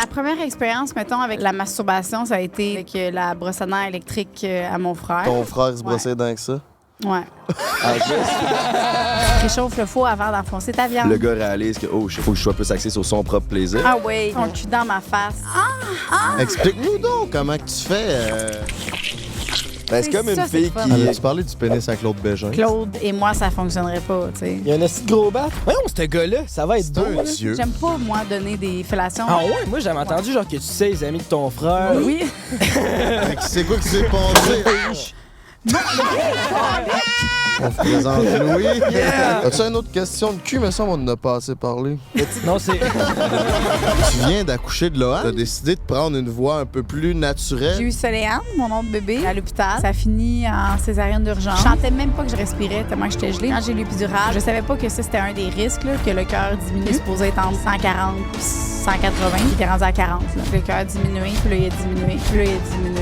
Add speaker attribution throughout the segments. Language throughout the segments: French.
Speaker 1: Ma première expérience, mettons, avec la masturbation, ça a été avec la brosse à dents électrique à mon frère.
Speaker 2: Ton frère se brossait dans ça?
Speaker 1: Ouais.
Speaker 2: Ah, juste?
Speaker 1: Tu réchauffes le four avant d'enfoncer ta viande.
Speaker 2: Le gars réalise que, oh, il faut que je sois plus axé sur son propre plaisir.
Speaker 1: Ah oui, ton cul dans ma face.
Speaker 2: Explique-nous donc comment que tu fais. Ben, c'est comme
Speaker 1: ça,
Speaker 2: une fille
Speaker 1: c'est
Speaker 2: qui.
Speaker 1: fun.
Speaker 2: Tu parlais du pénis à Claude Bégin.
Speaker 1: Claude et moi, ça fonctionnerait pas, tu sais.
Speaker 3: Il y a un petit gros bat. Voyons, ce gars-là, ça va être
Speaker 2: C'est
Speaker 3: beau.
Speaker 2: un
Speaker 3: là.
Speaker 2: dieu.
Speaker 1: J'aime pas, moi, donner des fellations.
Speaker 3: Ah ouais, moi j'avais entendu genre que tu sais les amis de ton frère.
Speaker 1: Oui.
Speaker 2: C'est quoi qui s'est passé? On se présente Louis. As-tu une autre question de cul? Mais ça, on en a pas assez parlé.
Speaker 3: Non, c'est.
Speaker 2: Tu viens d'accoucher de Lohan. T'as décidé de prendre une voie un peu plus naturelle.
Speaker 1: J'ai eu Soléane, mon autre bébé, à l'hôpital. Ça a fini en césarienne d'urgence. Je sentais même pas que je respirais tellement que j'étais gelée. Quand j'ai l'épidurale, je savais pas que ça, c'était un des risques, là, que le cœur diminue. Il est supposé être entre 140 puis 180. Il était rendu à 40. Là. Le cœur a diminué, puis là, il a diminué, puis là, il a diminué.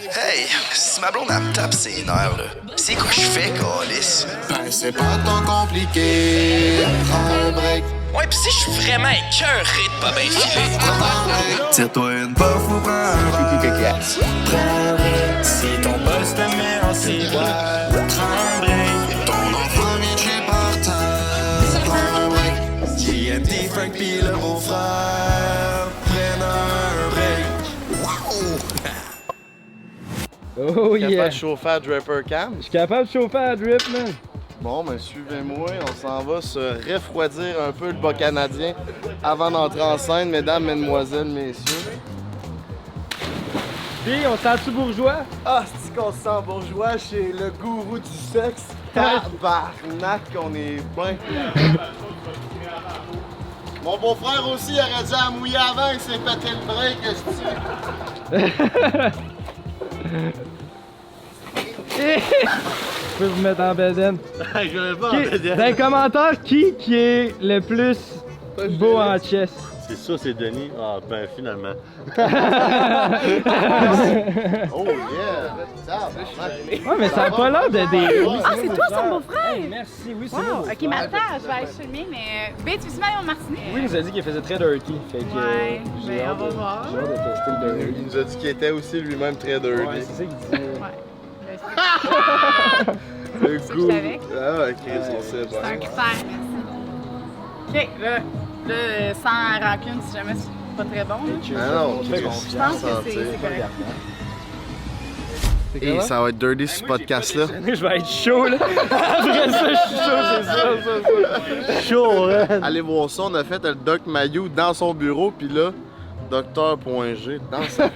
Speaker 4: Hey, si ma blonde elle me tape ses nerfs, là, c'est quoi je fais, câlisse?
Speaker 5: Ben c'est pas tant compliqué. Prends un break.
Speaker 4: Ouais, pis si je suis vraiment écœuré de pas bien filer.
Speaker 5: Tire-toi une puff ou prends un verre.
Speaker 4: Si ton boss te met en ciboire, prends un break.
Speaker 5: Ton enfant vient de chez par terre. Prends un break. JMD, Frank pis le beau-frère prennent un break.
Speaker 3: Oh yeah.
Speaker 2: de chauffer à Draper Cam.
Speaker 3: Je suis capable de chauffer à drip, man.
Speaker 2: Bon, ben suivez-moi, on s'en va se refroidir un peu le bas canadien avant d'entrer en scène, mesdames, mesdemoiselles, messieurs.
Speaker 3: Puis, on sent-tu bourgeois?
Speaker 2: Ah, c'est qu'on se sent bourgeois chez le gourou du sexe. Tabarnak, on est bien. Mon beau-frère aussi aurait dû la mouiller avant, il s'est pété le break,
Speaker 3: Je peux vous mettre en bedaine.
Speaker 2: Je vais pas
Speaker 3: Dans les commentaires, qui est le plus beau en chess?
Speaker 6: C'est ça, c'est Denis. Ah, ben finalement.
Speaker 2: Oh yeah! Tabarnak.
Speaker 3: Ouais, mais ça a pas l'air de des.
Speaker 1: Ah, c'est toi, son beau-frère?
Speaker 3: Hey, merci, oui, c'est
Speaker 1: Wow,
Speaker 3: moi.
Speaker 1: ok, mais attends, je vais aller filmer, mais. B, tu veux Marion Martinet?
Speaker 3: Oui, il nous a dit qu'il faisait très dirty. Fait que.
Speaker 1: Ouais,
Speaker 3: j'ai
Speaker 1: ben,
Speaker 3: hâte
Speaker 1: on va
Speaker 3: de-
Speaker 1: voir.
Speaker 3: J'ai hâte de tester le dirty.
Speaker 2: Il nous a dit qu'il était aussi lui-même très dirty.
Speaker 3: Ouais, c'est ça qu'il disait.
Speaker 1: Ouais.
Speaker 2: Le
Speaker 1: que
Speaker 2: goût.
Speaker 1: je savais.
Speaker 2: Ah ouais, Chris, on sait
Speaker 1: C'est un
Speaker 2: bien.
Speaker 1: critère, merci. Ok, là, sans rancune, si jamais c'est pas très bon. là.
Speaker 2: Ah non,
Speaker 3: Je fais
Speaker 2: Chris,
Speaker 3: confiance.
Speaker 1: Je pense que c'est correct.
Speaker 2: Et ça va être dirty ce podcast-là.
Speaker 3: Je vais être chaud, là. Après ça, je suis chaud, c'est ça. Chaud, hein.
Speaker 2: Allez voir ça, on a fait le Doc Mayou dans son bureau, puis là, Docteur.g dans sa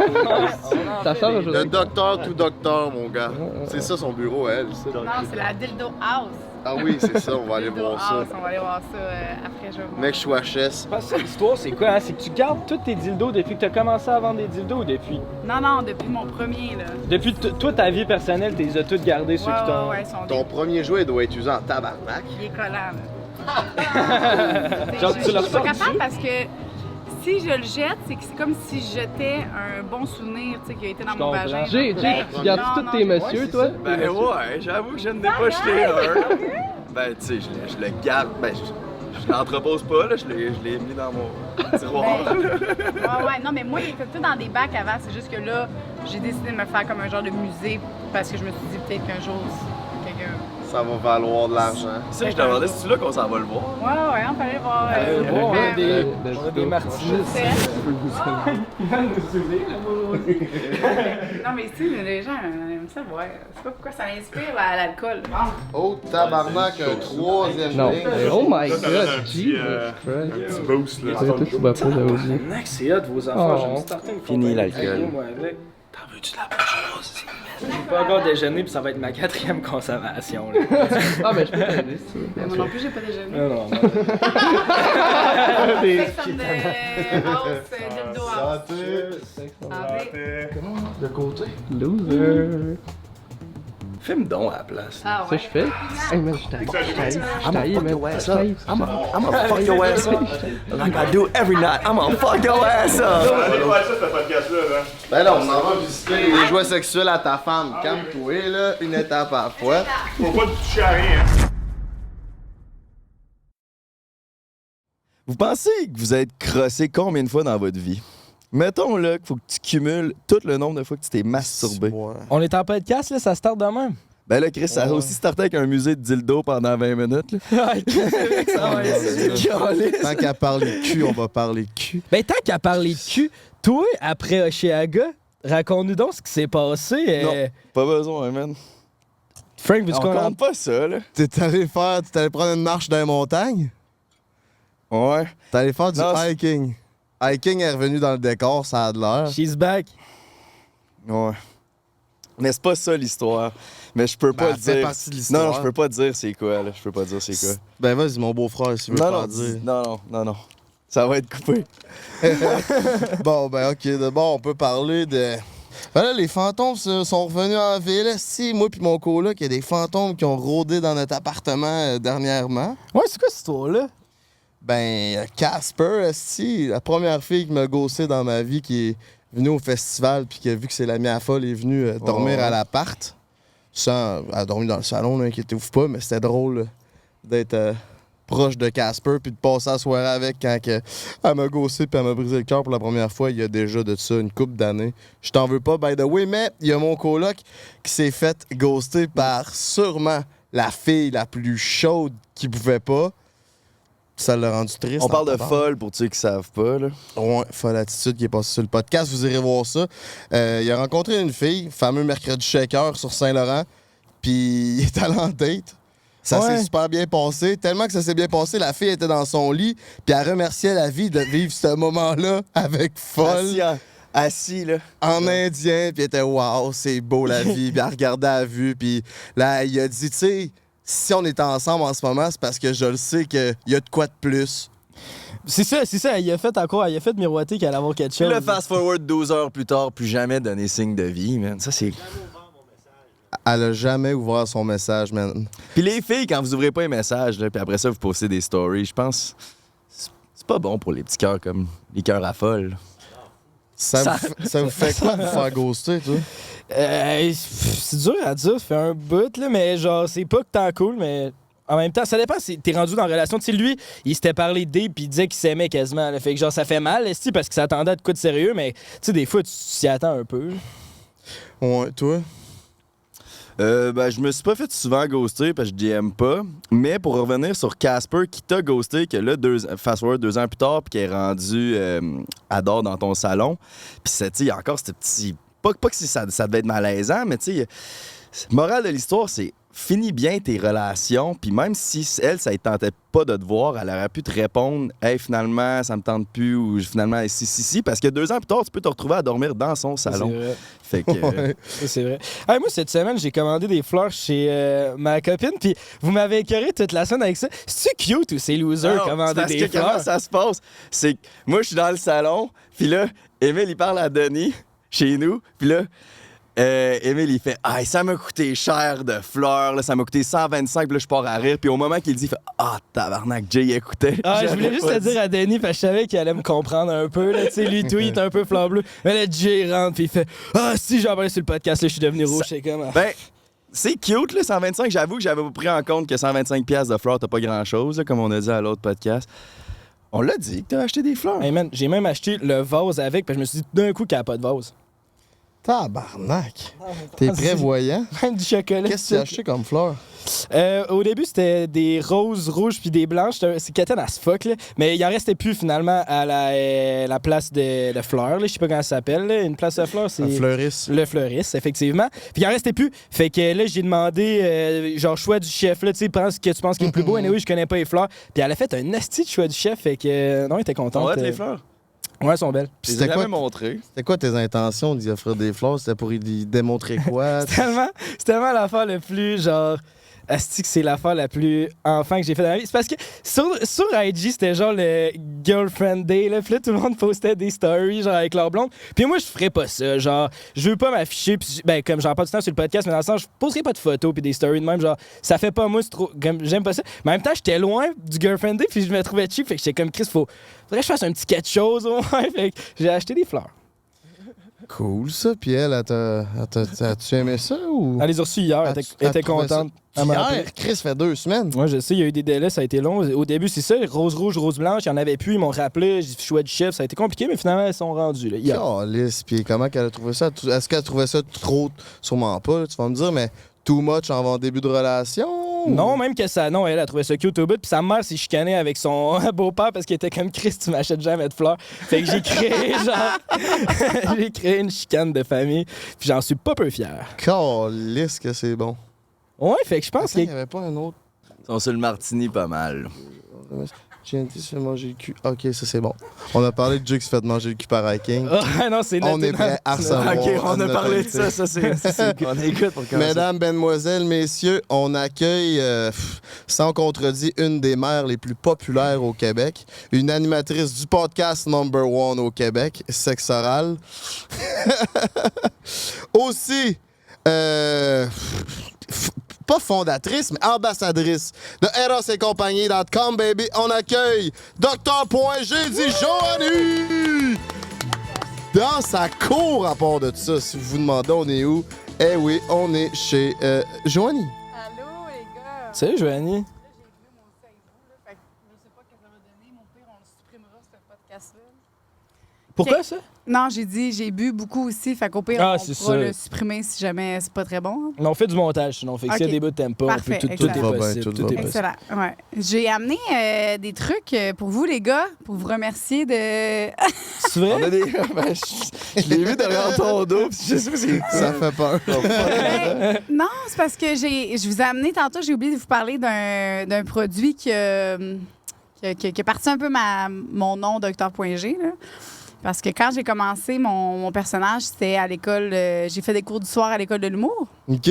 Speaker 3: Ça sort
Speaker 2: Le
Speaker 3: aujourd'hui.
Speaker 2: docteur tout docteur, mon gars. C'est ça son bureau, elle. ça.
Speaker 1: Non, c'est la Dildo House.
Speaker 2: Ah oui, c'est ça, on va aller
Speaker 1: Dildo
Speaker 2: voir ça.
Speaker 1: House, on va aller voir ça après, je vais voir.
Speaker 2: Mec, je suis HS.
Speaker 3: Parce que l'histoire, c'est quoi, hein? C'est que tu gardes tous tes dildos depuis que tu as commencé à vendre des dildos ou depuis?
Speaker 1: Non, depuis mon premier, là.
Speaker 3: Depuis toi, ta vie personnelle, tu les as toutes gardés, ceux qui t'ont.
Speaker 1: Ouais, ils sont
Speaker 2: Ton premier jouet doit être usé en tabarnak.
Speaker 1: Il est collant, là.
Speaker 3: Genre, tu l'as
Speaker 1: Je suis pas
Speaker 3: ressorti?
Speaker 1: capable parce que si je le jette, c'est que c'est comme si je jetais un bon souvenir, tu sais, qui a été dans mon
Speaker 3: comprends.
Speaker 1: vagin.
Speaker 3: Jay,
Speaker 1: Ben,
Speaker 3: tu gardes
Speaker 1: non,
Speaker 3: tous
Speaker 1: non,
Speaker 3: tes
Speaker 1: non.
Speaker 3: messieurs, toi?
Speaker 7: Ben ouais, j'avoue que je n'ai pas jeté un. Ben tu sais, je le garde, ben je l'entrepose pas, là, je l'ai mis dans mon tiroir.
Speaker 1: Ouais, non, mais moi, il était tout dans des bacs avant. C'est juste que là, j'ai décidé de me faire comme un genre de musée parce que je me suis dit peut-être qu'un jour, quelqu'un.
Speaker 2: Ça va valoir de l'argent.
Speaker 7: Ça, je te demandais si tu là qu'on s'en va le voir.
Speaker 1: Ouais, on peut aller voir.
Speaker 3: Bon, on a des
Speaker 1: C'est-
Speaker 3: martinis.
Speaker 1: Non, mais si, les gens aiment ça, ouais. C'est pas pourquoi ça inspire à l'alcool.
Speaker 2: Oh, tabarnak, un troisième
Speaker 3: Non.
Speaker 2: drink.
Speaker 3: Oh my
Speaker 6: Ça donne un
Speaker 3: god,
Speaker 6: petit,
Speaker 3: Jesus
Speaker 6: boost, là.
Speaker 3: Christ. Tu bois pas, j'avais oublié.
Speaker 7: Mec, c'est hot vos enfants,
Speaker 3: Oh.
Speaker 7: je me suis starté une
Speaker 4: Fini
Speaker 7: compagnie
Speaker 4: l'alcool.
Speaker 7: avec moi avec. T'en veux-tu de la bourgeoisie? J'ai pas encore déjeuné puis ça va être ma 4e consommation. Là.
Speaker 3: Ah, mais je peux t'aider si tu veux.
Speaker 1: Mais moi non plus, j'ai pas déjeuné.
Speaker 7: Non, non, non.
Speaker 1: Sex on the house, dildo house. Santé.
Speaker 7: De côté.
Speaker 3: Loser.
Speaker 7: Filme donc à la place.
Speaker 1: Ah
Speaker 3: Ça,
Speaker 1: ouais.
Speaker 3: je fais? Hey, man, je taille,
Speaker 4: fuck
Speaker 3: man.
Speaker 4: your ass
Speaker 3: Je
Speaker 4: up.
Speaker 3: taille.
Speaker 4: I'ma fuck your ass up. Like I do every night. I'ma fuck your ass up.
Speaker 6: Allez voir ça, ce podcast-là, là.
Speaker 2: Ben là, on en va visiter les jouets sexuels à ta femme. Calme-toi, là, une étape à la fois.
Speaker 6: Faut pas te toucher à rien.
Speaker 7: Vous pensez que vous êtes crossé combien de fois dans votre vie? Mettons là qu'il faut que tu cumules tout le nombre de fois que tu t'es masturbé.
Speaker 2: Ouais.
Speaker 3: On est en podcast, là, ça start de même.
Speaker 7: Ben là, Chris, ça a aussi starté avec un musée de dildo pendant 20 minutes. Là.
Speaker 2: Tant qu'à parler cul, on va parler cul.
Speaker 3: Ben, tant qu'à parler de cul, toi, après Oshéaga, raconte-nous donc ce qui s'est passé.
Speaker 7: Non, pas besoin, man.
Speaker 3: Frank, veux-tu
Speaker 7: On
Speaker 3: qu'on
Speaker 7: compte pas ça, là.
Speaker 2: T'es allé prendre une marche dans les montagnes?
Speaker 7: Ouais.
Speaker 2: T'es allé faire du
Speaker 7: Non,
Speaker 2: hiking. Hiking est revenu dans le décor, ça a de l'air.
Speaker 3: She's back.
Speaker 7: Ouais. Mais c'est pas ça l'histoire. Mais je peux pas
Speaker 2: Ben,
Speaker 7: le
Speaker 2: ça fait
Speaker 7: dire.
Speaker 2: partie de l'histoire.
Speaker 7: Non, je peux pas dire c'est quoi, là. Je peux pas dire c'est quoi.
Speaker 2: Ben vas-y, mon beau-frère, si tu veux pas dire.
Speaker 7: Non. Ça va être coupé.
Speaker 2: Bon, ben ok, d'abord, on peut parler de... Ben là, les fantômes sont revenus en ville. Si, moi puis mon coloc, il y a des fantômes qui ont rôdé dans notre appartement dernièrement.
Speaker 3: Ouais, c'est quoi cette histoire-là?
Speaker 2: Ben, Casper, si, la première fille qui m'a gossé dans ma vie, qui est venue au festival, puis qui a vu que c'est la mia folle, est venue dormir à l'appart. Elle a dormi dans le salon, là, inquiétez-vous pas, mais c'était drôle là, d'être proche de Casper, puis de passer la soirée avec quand elle m'a gossé, puis elle m'a brisé le cœur pour la première fois, il y a déjà de ça une couple d'années. Je t'en veux pas, by the way, mais il y a mon coloc qui s'est fait ghoster par sûrement la fille la plus chaude qui pouvait pas. Ça l'a rendu triste.
Speaker 7: On parle de folle pour ceux qui savent pas, là.
Speaker 2: Ouais, folle attitude qui est passée sur le podcast. Vous irez voir ça. Il a rencontré une fille, fameux mercredi shaker sur Saint-Laurent, puis il est allé en date. Ça s'est super bien passé. Tellement que ça s'est bien passé, la fille était dans son lit, puis elle remerciait la vie de vivre ce moment-là avec folle.
Speaker 7: Assis, là.
Speaker 2: En indien, puis elle était « Wow, c'est beau la vie », puis elle regardait à la vue, puis là, il a dit « Tu sais, si on est ensemble en ce moment, c'est parce que je le sais qu'il y a de quoi de plus. »
Speaker 3: C'est ça, il a fait miroiter qu'elle allait avoir quelque
Speaker 7: Puis
Speaker 3: chose.
Speaker 7: le fast-forward 12 heures plus tard, plus jamais donné signe de vie, man. Ça, c'est...
Speaker 2: Elle a jamais ouvert son message, man.
Speaker 7: Puis les filles, quand vous ouvrez pas les messages, là, puis après ça, vous postez des stories, je pense... C'est pas bon pour les petits cœurs comme les cœurs à folle.
Speaker 2: Ça vous fait quoi de vous faire ghoster, toi?
Speaker 3: C'est dur à dire, ça fait un bout, là, mais genre, c'est pas que tant cool, mais en même temps, ça dépend si t'es rendu dans la relation. Tu sais, lui, il s'était parlé d'Abe puis il disait qu'il s'aimait quasiment. Là. Fait que genre, ça fait mal, esti, parce qu'il s'attendait à de quoi de sérieux, mais tu sais, des fois, tu t'y attends un peu.
Speaker 2: Ouais, toi?
Speaker 7: Ben, je me suis pas fait souvent ghoster parce que je DM pas. Mais pour revenir sur Casper qui t'a ghosté, que là, fast-forward 2 ans plus tard, puis qui est rendu à dehors dans ton salon. Puis, il y a encore ce petit. Pas que ça devait être malaisant, mais tu sais, morale de l'histoire, c'est finis bien tes relations, puis même si elle, ça ne tentait pas de te voir, elle aurait pu te répondre « Hey, finalement, ça me tente plus » ou « Finalement, si », parce que 2 ans plus tard, tu peux te retrouver à dormir dans son salon.
Speaker 3: C'est vrai.
Speaker 7: Fait que...
Speaker 3: Ça, c'est vrai. Hey, moi, cette semaine, j'ai commandé des fleurs chez ma copine, puis vous m'avez écœuré toute la semaine avec ça. C'est-tu cute ou c'est loser commander des fleurs?
Speaker 7: Comment ça se passe? C'est que moi, je suis dans le salon, puis là, Émile, il parle à Denis, chez nous, puis là... Émile, il fait « Ah, ça m'a coûté cher de fleurs, là, ça m'a coûté 125, puis là, je pars à rire. » Puis au moment qu'il dit, il fait « Ah, tabarnak, Jay écoutait. »
Speaker 3: Ah, je voulais juste le dire à Denis, parce que je savais qu'il allait me comprendre un peu. Tu sais, lui, tout, il est un peu fleur bleue. Mais là, Jay rentre, puis il fait « Ah, si, j'en parlais sur le podcast, là, je suis devenu rouge. » C'est comme...
Speaker 7: Ben, c'est cute, là, 125. J'avoue que j'avais pas pris en compte que 125$ de fleurs, t'as pas grand-chose, là, comme on a dit à l'autre podcast. On l'a dit que t'as acheté des fleurs.
Speaker 3: Hey man, j'ai même acheté le vase avec, parce que je me suis dit d'un coup qu'il n'y a pas de vase.
Speaker 2: Tabarnak! T'es prévoyant?
Speaker 3: Même du chocolat.
Speaker 2: Qu'est-ce que tu as acheté comme fleurs?
Speaker 3: Au début, c'était des roses rouges puis des blanches. C'est quétaine as fuck, là. Mais il en restait plus, finalement, à la place de fleurs. Là. Je sais pas comment ça s'appelle. Là. Une place de fleurs, c'est...
Speaker 2: Un fleuriste.
Speaker 3: Le fleuriste, effectivement. Puis il en restait plus. Fait que là, j'ai demandé, genre, choix du chef. Là, tu sais, pense que tu penses qu'il est le plus beau. Et oui, je connais pas les fleurs. Puis elle a fait un asti de choix du chef. Fait que, non, elle était contente.
Speaker 7: On va les fleurs.
Speaker 3: Ouais, elles sont belles.
Speaker 7: Puis c'était quoi montré?
Speaker 2: C'était quoi tes intentions d'y offrir des fleurs? C'était pour y démontrer quoi?
Speaker 3: C'est tellement l'affaire le plus, genre... Asti que c'est l'affaire la plus enfant que j'ai fait dans ma vie. C'est parce que sur IG, c'était genre le girlfriend day, là. Puis là, tout le monde postait des stories, genre, avec leur blonde. Puis moi, je ferais pas ça. Genre, je veux pas m'afficher. Puis, ben, comme j'en parle tout le temps sur le podcast, mais dans le sens, je poserais pas de photos puis des stories de même. Genre, ça fait pas moi, c'est trop. J'aime pas ça. Mais en même temps, j'étais loin du girlfriend day, puis je me trouvais cheap. Fait que j'étais comme Chris, faudrait que je fasse un petit quelque chose au moins. Fait que j'ai acheté des fleurs.
Speaker 2: cool, ça. Puis elle, as-tu aimé ça ou.
Speaker 3: Elle les a reçus hier, elle était
Speaker 2: trouvé ça-
Speaker 3: contente. Elle m'a appelé.
Speaker 2: Hier, Chris fait 2 semaines.
Speaker 3: Moi, je sais, il y a eu des délais, ça a été long. Au début, c'est ça, rose rouge, rose blanche, il n'y en avait plus, ils m'ont rappelé, j'ai fait choix de chef, ça a été compliqué, mais finalement, elles sont rendues. Là, hier.
Speaker 2: Calisse, puis comment qu'elle a trouvé ça? Est-ce qu'elle trouvait ça trop? Sûrement pas, là, tu vas me dire, mais too much en début de relation?
Speaker 3: Non, même que ça, non, elle a trouvé ça cute au bout, puis sa mère s'est chicanée avec son beau-père parce qu'il était comme Chris, tu m'achètes jamais de fleurs. Fait que j'ai créé, j'ai créé une chicane de famille, puis j'en suis pas peu fier.
Speaker 2: Calisse que c'est bon.
Speaker 3: Ouais, fait que je pense
Speaker 2: Il n'y
Speaker 3: qu'il
Speaker 2: avait pas un autre.
Speaker 7: Ils sont sur le martini pas mal.
Speaker 2: GNT se fait manger le cul. Ok, ça c'est bon. On a parlé de Jake se fait manger le cul par Viking.
Speaker 3: Ah non, c'est
Speaker 2: On
Speaker 3: noté
Speaker 2: est
Speaker 3: dans-
Speaker 2: prêt à recevoir.
Speaker 7: Ok, on a
Speaker 2: notre
Speaker 7: parlé de
Speaker 2: invité.
Speaker 7: ça c'est on écoute pour commencer.
Speaker 2: Mesdames, mesdemoiselles, messieurs, on accueille, sans contredit, une des mères les plus populaires au Québec, une animatrice du podcast number 1 au Québec, Sexe Oral. Aussi, pas fondatrice, mais ambassadrice de ErosEtCompagnie.com, baby. On accueille Dr.G. dit Joanie! Dans sa cour, à part de ça, si vous vous demandez on est où, eh oui, on est chez Joanie.
Speaker 1: Allô, les gars.
Speaker 3: Salut, Joanie.
Speaker 1: J'ai vu mon Facebook, là, fait que je sais pas ce que ça va donner. Mon pire, on le supprimera, ce podcast-là.
Speaker 3: Pourquoi ça?
Speaker 1: Non, j'ai dit, j'ai bu beaucoup aussi. Fait qu'au pire,
Speaker 3: Ah,
Speaker 1: on
Speaker 3: c'est
Speaker 1: pourra
Speaker 3: ça.
Speaker 1: le supprimer si jamais c'est pas très bon. hein.
Speaker 3: Mais on fait du montage, sinon. Fait que s'il y a
Speaker 1: Ok.
Speaker 3: des bouts que t'aimes pas,
Speaker 1: Parfait,
Speaker 3: on peut tout
Speaker 1: excellent.
Speaker 3: est
Speaker 2: Tout va bien,
Speaker 3: possible.
Speaker 2: tout
Speaker 3: Tout
Speaker 2: va
Speaker 3: est
Speaker 2: bien.
Speaker 3: possible.
Speaker 1: Excellent. Ouais. J'ai amené des trucs pour vous, les gars, pour vous remercier de.
Speaker 3: C'est
Speaker 7: On
Speaker 3: vrai?
Speaker 7: a des. Ben, je l'ai vu derrière ton dos, pis je sais pas c'est quoi.
Speaker 2: Ça fait peur.
Speaker 1: Non, c'est parce que je vous ai amené tantôt, j'ai oublié de vous parler d'un produit qui a parti un peu mon nom, Dr.G. là. Parce que quand j'ai commencé mon personnage, c'était à l'école. J'ai fait des cours du soir à l'école de l'humour.
Speaker 2: OK.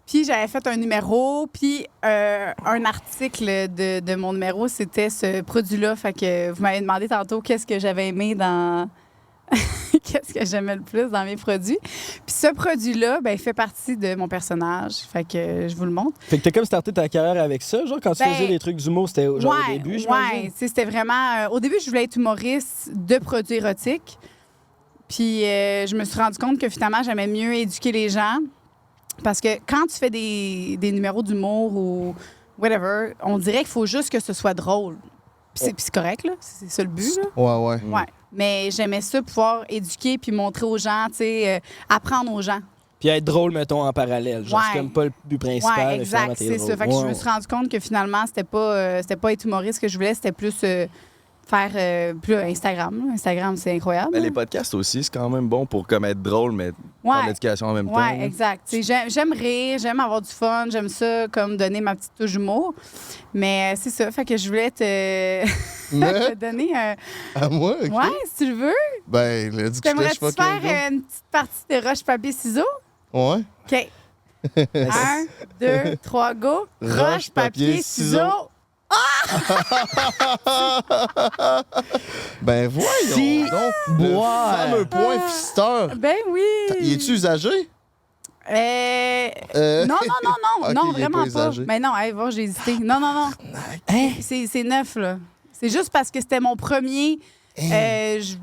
Speaker 1: Puis j'avais fait un numéro, puis un article de mon numéro, c'était ce produit-là. Fait que vous m'avez demandé tantôt qu'est-ce que j'avais aimé dans... qu'est-ce que j'aimais le plus dans mes produits. Puis ce produit-là, ben, il fait partie de mon personnage. Fait que je vous le montre.
Speaker 3: Fait que t'as comme starté ta carrière avec ça, genre quand tu
Speaker 1: Ben,
Speaker 3: faisais des trucs d'humour, c'était genre au début, j'imagine?
Speaker 1: tu sais, c'était vraiment... au début, je voulais être humoriste de produits érotiques. Puis je me suis rendu compte que finalement, j'aimais mieux éduquer les gens. Parce que quand tu fais des numéros d'humour ou whatever, on dirait qu'il faut juste que ce soit drôle. Puis c'est correct, là. C'est ça le but, là.
Speaker 2: Ouais.
Speaker 1: Ouais. Mais j'aimais ça, pouvoir éduquer puis montrer aux gens, tu sais, apprendre aux gens.
Speaker 3: Puis être drôle, mettons, en parallèle. Genre,
Speaker 1: Ouais.
Speaker 3: c'est comme pas le but principal.
Speaker 1: Ouais,
Speaker 3: mais
Speaker 1: exact,
Speaker 3: finalement, t'es
Speaker 1: c'est
Speaker 3: drôle.
Speaker 1: ça. Fait que je
Speaker 3: Ouais,
Speaker 1: me suis rendu compte que finalement, c'était pas être humoriste que je voulais, c'était plus faire plus Instagram. Là. Instagram, c'est incroyable.
Speaker 7: Ben,
Speaker 1: là.
Speaker 7: les podcasts aussi, c'est quand même bon pour comme être drôle, mais
Speaker 1: Ouais.
Speaker 7: faire de l'éducation en même temps.
Speaker 1: Ouais,
Speaker 7: là.
Speaker 1: exact. Tu sais, j'aime rire, j'aime avoir du fun, j'aime ça, comme donner ma petite touche d'humour. Mais c'est ça, fait que je voulais te,
Speaker 2: Mais
Speaker 1: te donner un...
Speaker 2: à moi, OK.
Speaker 1: Ouais, si tu le veux.
Speaker 2: Ben, le dit que je
Speaker 1: T'aimerais-tu
Speaker 2: fuck
Speaker 1: faire
Speaker 2: les gars.
Speaker 1: une petite partie de roche-papier-ciseaux?
Speaker 2: Ouais.
Speaker 1: OK. 1, 2, 3, go.
Speaker 2: Roche, papier, ciseaux. Ben voyons
Speaker 3: Si
Speaker 2: donc. Le
Speaker 3: boire.
Speaker 2: fameux point fisteur.
Speaker 1: Ben oui.
Speaker 2: Il est-tu usagé?
Speaker 1: Non,
Speaker 2: Ok,
Speaker 1: non,
Speaker 2: il est
Speaker 1: vraiment
Speaker 2: pas
Speaker 1: pas.
Speaker 2: usagé.
Speaker 1: Mais non, hey, va, j'ai hésité. Non. C'est neuf, là. C'est juste parce que c'était mon premier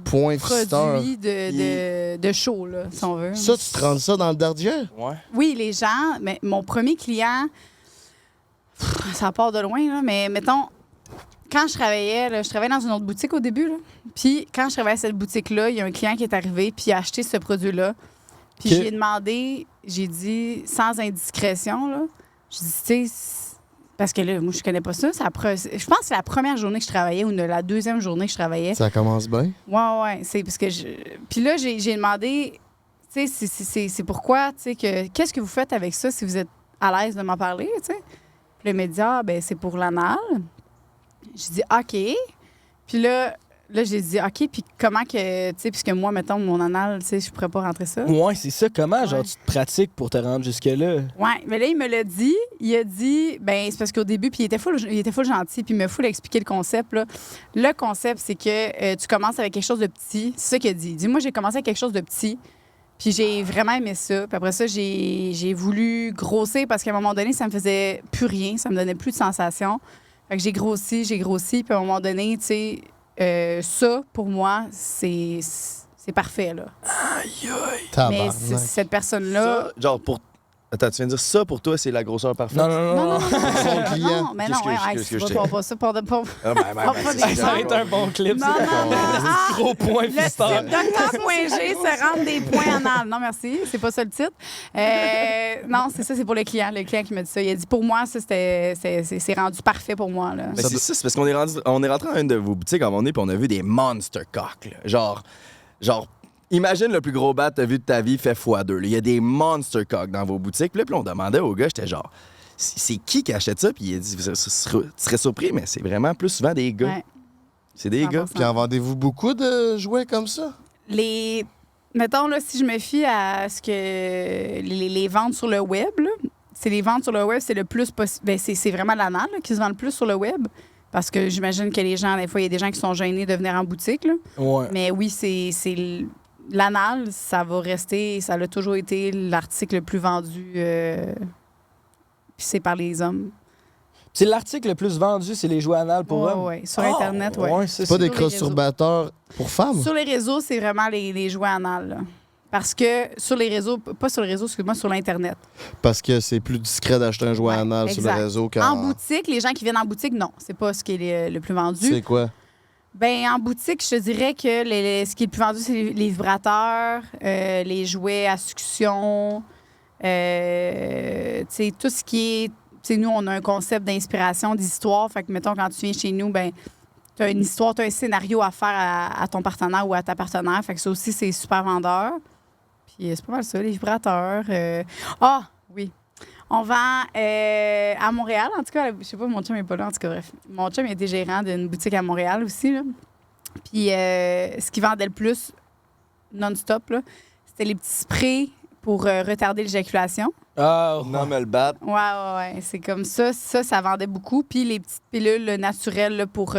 Speaker 2: Point fisteur.
Speaker 1: produit de show, là, si on veut.
Speaker 2: Ça, tu te rends ça dans le dardière?
Speaker 3: Ouais.
Speaker 1: Oui, les gens, mais mon premier client, ça part de loin, là, mais mettons, quand je travaillais, là, je travaillais dans une autre boutique au début, là. Puis quand je travaillais à cette boutique-là, il y a un client qui est arrivé, puis il a acheté ce produit-là. Puis
Speaker 3: OK.
Speaker 1: j'ai demandé, j'ai dit, sans indiscrétion, là, je dis, tu sais, parce que là, moi, je connais pas ça. Je pense que c'est la première journée que je travaillais ou la deuxième journée que je travaillais.
Speaker 2: Ça commence bien.
Speaker 1: Ouais, c'est parce que Puis là, j'ai demandé, tu sais, c'est pourquoi, tu sais, qu'est-ce que vous faites avec ça si vous êtes à l'aise de m'en parler, tu sais? Puis le média, ben c'est pour l'anal. J'ai dit, OK. Puis là, j'ai dit, OK, puis comment que, tu sais, puisque moi, mettons, mon anal, tu sais, je pourrais pas rentrer ça.
Speaker 3: Ouais, c'est ça. Comment, genre,
Speaker 1: Ouais.
Speaker 3: tu te pratiques pour te rendre jusque-là?
Speaker 1: Ouais, mais là, il me l'a dit. Il a dit, ben c'est parce qu'au début, puis il était full gentil, puis il me full expliquer le concept, là. Le concept, c'est que tu commences avec quelque chose de petit. C'est ça qu'il a dit. Il dit, moi, j'ai commencé avec quelque chose de petit, puis j'ai vraiment aimé ça. Puis après ça, j'ai voulu grossir parce qu'à un moment donné, ça me faisait plus rien. Ça me donnait plus de sensations. Fait que j'ai grossi. Puis à un moment donné, tu sais, ça, pour moi, c'est c'est parfait, là. Mais
Speaker 2: Tabarnak.
Speaker 1: cette personne-là...
Speaker 7: Ça, genre, pour. Attends, tu viens de dire ça pour toi, c'est la grosseur parfaite?
Speaker 3: Non, non, non.
Speaker 1: Non,
Speaker 2: Son client.
Speaker 1: non, mais non,
Speaker 7: Excuse,
Speaker 1: pas ça, pas
Speaker 7: Ah,
Speaker 1: pas des
Speaker 3: Ça va être un bon clip.
Speaker 1: Non, non, non. Ah,
Speaker 3: Gros point
Speaker 1: le
Speaker 3: Fister.
Speaker 1: titre Docteur.g se rendre des points anal. Non, merci. C'est pas ça le titre. Non, c'est ça, c'est pour le client. Le client qui m'a dit ça. Il a dit pour moi, ça, c'est rendu parfait pour moi. Là.
Speaker 7: Mais c'est ça, c'est parce qu'on est rentré dans une de vos boutiques à un moment donné, puis on a vu des monster cocks, là. Genre, imagine le plus gros bat que t'as vu de ta vie fait x2. Il y a des monster cocks dans vos boutiques. Puis là, on demandait au gars, j'étais genre, c'est qui achète ça? Puis il a dit, tu serais surpris, mais c'est vraiment plus souvent des gars.
Speaker 1: Ouais.
Speaker 7: C'est des gars.
Speaker 1: 100%.
Speaker 2: Puis en vendez-vous beaucoup de jouets comme ça?
Speaker 1: Mettons, là, si je me fie à ce que les ventes sur le web, là, c'est les ventes sur le web, c'est le plus possible. Ben, c'est vraiment l'anal là, qui se vend le plus sur le web. Parce que j'imagine que les gens, des fois, il y a des gens qui sont gênés de venir en boutique. Là.
Speaker 3: Ouais.
Speaker 1: Mais oui, c'est l'anal, ça va rester, ça a toujours été l'article le plus vendu. Puis c'est par les hommes.
Speaker 3: C'est l'article le plus vendu, c'est les jouets anal pour hommes.
Speaker 1: Oui, sur Internet, oui.
Speaker 3: Ouais,
Speaker 2: C'est pas des
Speaker 1: Sur les
Speaker 2: crosturbateurs pour femmes?
Speaker 1: Sur les réseaux, c'est vraiment les jouets anal. Là. Parce que sur les réseaux, pas sur les réseaux, excuse-moi, sur l'Internet.
Speaker 2: Parce que c'est plus discret d'acheter un jouet
Speaker 1: Ouais,
Speaker 2: anal sur le
Speaker 1: exact.
Speaker 2: réseau qu'en...
Speaker 1: En boutique, les gens qui viennent en boutique, non, c'est pas ce qui est le plus vendu.
Speaker 2: C'est quoi?
Speaker 1: Ben en boutique, je te dirais que ce qui est le plus vendu, c'est les vibrateurs, les jouets à succion, tu sais, tout ce qui est... Tu sais, nous, on a un concept d'inspiration, d'histoire. Fait que, mettons, quand tu viens chez nous, ben tu as une histoire, tu as un scénario à faire à ton partenaire ou à ta partenaire. Fait que ça aussi, c'est super vendeur. Puis c'est pas mal ça, les vibrateurs. Ah, oui. On vend à Montréal, en tout cas, je sais pas, mon chum n'est pas là, en tout cas, bref. Mon chum était gérant d'une boutique à Montréal aussi, là. Puis ce qu'il vendait le plus, non-stop, là, c'était les petits sprays pour retarder l'éjaculation.
Speaker 3: Ah,
Speaker 7: Non, mais le bat.
Speaker 1: Ouais. C'est comme ça. Ça vendait beaucoup. Puis les petites pilules naturelles là, pour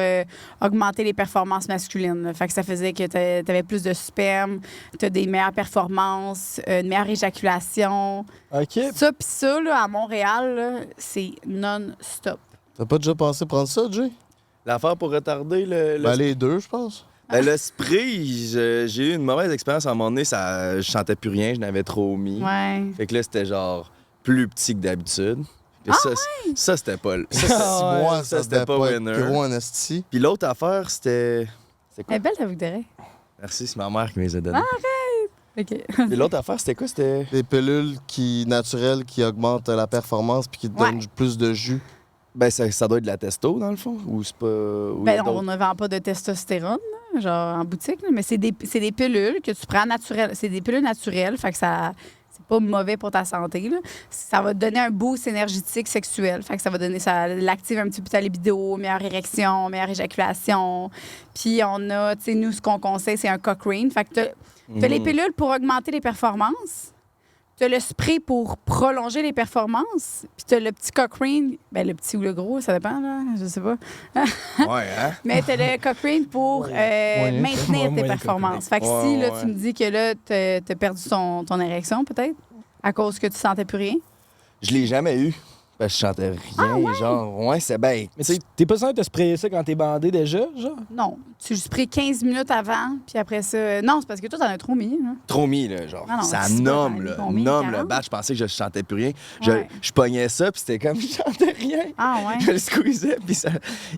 Speaker 1: augmenter les performances masculines. Là. Fait que ça faisait que tu avais plus de sperme, tu as des meilleures performances, une meilleure éjaculation.
Speaker 3: OK.
Speaker 1: Ça, puis ça, là, à Montréal, là, c'est non-stop.
Speaker 2: T'as pas déjà pensé prendre ça, Jay?
Speaker 7: L'affaire pour retarder le
Speaker 2: Ben, les deux, je pense.
Speaker 7: Ben, le spray, j'ai eu une mauvaise expérience à un moment donné. Je sentais plus rien, je n'avais trop mis.
Speaker 1: Ouais.
Speaker 7: Fait que là, c'était genre plus petit que d'habitude. Puis ça, c'était pas...
Speaker 2: Moi,
Speaker 7: ça,
Speaker 2: ça
Speaker 7: c'était
Speaker 2: devait
Speaker 7: pas
Speaker 2: pas être
Speaker 7: winner.
Speaker 2: gros en esti.
Speaker 7: Puis l'autre affaire, c'était... C'est
Speaker 1: Elle
Speaker 7: quoi?
Speaker 1: est belle, ta boucle d'oreille.
Speaker 7: Merci, c'est ma mère qui me les a donné.
Speaker 1: OK.
Speaker 7: Puis l'autre affaire, c'était quoi? C'était...
Speaker 2: Des pilules naturelles qui augmentent la performance puis qui te donnent plus de jus.
Speaker 7: Ben, ça doit être de la testo, dans le fond? Ou c'est pas... ou
Speaker 1: Ben,
Speaker 7: y a
Speaker 1: on
Speaker 7: d'autres?
Speaker 1: ne vend pas de testostérone, là, genre en boutique, là, mais c'est des pilules que tu prends naturelles. C'est des pilules naturelles, fait que ça... C'est pas mauvais pour ta santé. Là. Ça va te donner un boost énergétique sexuel. Fait que ça l'active un petit peu ta libido, meilleure érection, meilleure éjaculation. Puis on a, tu sais, nous, ce qu'on conseille, c'est un Cochrane. Fait que t'as les pilules pour augmenter les performances. T'as le spray pour prolonger les performances. Puis t'as le petit Cochrane, ben le petit ou le gros, ça dépend, là, je sais pas.
Speaker 7: Ouais, hein?
Speaker 1: Mais t'as le Cochrane pour maintenir tes
Speaker 3: Moyen
Speaker 1: performances. Fait que si là, tu me dis que là, t'as perdu ton érection, peut-être, à cause que tu sentais plus rien.
Speaker 7: Je l'ai jamais eu. Parce que je chantais rien, genre. Ouais, c'est bien.
Speaker 3: Mais t'es pas sûr de te sprayer ça quand t'es bandé déjà, genre?
Speaker 1: Non. Tu le sprays 15 minutes avant, puis après ça... Non, c'est parce que toi, t'en as trop mis. Là.
Speaker 7: Trop mis, là, genre.
Speaker 1: Ah non,
Speaker 7: ça
Speaker 1: c'est
Speaker 7: nomme,
Speaker 1: pas,
Speaker 7: là.
Speaker 1: j'en ai mis
Speaker 7: Nomme le
Speaker 1: 40.
Speaker 7: bat. Je pensais que je chantais plus rien.
Speaker 1: Ouais.
Speaker 7: Je pognais ça, puis c'était comme je chantais rien.
Speaker 1: Ah ouais?
Speaker 7: Je le squeezais, puis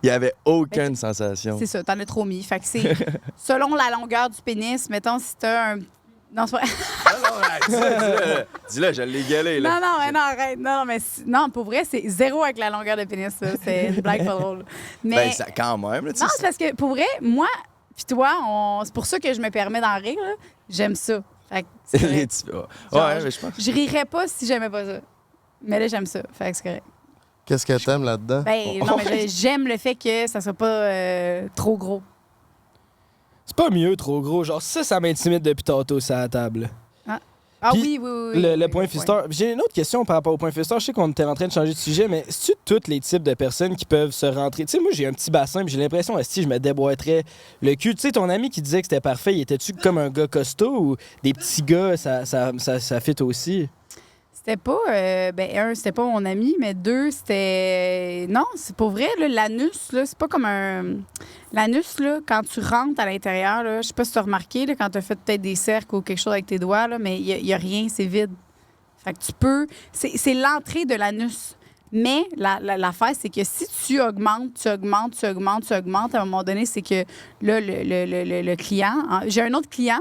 Speaker 7: il y avait aucune sensation.
Speaker 1: C'est ça, t'en as trop mis. Fait que c'est selon la longueur du pénis, mettons, si t'as un... Non, c'est pas...
Speaker 7: Dis-le, je l'ai galé, là.
Speaker 1: Non, arrête. Non, mais non, pour vrai, c'est zéro avec la longueur de pénis, ça. C'est une blague pas drôle. Mais...
Speaker 7: Ben, ça, quand même, là, tu
Speaker 1: Non,
Speaker 7: sais.
Speaker 1: c'est parce que, pour vrai, moi, puis toi, c'est pour ça que je me permets d'en rire, là. J'aime ça. Fait que c'est
Speaker 7: Les
Speaker 1: correct.
Speaker 7: petits- ouais,
Speaker 1: Genre,
Speaker 7: mais je pense.
Speaker 1: Je rirais pas si j'aimais pas ça. Mais là, j'aime ça. Fait que c'est correct.
Speaker 2: Qu'est-ce que t'aimes là-dedans?
Speaker 1: Ben, non, mais j'aime le fait que ça soit pas trop gros.
Speaker 3: C'est pas mieux trop gros. Genre, ça m'intimide depuis tantôt, ça à la table.
Speaker 1: Ah
Speaker 3: Puis,
Speaker 1: oui.
Speaker 3: Le point Fister. J'ai une autre question par rapport au point Fister. Je sais qu'on était en train de changer de sujet, mais est-ce que tous les types de personnes qui peuvent se rentrer? Tu sais, moi, j'ai un petit bassin, puis j'ai l'impression, si je me déboîterais le cul. Tu sais, ton ami qui disait que c'était parfait, il était-tu comme un gars costaud ou des petits gars, ça fit aussi?
Speaker 1: C'était pas, c'était pas mon ami, mais 2, c'était... Non, c'est pour vrai, là, l'anus, là, c'est pas comme un... L'anus, là, quand tu rentres à l'intérieur, là, je sais pas si tu as remarqué, là, quand tu as fait peut-être des cercles ou quelque chose avec tes doigts, là, mais il y a rien, c'est vide. Fait que tu peux... C'est l'entrée de l'anus. Mais l'affaire, c'est que si tu augmentes, à un moment donné, c'est que là, le client... J'ai un autre client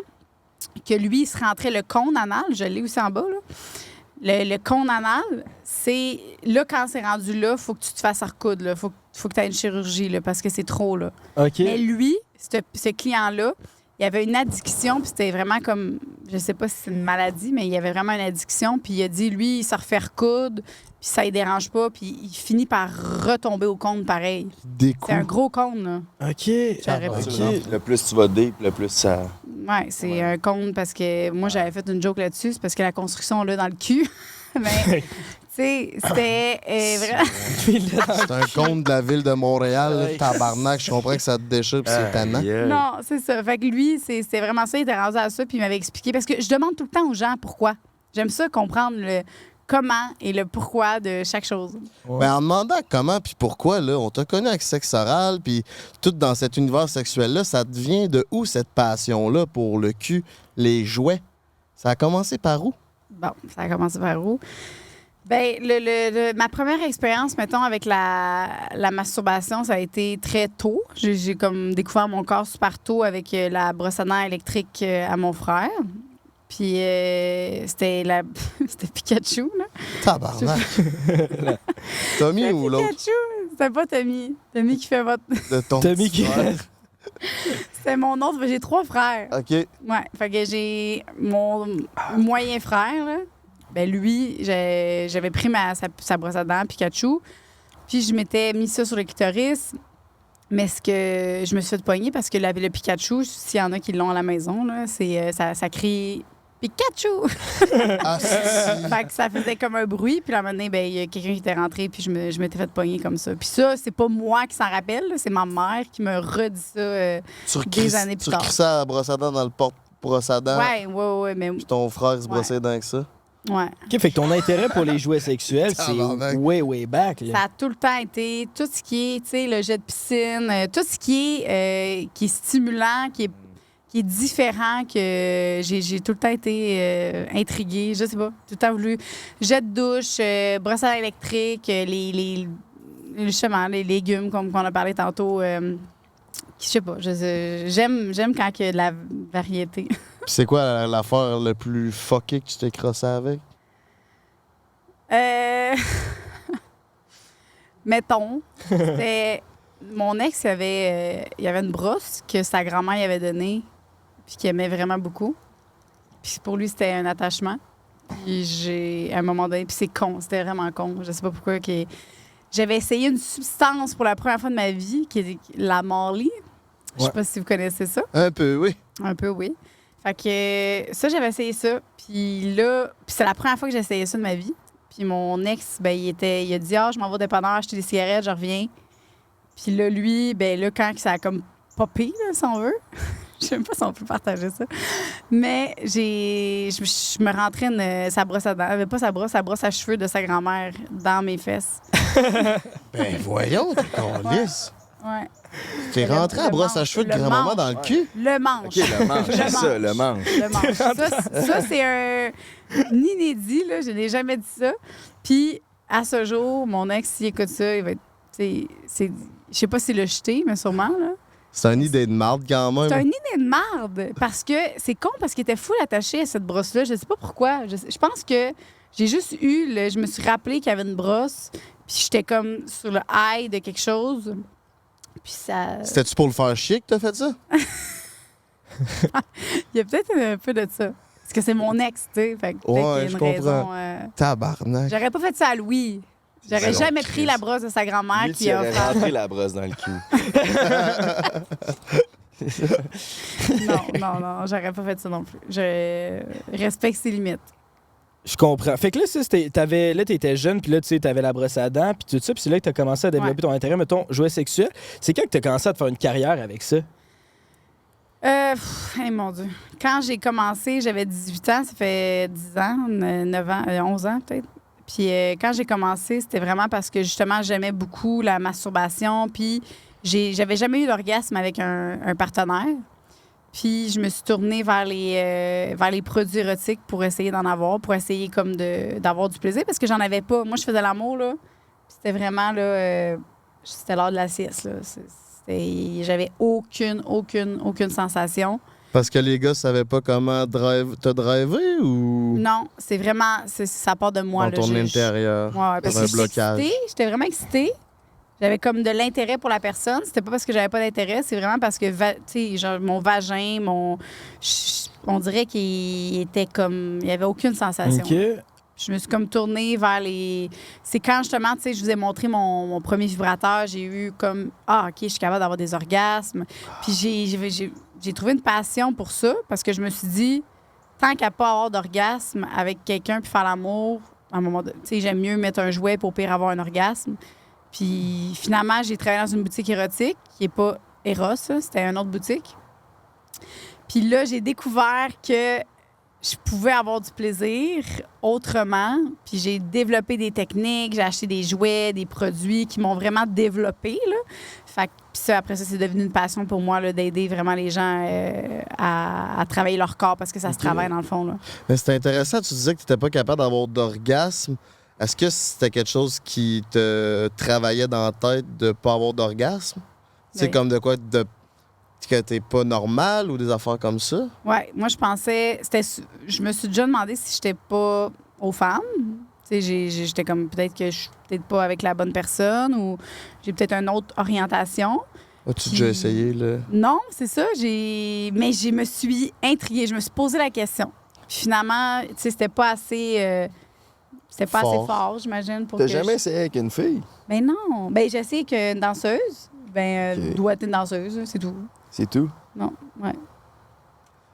Speaker 1: que lui, il se rentrait le cône anal, je l'ai aussi en bas, là. Le cône anal, c'est... Là, quand c'est rendu là, faut que tu te fasses recoudre, là. Faut que tu aies une chirurgie, là, parce que c'est trop, là.
Speaker 3: OK.
Speaker 1: Mais lui, ce client-là, il avait une addiction, puis c'était vraiment comme... Je sais pas si c'est une maladie, mais il avait vraiment une addiction. Puis il a dit, lui, il se refait recoudre, puis ça ne dérange pas, puis il finit par retomber au cône pareil.
Speaker 2: Des
Speaker 1: C'est un
Speaker 2: coups.
Speaker 1: gros cône, là.
Speaker 3: OK.
Speaker 1: J'aurais
Speaker 3: OK.
Speaker 1: pu-
Speaker 7: Le plus tu vas deep, le plus ça.
Speaker 1: Ouais, c'est un cône parce que moi, j'avais fait une joke là-dessus. C'est parce que la construction, là, dans le cul. Mais, tu sais, c'était vraiment...
Speaker 2: C'est un conte de la ville de Montréal, là, tabarnak. Je comprends que ça te déchire puis c'est tannant.
Speaker 1: Non, c'est ça. Fait que lui, c'est vraiment ça. Il était rendu à ça, puis il m'avait expliqué. Parce que je demande tout le temps aux gens pourquoi. J'aime ça, comprendre le comment et le pourquoi de chaque chose.
Speaker 2: Mais en demandant comment puis pourquoi, là, on t'a connu avec sexe oral, puis tout dans cet univers sexuel-là, ça te vient de où cette passion-là pour le cul, les jouets? Ça a commencé par où?
Speaker 1: Bon, ça a commencé par où? Bien, ma première expérience, mettons, avec la masturbation, ça a été très tôt. J'ai comme découvert mon corps super tôt avec la brosse à dents électrique à mon frère. Puis c'était Pikachu, là.
Speaker 2: Tabarnak! Tommy ou l'autre?
Speaker 1: Pikachu! C'était pas Tommy. Tommy qui fait votre...
Speaker 2: De ton
Speaker 3: Tommy
Speaker 2: petit
Speaker 3: qui-
Speaker 2: frère.
Speaker 1: C'était mon autre... J'ai 3 frères.
Speaker 2: OK.
Speaker 1: Ouais, fait que j'ai mon moyen frère, là. Ben lui, j'avais pris sa brosse à dents Pikachu, puis je m'étais mis ça sur le clitoris. Mais ce que je me suis fait pogner parce que le Pikachu, s'il y en a qui l'ont à la maison, là, ça crie Pikachu!
Speaker 2: Ah, si.
Speaker 1: Fait que ça faisait comme un bruit, puis là, maintenant, ben, il y a quelqu'un qui était rentré, puis je m'étais fait pogner comme ça. Puis ça, c'est pas moi qui s'en rappelle, là, c'est ma mère qui me redit ça des années plus
Speaker 2: Tu
Speaker 1: tard.
Speaker 2: recris ça à la brosse à dents dans le porte-brosse à dents,
Speaker 1: Ouais, mais...
Speaker 2: puis ton frère se brossait les dents avec ça.
Speaker 1: Ouais.
Speaker 3: OK, fait que ton intérêt pour les jouets sexuels, c'est
Speaker 2: Tabarnak.
Speaker 3: way back. Là.
Speaker 1: Ça a tout le temps été tout ce qui est, tu sais, le jet de piscine, tout ce qui est stimulant, qui est différent, que j'ai tout le temps été intriguée. Je sais pas, tout le temps voulu. Jet de douche, brosse à dents électrique, justement, les légumes, comme on a parlé tantôt. Je sais pas, j'aime quand il y a de la variété.
Speaker 2: Puis c'est quoi l'affaire le plus fucké que tu t'es crossé avec?
Speaker 1: Mettons, c'était mon ex, il y avait une brosse que sa grand-mère lui avait donnée puis qu'il aimait vraiment beaucoup. Puis pour lui, c'était un attachement. Puis à un moment donné, puis c'est con, c'était vraiment con. Je sais pas pourquoi. J'avais essayé une substance pour la première fois de ma vie, qui est la Molly. Je sais pas si vous connaissez ça.
Speaker 2: Un peu, oui.
Speaker 1: Un peu, oui. Fait que ça, j'avais essayé ça. Puis là, c'est la première fois que j'ai essayé ça de ma vie. Puis mon ex, ben, il a dit « Ah, je m'en vais au dépanneur acheter des cigarettes, je reviens. » Puis là, lui, ben là, quand ça a comme popé, là, si on veut, je sais même pas si on peut partager ça, mais je me rentrais sa brosse à dents, pas sa brosse à cheveux de sa grand-mère dans mes fesses.
Speaker 2: Ben voyons, t'es con lisse.
Speaker 1: Ouais.
Speaker 2: T'es rentré à brosse à cheveux de
Speaker 1: le
Speaker 2: grand-maman
Speaker 1: manche.
Speaker 2: dans le cul?
Speaker 1: Le manche.
Speaker 7: OK, le manche, c'est ça, le manche.
Speaker 1: Le manche. Ça, c'est un inédit, là. Je n'ai jamais dit ça. Puis, à ce jour, mon ex, s'il écoute ça, il va être... Je sais pas s'il l'a jeté, mais sûrement, là.
Speaker 2: C'est une idée de marde quand même.
Speaker 1: C'est un idée de marde. Parce que c'est con, parce qu'il était full attaché à cette brosse-là. Je sais pas pourquoi. Je pense que j'ai juste je me suis rappelé qu'il y avait une brosse, puis j'étais comme sur le high de quelque chose. Puis ça...
Speaker 2: C'était-tu pour le faire chier que t'as fait ça?
Speaker 1: Il y a peut-être un peu de ça. Parce que c'est mon ex, tu sais. Fait que peut-être
Speaker 2: Ouais,
Speaker 1: qu'il y a
Speaker 2: je
Speaker 1: une
Speaker 2: comprends.
Speaker 1: raison...
Speaker 2: Tabarnak.
Speaker 1: J'aurais pas fait ça à Louis. J'aurais
Speaker 7: Ben non,
Speaker 1: jamais
Speaker 7: Chris.
Speaker 1: pris la brosse de sa grand-mère
Speaker 7: Lui,
Speaker 1: qui
Speaker 7: tu
Speaker 1: a
Speaker 7: aurais
Speaker 1: offert.
Speaker 7: rentré la brosse dans le cul.
Speaker 1: Non, j'aurais pas fait ça non plus. Je respecte ses limites.
Speaker 3: Je comprends. Fait que là, t'étais jeune, puis là, tu sais, t'avais la brosse à dents, puis tout ça, puis c'est là que t'as commencé à développer ton intérêt, mettons, jouet sexuel. C'est quand que t'as commencé à te faire une carrière avec ça?
Speaker 1: Mon Dieu. Quand j'ai commencé, j'avais 18 ans, ça fait 10 ans, 9 ans, 11 ans peut-être. Puis quand j'ai commencé, c'était vraiment parce que justement, j'aimais beaucoup la masturbation. Puis j'avais jamais eu d'orgasme avec un partenaire. Puis je me suis tournée vers les produits érotiques pour essayer d'en avoir, pour essayer comme d'avoir du plaisir parce que j'en avais pas. Moi, je faisais l'amour, là. C'était vraiment, là, c'était l'heure de la sieste, là. J'avais aucune sensation.
Speaker 2: Parce que les gars savaient pas comment te driver ou
Speaker 1: Non, c'est vraiment, ça part de moi.
Speaker 2: dans
Speaker 1: Là,
Speaker 2: ton intérieur?
Speaker 1: Ouais, parce
Speaker 2: un
Speaker 1: que
Speaker 2: blocage.
Speaker 1: j'étais vraiment excitée. J'avais comme de l'intérêt pour la personne. C'était pas parce que j'avais pas d'intérêt, c'est vraiment parce que, tu sais, mon vagin, on dirait qu'il était comme, il y avait aucune sensation.
Speaker 3: OK.
Speaker 1: Je me suis comme tournée vers les... C'est quand, justement, tu sais, je vous ai montré mon premier vibrateur, j'ai eu comme, OK, je suis capable d'avoir des orgasmes. Puis j'ai trouvé une passion pour ça parce que je me suis dit, tant qu'à pas avoir d'orgasme avec quelqu'un puis faire l'amour, à un moment donné, tu sais, j'aime mieux mettre un jouet pour pire avoir un orgasme. Puis finalement, j'ai travaillé dans une boutique érotique qui n'est pas Eros, c'était une autre boutique. Puis là, j'ai découvert que je pouvais avoir du plaisir autrement. Puis j'ai développé des techniques, j'ai acheté des jouets, des produits qui m'ont vraiment développé, là. Fait que puis ça, après ça, c'est devenu une passion pour moi là, d'aider vraiment les gens à travailler leur corps parce que ça se travaille dans le fond, là.
Speaker 2: Mais c'était intéressant, tu disais que tu n'étais pas capable d'avoir d'orgasme. Est-ce que c'était quelque chose qui te travaillait dans la tête de ne pas avoir d'orgasme? C'est comme de quoi que t'es pas normal ou des affaires comme ça?
Speaker 1: Oui, moi, je pensais... Je me suis déjà demandé si j'étais pas aux femmes. Tu sais, j'étais comme peut-être que je suis peut-être pas avec la bonne personne ou j'ai peut-être une autre orientation.
Speaker 2: As-tu déjà essayé, là?
Speaker 1: Non, c'est ça. Mais je me suis intriguée. Je me suis posé la question. Puis finalement, tu sais, c'était pas assez... c'était pas assez fort, j'imagine, pour
Speaker 7: T'as
Speaker 1: que
Speaker 7: jamais essayé avec une fille?
Speaker 1: Ben non. Ben j'ai essayé qu'une danseuse. Ben, doit être une danseuse, c'est tout.
Speaker 7: C'est tout?
Speaker 1: Non, ouais.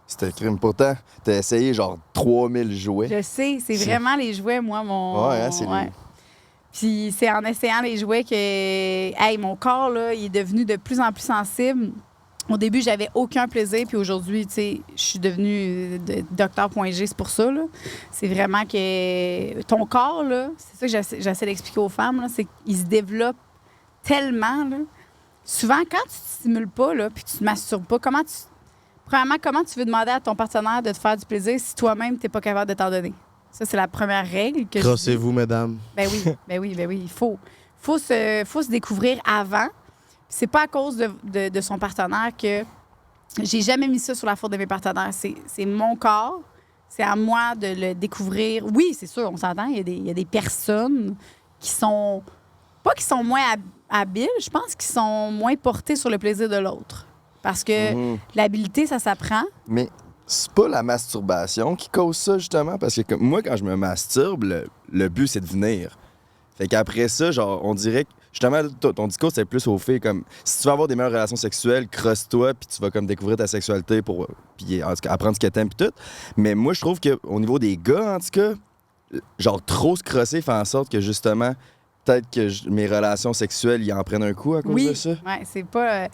Speaker 7: C'était crime. Pourtant, t'as essayé genre 3000 jouets.
Speaker 1: Je sais, c'est vraiment les jouets, moi, mon...
Speaker 7: Ouais, hein, c'est les...
Speaker 1: Puis c'est en essayant les jouets que... Hey, mon corps, là, il est devenu de plus en plus sensible. Au début, j'avais aucun plaisir, puis aujourd'hui, tu sais, je suis devenue docteur.g, c'est pour ça, là. C'est vraiment que ton corps, là, c'est ça que j'essaie d'expliquer aux femmes, là, c'est qu'il se développe tellement, là. Souvent, quand tu te stimules pas, là, puis tu te masturbes pas, premièrement, comment tu veux demander à ton partenaire de te faire du plaisir si toi-même, tu n'es pas capable de t'en donner? Ça, c'est la première règle que
Speaker 2: Crossez-vous, mesdames.
Speaker 1: Ben oui. Il faut se découvrir avant. C'est pas à cause de son partenaire que j'ai jamais mis ça sur la faute de mes partenaires. C'est mon corps. C'est à moi de le découvrir. Oui, c'est sûr, on s'entend. Il y a des personnes qui sont... Pas qui sont moins habiles, je pense qu'ils sont moins portés sur le plaisir de l'autre. Parce que l'habileté, ça s'apprend.
Speaker 7: Mais c'est pas la masturbation qui cause ça, justement. Parce que moi, quand je me masturbe, le but, c'est de venir. Fait qu'après ça, genre, on dirait que, justement, ton discours, c'est plus au fait comme, si tu veux avoir des meilleures relations sexuelles, crosse-toi, puis tu vas comme découvrir ta sexualité pour, puis en tout cas, apprendre ce que t'aimes, puis tout. Mais moi, je trouve qu'au niveau des gars, en tout cas, genre, trop se crosser fait en sorte que, justement, peut-être que mes relations sexuelles, ils en prennent un coup à cause de ça.
Speaker 1: Oui, c'est pas...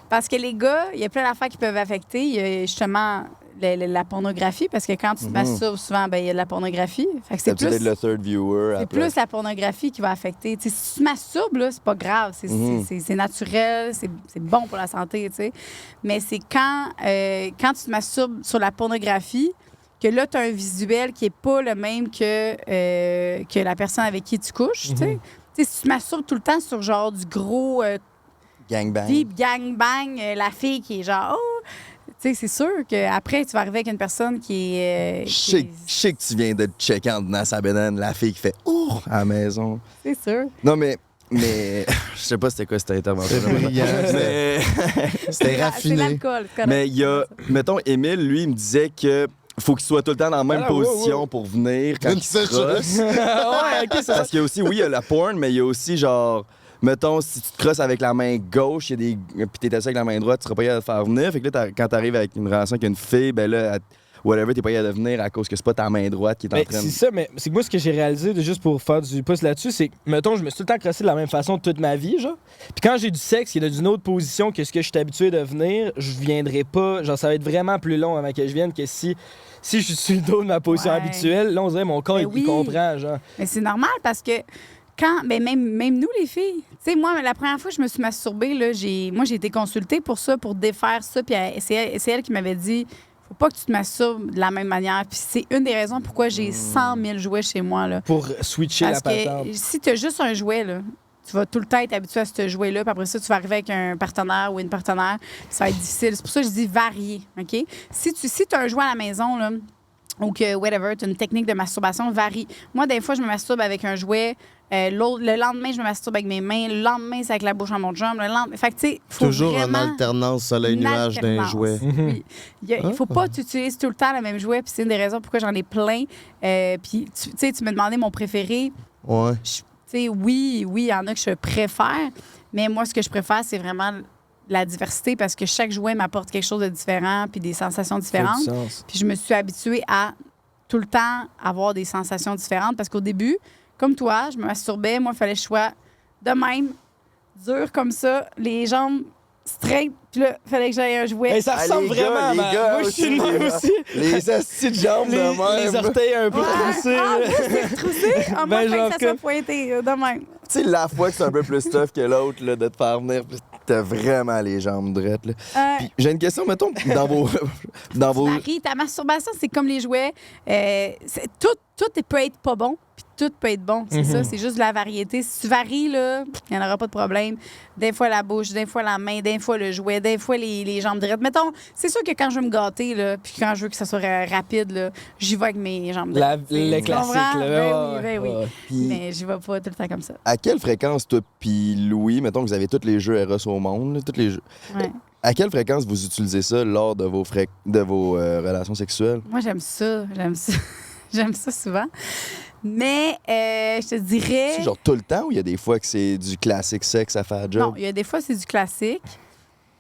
Speaker 1: parce que les gars, il y a plein d'affaires qui peuvent affecter. Il y a justement la pornographie, parce que quand tu te masturbes, souvent, ben il y a de la pornographie. Fait que c'est plus...
Speaker 7: le third viewer.
Speaker 1: C'est plus la pornographie qui va affecter. T'sais, si tu te masturbes, là, c'est pas grave. C'est naturel, c'est bon pour la santé, tu sais. Mais c'est quand tu te masturbes sur la pornographie que là, tu as un visuel qui est pas le même que la personne avec qui tu couches, tu sais. Si tu te masturbes tout le temps sur genre du gros
Speaker 7: gangbang.
Speaker 1: deep gangbang, la fille qui est genre tu sais, c'est sûr qu'après, tu vas arriver avec une personne qui est...
Speaker 7: Je sais que tu viens de te checker en dedans sa bédane, la fille qui fait « Ouh! » à la maison.
Speaker 1: C'est sûr.
Speaker 7: Non, mais je sais pas c'était quoi cette intervention.
Speaker 2: C'est brillant.
Speaker 7: Mais...
Speaker 2: C'était raffiné.
Speaker 1: C'est l'alcool.
Speaker 7: Mais il y a... Mettons, Émile, lui, il me disait que faut qu'il soit tout le temps dans la même position pour venir quand il se crosse.
Speaker 3: Ouais, OK, ça.
Speaker 7: Parce qu'il y a aussi, oui, il y a la porn, mais il y a aussi genre... Mettons, si tu te crosses avec la main gauche, puis t'es assis avec la main droite, tu seras pas capable de faire venir. Fait que là, quand t'arrives avec une relation avec une fille, ben là, whatever, t'es pas capable de venir à cause que c'est pas ta main droite qui est en train
Speaker 3: C'est
Speaker 7: de...
Speaker 3: ça, mais c'est que moi, ce que j'ai réalisé, juste pour faire du pouce là-dessus, c'est que, mettons, je me suis tout le temps crossé de la même façon toute ma vie, genre. Puis quand j'ai du sexe qui est d'une autre position que ce que je suis habitué de venir, je viendrai pas. Genre, ça va être vraiment plus long avant que je vienne que si je suis sur le dos de ma position
Speaker 1: Ouais.
Speaker 3: habituelle. Là, on dirait mon corps,
Speaker 1: Ben
Speaker 3: il comprend, genre.
Speaker 1: Mais c'est normal parce que même nous, les filles, tu sais, moi, la première fois que je me suis masturbée, là, j'ai été consultée pour ça, pour défaire ça. Puis c'est elle qui m'avait dit, faut pas que tu te masturbes de la même manière. Puis c'est une des raisons pourquoi j'ai 100 000 jouets chez moi, là.
Speaker 3: Pour switcher
Speaker 1: Parce
Speaker 3: la
Speaker 1: que
Speaker 3: patente.
Speaker 1: si tu as juste un jouet, là, tu vas tout le temps être habitué à ce jouet-là. Puis après ça, tu vas arriver avec un partenaire ou une partenaire. Ça va être difficile. C'est pour ça que je dis varier, OK? Si tu as un jouet à la maison, là, ou que, whatever, tu as une technique de masturbation, varie. Moi, des fois, je me masturbe avec un jouet. Le lendemain, je me masturbe avec mes mains. Le lendemain, c'est avec la bouche à mon jump. Fait que, tu sais, faut
Speaker 2: Toujours
Speaker 1: vraiment...
Speaker 2: en alternance soleil-nuage d'un
Speaker 1: alternance.
Speaker 2: jouet.
Speaker 1: Oui. Il faut pas que tu utilises tout le temps le même jouet. Puis c'est une des raisons pourquoi j'en ai plein. Puis, tu sais, tu me demandais mon préféré.
Speaker 2: Ouais.
Speaker 1: Tu sais, oui, il y en a que je préfère. Mais moi, ce que je préfère, c'est vraiment la diversité parce que chaque jouet m'apporte quelque chose de différent puis des sensations différentes.
Speaker 3: Ça a du sens.
Speaker 1: Puis je me suis habituée à tout le temps avoir des sensations différentes parce qu'au début, comme toi, je me masturbais. Moi, il fallait que je sois de même, dur comme ça, les jambes straight. Puis là, il fallait que j'aille un jouet.
Speaker 3: Hey, ça ressemble
Speaker 7: les gars,
Speaker 3: vraiment,
Speaker 7: les
Speaker 3: man.
Speaker 7: gars
Speaker 3: Moi, je suis de même aussi.
Speaker 7: Les astis de jambes
Speaker 3: Les,
Speaker 7: de même.
Speaker 3: les orteils un peu troussés.
Speaker 1: Ah,
Speaker 3: là.
Speaker 1: c'est troussé? Ah, moi,
Speaker 3: Ben,
Speaker 1: il fallait
Speaker 3: genre
Speaker 1: que ça soit
Speaker 3: que-
Speaker 1: pointé, de même.
Speaker 7: Tu sais, la fois que c'est un peu plus tough que l'autre, là, de te faire venir, pis t'as vraiment les jambes drettes, là. Puis j'ai une question, mettons, dans vos...
Speaker 1: Marie, ta masturbation, c'est comme les jouets. Tout peut être pas bon, puis tout peut être bon. C'est ça, c'est juste de la variété. Si tu varies, là, il n'y en aura pas de problème. Des fois la bouche, des fois la main, des fois le jouet, des fois les jambes drettes. Mettons, c'est sûr que quand je veux me gâter, là, puis quand je veux que ça soit rapide, là, j'y vais avec mes jambes drettes.
Speaker 3: Le
Speaker 1: Tu
Speaker 3: classique,
Speaker 1: comprends?
Speaker 3: là.
Speaker 1: Ben oui.
Speaker 7: Puis
Speaker 1: Mais j'y vais pas tout le temps comme ça.
Speaker 7: à quelle fréquence, toi pis Louis, mettons que vous avez tous les jeux Eros au monde, là, tous les jeux...
Speaker 1: Ouais.
Speaker 7: À quelle fréquence vous utilisez ça lors de vos, relations sexuelles?
Speaker 1: Moi, j'aime ça. J'aime ça souvent. Mais je te dirais...
Speaker 7: C'est genre tout le temps ou il y a des fois que c'est du classique sexe à faire job?
Speaker 1: Non, il y a des fois, c'est du classique,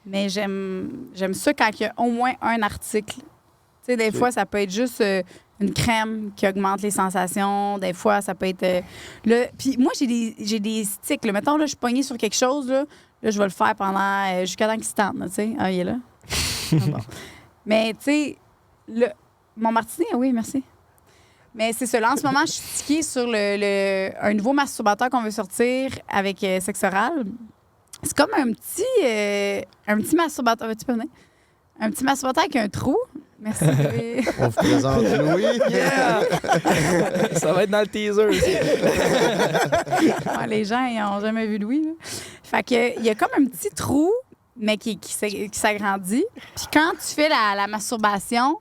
Speaker 1: mais j'aime ça quand il y a au moins un article. Tu sais, des fois, ça peut être juste une crème qui augmente les sensations. Des fois, ça peut être... Puis moi, j'ai des sticks. Là. Mettons, là, je suis pognée sur quelque chose, là, je vais le faire pendant... jusqu'à temps qu'il se tente, tu sais. Ah, il est là? Ah, bon. Mais, tu sais, mon martini, oui, merci. Mais c'est ça. Là, en ce moment, je suis stickée sur un nouveau masturbateur qu'on veut sortir avec sexe oral. C'est comme un petit masturbateur. Tu peux venir? Un petit masturbateur avec un trou. Merci.
Speaker 2: On vous présente Louis.
Speaker 3: Yeah! Ça va être dans le teaser aussi.
Speaker 1: Ouais, les gens, ils n'ont jamais vu Louis. Là. Fait que, il y a comme un petit trou, mais qui s'agrandit. Puis quand tu fais la masturbation,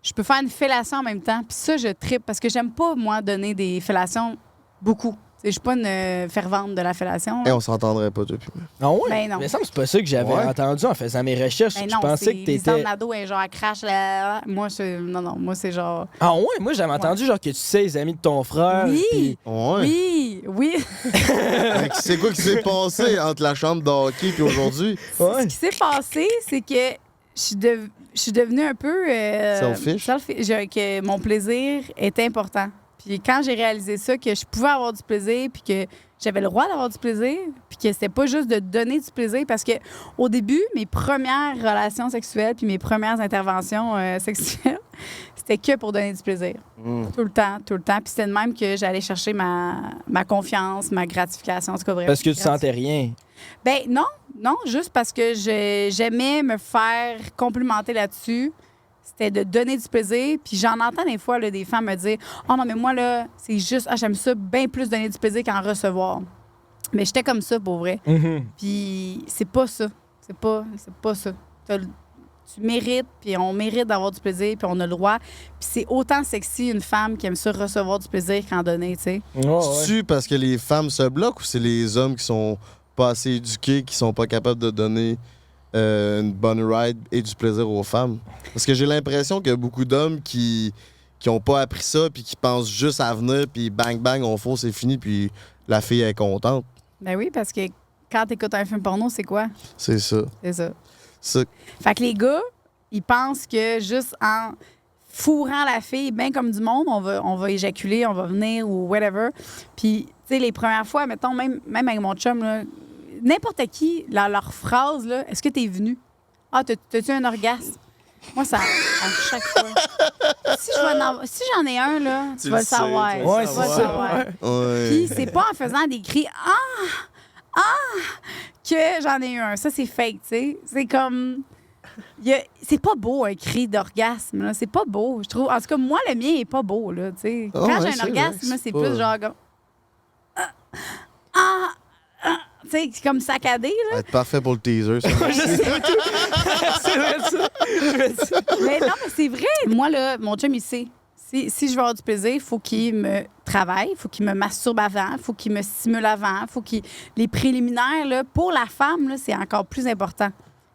Speaker 1: je peux faire une fellation en même temps. Puis ça, je trippe parce que j'aime pas, moi, donner des fellations beaucoup. Je suis pas une fervente de la fellation.
Speaker 2: Et on s'entendrait pas depuis.
Speaker 3: Ah ouais?
Speaker 1: Ben non.
Speaker 3: Mais ça, c'est pas ça que j'avais
Speaker 2: Ouais.
Speaker 3: entendu en faisant mes recherches.
Speaker 1: Ben
Speaker 3: Je
Speaker 1: non,
Speaker 3: pensais
Speaker 1: c'est
Speaker 3: que
Speaker 1: les
Speaker 3: t'étais...
Speaker 1: tornados, et genre, elle crache. Moi, moi, c'est genre...
Speaker 3: Ah ouais? Moi, j'avais entendu genre que tu sais les amis de ton frère.
Speaker 1: Oui!
Speaker 3: puis-
Speaker 2: Ouais.
Speaker 1: Oui!
Speaker 2: Fait que c'est quoi qui s'est passé entre la chambre de hockey et aujourd'hui?
Speaker 3: Ouais.
Speaker 1: Ce qui s'est passé, c'est que je suis devenue un peu...
Speaker 2: Selfish?
Speaker 1: Que mon plaisir était important. Puis quand j'ai réalisé ça, que je pouvais avoir du plaisir, puis que j'avais le droit d'avoir du plaisir, puis que c'était pas juste de donner du plaisir, parce que au début, mes premières relations sexuelles, puis mes premières interventions sexuelles, c'était que pour donner du plaisir. Tout le temps. Puis c'était de même que j'allais chercher ma confiance, ma gratification, en tout cas, vraiment.
Speaker 3: Parce que tu sentais rien.
Speaker 1: Ben non, juste parce que j'aimais me faire complimenter là-dessus. C'était de donner du plaisir. Puis j'en entends des fois là, des femmes me dire « Oh non, mais moi, là, c'est juste, j'aime ça bien plus donner du plaisir qu'en recevoir. » Mais j'étais comme ça, pour vrai. Puis c'est pas ça. C'est pas ça. Tu mérites, puis on mérite d'avoir du plaisir, puis on a le droit. Puis c'est autant sexy une femme qui aime ça recevoir du plaisir qu'en donner, tu sais.
Speaker 2: C'est-tu parce que les femmes se bloquent ou c'est les hommes qui sont pas assez éduqués, qui sont pas capables de donner une bonne ride et du plaisir aux femmes? Parce que j'ai l'impression qu'il y a beaucoup d'hommes qui ont pas appris ça puis qui pensent juste à venir puis bang bang on fonce, c'est fini puis la fille est contente.
Speaker 1: Ben oui, parce que quand t'écoutes un film porno, c'est quoi?
Speaker 2: C'est ça.
Speaker 1: C'est ça.
Speaker 2: Ça,
Speaker 1: Fait que les gars, ils pensent que juste en fourrant la fille, bien comme du monde, on va éjaculer, on va venir ou whatever. Puis, tu sais, les premières fois, mettons, même avec mon chum, là, n'importe qui, leur phrase, là, est-ce que t'es venu? Ah, t'as-tu un orgasme? Moi, ça, à chaque fois. Si j'en ai un, là, tu vas le savoir.
Speaker 3: Ouais,
Speaker 1: Tu vas le
Speaker 3: c'est
Speaker 1: savoir.
Speaker 2: Ouais.
Speaker 1: Puis c'est pas en faisant des cris « Ah! Ah! » que j'en ai eu un. Ça, c'est fake, tu sais. C'est comme... C'est pas beau, un cri d'orgasme, là. C'est pas beau, je trouve. En tout cas, moi, le mien est pas beau, là, tu sais.
Speaker 2: Oh,
Speaker 1: Quand
Speaker 2: ouais,
Speaker 1: j'ai
Speaker 2: c'est
Speaker 1: un orgasme,
Speaker 2: vrai,
Speaker 1: là,
Speaker 2: c'est
Speaker 1: c'est
Speaker 2: pas-
Speaker 1: plus genre comme... Tu sais, c'est comme saccadé, là.
Speaker 2: Ça va être parfait pour le teaser, ça.
Speaker 3: C'est vrai ça.
Speaker 1: Mais non, mais c'est vrai. Moi, là, mon chum, il sait. Si je veux avoir du plaisir, il faut qu'il me travaille, il faut qu'il me masturbe avant, il faut qu'il me stimule avant, il faut qu'il... Les préliminaires, là, pour la femme, là, c'est encore plus important.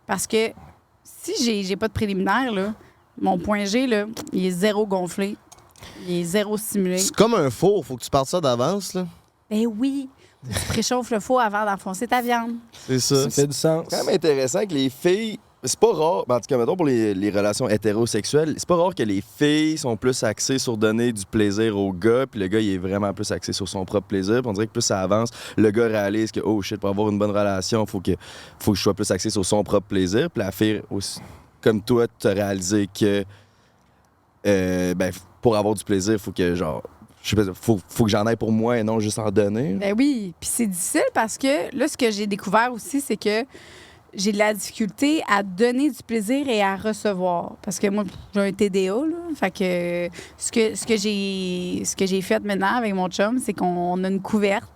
Speaker 1: Parce que si j'ai pas de préliminaires, là, mon point G, là, il est zéro gonflé, il est zéro stimulé.
Speaker 2: C'est comme un four, faut que tu partes ça d'avance, là.
Speaker 1: Ben oui, tu préchauffes le four avant d'enfoncer ta viande.
Speaker 2: C'est ça.
Speaker 3: Ça fait du sens.
Speaker 7: C'est quand même intéressant que les filles. C'est pas rare, en tout cas, mettons pour les relations hétérosexuelles, c'est pas rare que les filles sont plus axées sur donner du plaisir au gars, puis le gars, il est vraiment plus axé sur son propre plaisir. Puis on dirait que plus ça avance, le gars réalise que, oh shit, pour avoir une bonne relation, faut que je sois plus axé sur son propre plaisir. Puis la fille, aussi, comme toi, tu as réalisé que, pour avoir du plaisir, faut que, genre, je sais pas, faut que j'en aille pour moi et non juste en donner.
Speaker 1: Ben oui, puis c'est difficile parce que là, ce que j'ai découvert aussi, c'est que j'ai de la difficulté à donner du plaisir et à recevoir. Parce que moi, j'ai un TDA, là. Fait que ce que j'ai fait maintenant avec mon chum, c'est qu'on a une couverte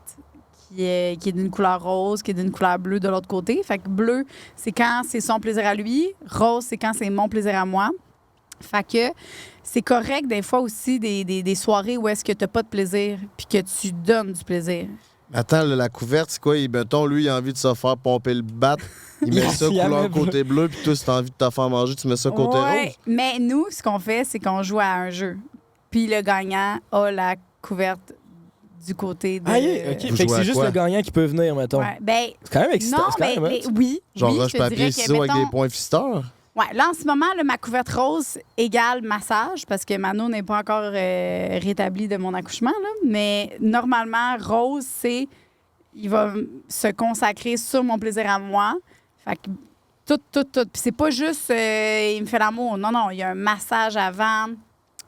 Speaker 1: qui est d'une couleur rose, qui est d'une couleur bleue de l'autre côté. Fait que bleu, c'est quand c'est son plaisir à lui. Rose, c'est quand c'est mon plaisir à moi. Fait que c'est correct des fois aussi des soirées où est-ce que t'as pas de plaisir puis que tu donnes du plaisir.
Speaker 2: Attends, là, la couverte, c'est quoi? Mettons, lui, il a envie de se faire pomper le bat. Il met ça
Speaker 3: Il y a
Speaker 2: couleur
Speaker 3: même
Speaker 2: côté bleu, puis toi, si t'as envie de te faire manger, tu mets ça côté
Speaker 1: Ouais,
Speaker 2: rose.
Speaker 1: mais nous, ce qu'on fait, c'est qu'on joue à un jeu. Puis le gagnant a la couverte du côté de...
Speaker 3: Aïe, OK.
Speaker 2: Vous
Speaker 3: Fait que
Speaker 2: jouez à
Speaker 3: c'est juste
Speaker 2: quoi?
Speaker 3: le gagnant qui peut venir, mettons.
Speaker 1: Ouais, ben,
Speaker 3: C'est quand même excitant.
Speaker 1: non,
Speaker 3: c'est quand
Speaker 1: mais,
Speaker 3: même hot.
Speaker 1: oui.
Speaker 2: Genre
Speaker 1: oui,
Speaker 2: roche,
Speaker 1: je te
Speaker 2: papier,
Speaker 1: dirais que,
Speaker 2: ciseaux avec
Speaker 1: mettons,
Speaker 2: des points fisteurs.
Speaker 1: Ouais, là, en ce moment, là, ma couverte rose égale massage, parce que Mano n'est pas encore rétabli de mon accouchement, là. Mais normalement, rose, c'est... Il va se consacrer sur mon plaisir à moi. Fait que tout. Puis c'est pas juste il me fait l'amour. Non, il y a un massage avant,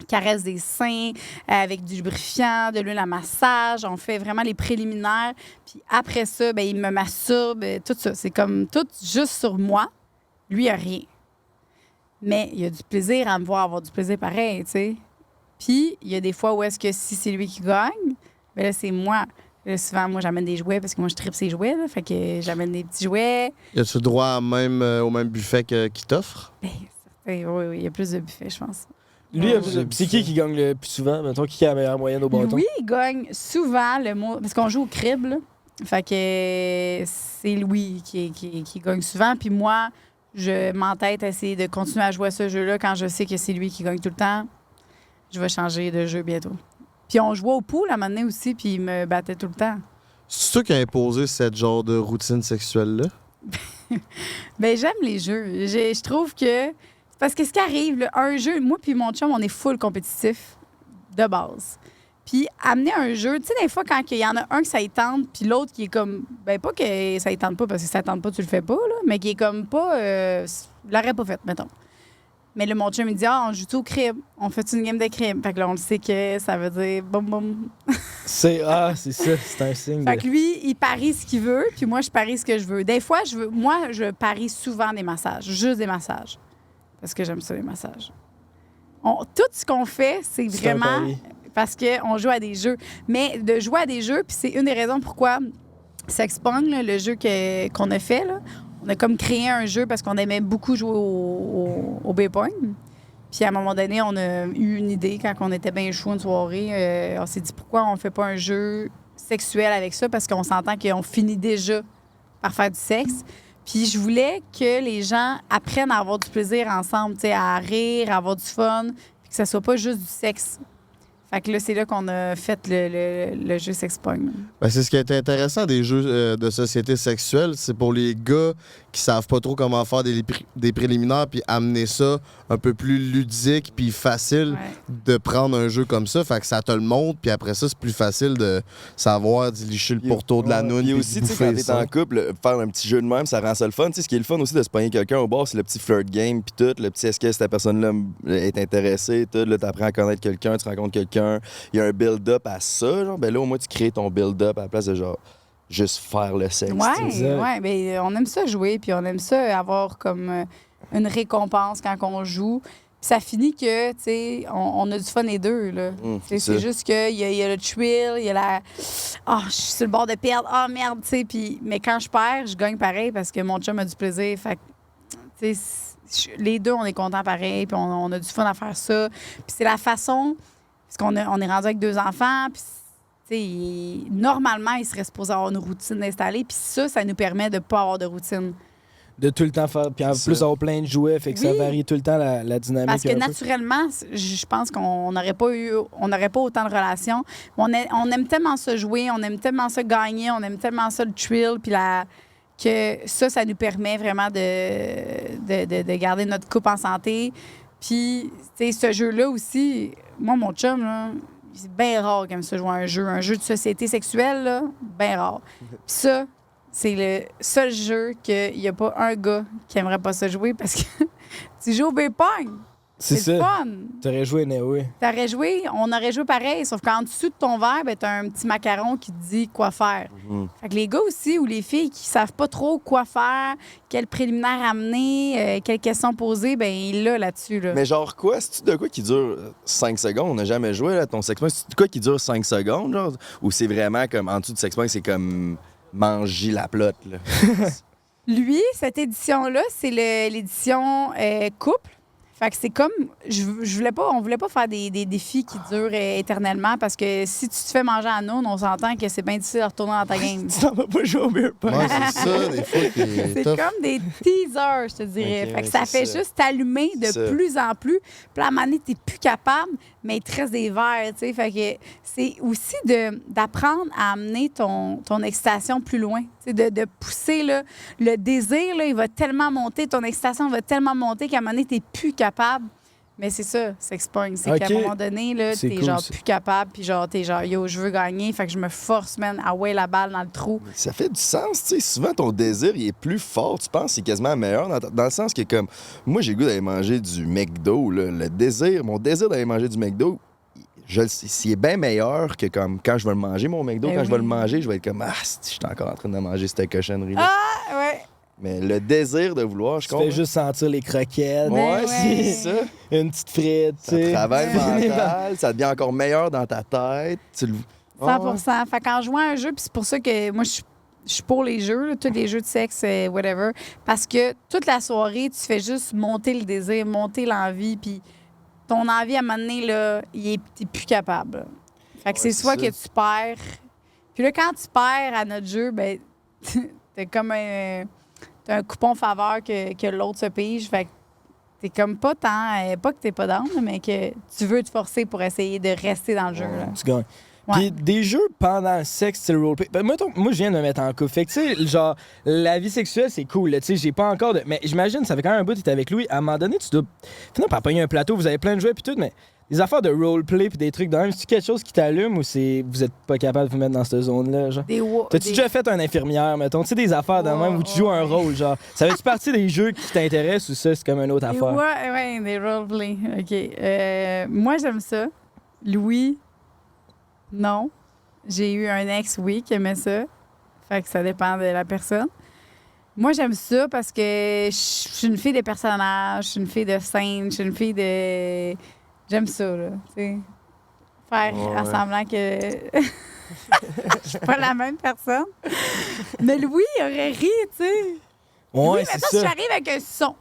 Speaker 1: caresse des seins, avec du lubrifiant, de l'huile à massage. On fait vraiment les préliminaires. Puis après ça, ben, il me masturbe, tout ça. C'est comme tout juste sur moi. Lui, il a rien. Mais il y a du plaisir à me voir avoir du plaisir pareil, tu sais. Puis il y a des fois où est-ce que si c'est lui qui gagne, ben là, c'est moi. Là, souvent, moi, j'amène des jouets parce que moi, je tripe ces jouets. Là, fait que j'amène des petits jouets.
Speaker 2: Y a-tu droit au même buffet qu'il t'offre?
Speaker 1: Ben, oui, il y a plus de buffets, je pense.
Speaker 3: Lui,
Speaker 2: Ouais.
Speaker 3: c'est qui gagne le plus souvent? Mettons, qui a la meilleure moyenne au bâton?
Speaker 1: Louis, il gagne souvent le mot... Parce qu'on joue au crib, là. Fait que c'est Louis qui gagne souvent. Puis moi, je m'entête à essayer de continuer à jouer à ce jeu-là quand je sais que c'est lui qui gagne tout le temps. Je vais changer de jeu bientôt. Puis on jouait au pool à un moment donné aussi, puis il me battait tout le temps.
Speaker 2: C'est toi qui as imposé cette genre de routine sexuelle-là?
Speaker 1: Ben j'aime les jeux. Je trouve que... Parce que ce qui arrive, là, un jeu... Moi puis mon chum, on est full compétitif de base. Puis amener un jeu... Tu sais, des fois, quand il y en a un que ça y tente, puis l'autre qui est comme... Ben pas que ça y tente pas, parce que ça tente pas, tu le fais pas, là, mais qui est comme pas... l'aurait pas fait, mettons. Mais le mon chum, il dit, on joue tout au crib. On fait une game de crib. Fait que là, on le sait que ça veut dire boum, boum.
Speaker 3: C'est ça, c'est un signe.
Speaker 1: Fait que lui, il parie ce qu'il veut, puis moi, je parie ce que je veux. Des fois, je parie souvent des massages, juste des massages. Parce que j'aime ça, les massages. Tout ce qu'on fait, c'est
Speaker 3: C'est un
Speaker 1: vraiment
Speaker 3: pari.
Speaker 1: parce qu'on joue à des jeux. Mais de jouer à des jeux, puis c'est une des raisons pourquoi Sexpong, là, le jeu qu'on a fait, là, on a comme créé un jeu parce qu'on aimait beaucoup jouer au B-Point. Puis à un moment donné, on a eu une idée quand on était bien chaud une soirée. On s'est dit pourquoi on fait pas un jeu sexuel avec ça parce qu'on s'entend qu'on finit déjà par faire du sexe. Puis je voulais que les gens apprennent à avoir du plaisir ensemble, tu sais, à rire, à avoir du fun, puis que ça soit pas juste du sexe. Fait que là, c'est là qu'on a fait le jeu Sexpong.
Speaker 2: Ben, c'est ce qui est intéressant des jeux de société sexuelle, c'est pour les gars qui savent pas trop comment faire des préliminaires puis amener ça un peu plus ludique puis facile de prendre un jeu comme ça. Fait que ça te le montre puis après ça, c'est plus facile de savoir d'y licher le pourtour de la noune
Speaker 7: puis
Speaker 2: puis
Speaker 7: aussi,
Speaker 2: de
Speaker 7: tu sais, quand
Speaker 2: bouffer
Speaker 7: t'es
Speaker 2: ça.
Speaker 7: en couple, faire un petit jeu de même, ça rend ça le fun. Tu sais, ce qui est le fun aussi de se pogner quelqu'un au bar, c'est le petit flirt game puis tout. Le petit est-ce que cette personne-là est intéressée, tout. Là, t'apprends à connaître quelqu'un, tu rencontres quelqu'un. Il y a un build-up à ça, genre. Ben là, au moins, tu crées ton build-up à la place de genre juste faire le sexe.
Speaker 1: Ouais, ben, on aime ça jouer, puis on aime ça avoir comme une récompense quand on joue. Puis ça finit que, tu sais, on a du fun les deux, là. C'est juste qu'il y a le thrill, il y a la... Ah, je suis sur le bord de perdre. Ah, merde, tu sais. Puis... Mais quand je perds, je gagne pareil parce que mon chum a du plaisir. Fait que, tu sais, les deux, on est contents pareil, puis on a du fun à faire ça. Puis c'est la façon... Parce qu'on on est rendu avec 2 enfants, puis normalement, il serait supposé avoir une routine installée. Puis ça nous permet de ne pas avoir de routine.
Speaker 3: De tout le temps faire. Puis en plus, avoir plein de jouets, fait que ça varie tout le temps la dynamique.
Speaker 1: Parce que naturellement, je pense qu'on n'aurait pas autant de relations. On aime tellement ça jouer, on aime tellement ça gagner, on aime tellement ça le thrill, puis que ça nous permet vraiment de garder notre couple en santé. Puis, tu sais, ce jeu-là aussi, moi, mon chum, là, c'est bien rare qu'il aime ça jouer à un jeu de société sexuelle, là, bien rare. Puis ça, c'est le seul jeu qu'il n'y a pas un gars qui aimerait pas ça jouer parce que tu joues au beer-pong.
Speaker 3: C'est ça.
Speaker 1: Le fun.
Speaker 3: T'aurais joué, oui.
Speaker 1: T'aurais joué, on aurait joué pareil, sauf qu'en dessous de ton verre, ben, t'as un petit macaron qui te dit quoi faire. Fait que les gars aussi ou les filles qui savent pas trop quoi faire, quel préliminaire amener, quelles questions poser, ben il l'a là-dessus. Là.
Speaker 7: Mais genre quoi? C'est-tu de quoi qui dure 5 secondes? On n'a jamais joué là, ton sex-point. C'est-tu de quoi qui dure 5 secondes, genre? Ou c'est vraiment comme, en dessous du sex-point, c'est comme manger la plotte, là?
Speaker 1: Lui, cette édition-là, c'est l'édition couple. Fait que c'est comme, on voulait pas faire des défis qui durent éternellement parce que si tu te fais manger à nous, on s'entend que c'est bien difficile de retourner dans ta game.
Speaker 3: Tu t'en vas pas jouer au beer pong.
Speaker 2: Ouais, c'est ça, des fois, qui est
Speaker 1: C'est
Speaker 2: tough.
Speaker 1: comme des teasers, je te dirais.
Speaker 7: Ok,
Speaker 1: fait que
Speaker 7: ouais,
Speaker 1: ça
Speaker 7: c'est
Speaker 1: fait
Speaker 7: ça.
Speaker 1: juste t'allumer de
Speaker 7: Ça.
Speaker 1: plus en plus. Puis à un moment donné, t'es plus capable, mais il te reste des verres, tu sais. Fait que c'est aussi d'apprendre à amener ton excitation plus loin. Tu sais, de pousser, là, le désir, là, il va tellement monter, ton excitation va tellement monter qu'à un moment donné, t'es plus capable. Mais c'est ça, s'expogne. C'est qu'à un moment donné, là,
Speaker 3: C'est
Speaker 1: t'es
Speaker 3: cool,
Speaker 1: genre
Speaker 3: ça.
Speaker 1: plus capable, puis genre, t'es genre, yo, je veux gagner, fait que je me force, man, à ouais la balle dans le trou.
Speaker 7: Ça fait du sens, tu sais. Souvent, ton désir, il est plus fort. Tu penses qu'il est quasiment meilleur dans le sens que, comme, moi, j'ai le goût d'aller manger du McDo, là. Mon désir d'aller manger du McDo, je le sais, s'il est bien meilleur que comme quand je vais le manger, mon McDo,
Speaker 1: Ben
Speaker 7: quand je vais
Speaker 1: oui.
Speaker 7: le manger, je vais être comme, ah, je suis encore en train de manger cette cochonnerie-là.
Speaker 1: Ah, ouais.
Speaker 7: Mais le désir de vouloir, je
Speaker 3: Tu
Speaker 7: comprends.
Speaker 3: fais juste sentir les croquettes.
Speaker 1: ouais.
Speaker 7: Ouais, c'est ça.
Speaker 3: Une petite frite, tu
Speaker 7: Ça
Speaker 3: sais.
Speaker 7: travaille
Speaker 1: Ouais.
Speaker 7: mental, ça devient encore meilleur dans ta tête. Tu le...
Speaker 1: 100 Fait qu'en jouant à un jeu, puis c'est pour ça que moi, je suis pour les jeux, là, tous les jeux de sexe, whatever. Parce que toute la soirée, tu fais juste monter le désir, monter l'envie, puis ton envie, à un moment donné, là, t'es plus capable. Là. Fait que c'est
Speaker 7: c'est
Speaker 1: soit
Speaker 7: ça.
Speaker 1: que tu perds. Puis là, quand tu perds à notre jeu, ben t'as comme t'as un coupon faveur que l'autre se pige. Fait que t'es comme pas tant... pas que t'es pas down, mais que tu veux te forcer pour essayer de rester dans le jeu. Là.
Speaker 3: Tu gagnes.
Speaker 1: Ouais.
Speaker 3: Puis des jeux pendant le sexe, c'est le roleplay. Ben, moi, je viens de me mettre en couple. Fait que, tu sais, genre, la vie sexuelle, c'est cool. Tu sais, j'ai pas encore de. Mais j'imagine, ça fait quand même un bout que t'es avec lui. À un moment donné, tu dois finir par pogner un plateau, vous avez plein de jouets, puis tout, mais des affaires de roleplay, puis des trucs de même, c'est quelque chose qui t'allume ou vous êtes pas capable de vous mettre dans cette zone-là, genre? T'as-tu déjà fait un infirmière, mettons? Tu sais, des affaires de même où tu joues un rôle, genre. Ça fait-tu partie des jeux qui t'intéressent ou ça, c'est comme une autre affaire?
Speaker 1: Ouais, des roleplay. OK. Moi, j'aime ça. Louis, non. J'ai eu un ex, oui, qui aimait ça. Fait que ça dépend de la personne. Moi, j'aime ça parce que je suis une fille de personnages, je suis une fille de scène, je suis une fille de... J'aime ça, là, tu sais. Faire
Speaker 7: Ouais.
Speaker 1: semblant que je suis pas la même personne. Mais Louis, il aurait ri, tu sais.
Speaker 3: Ouais,
Speaker 1: Oui,
Speaker 3: c'est
Speaker 1: maintenant, si
Speaker 3: ça.
Speaker 1: j'arrive avec un son.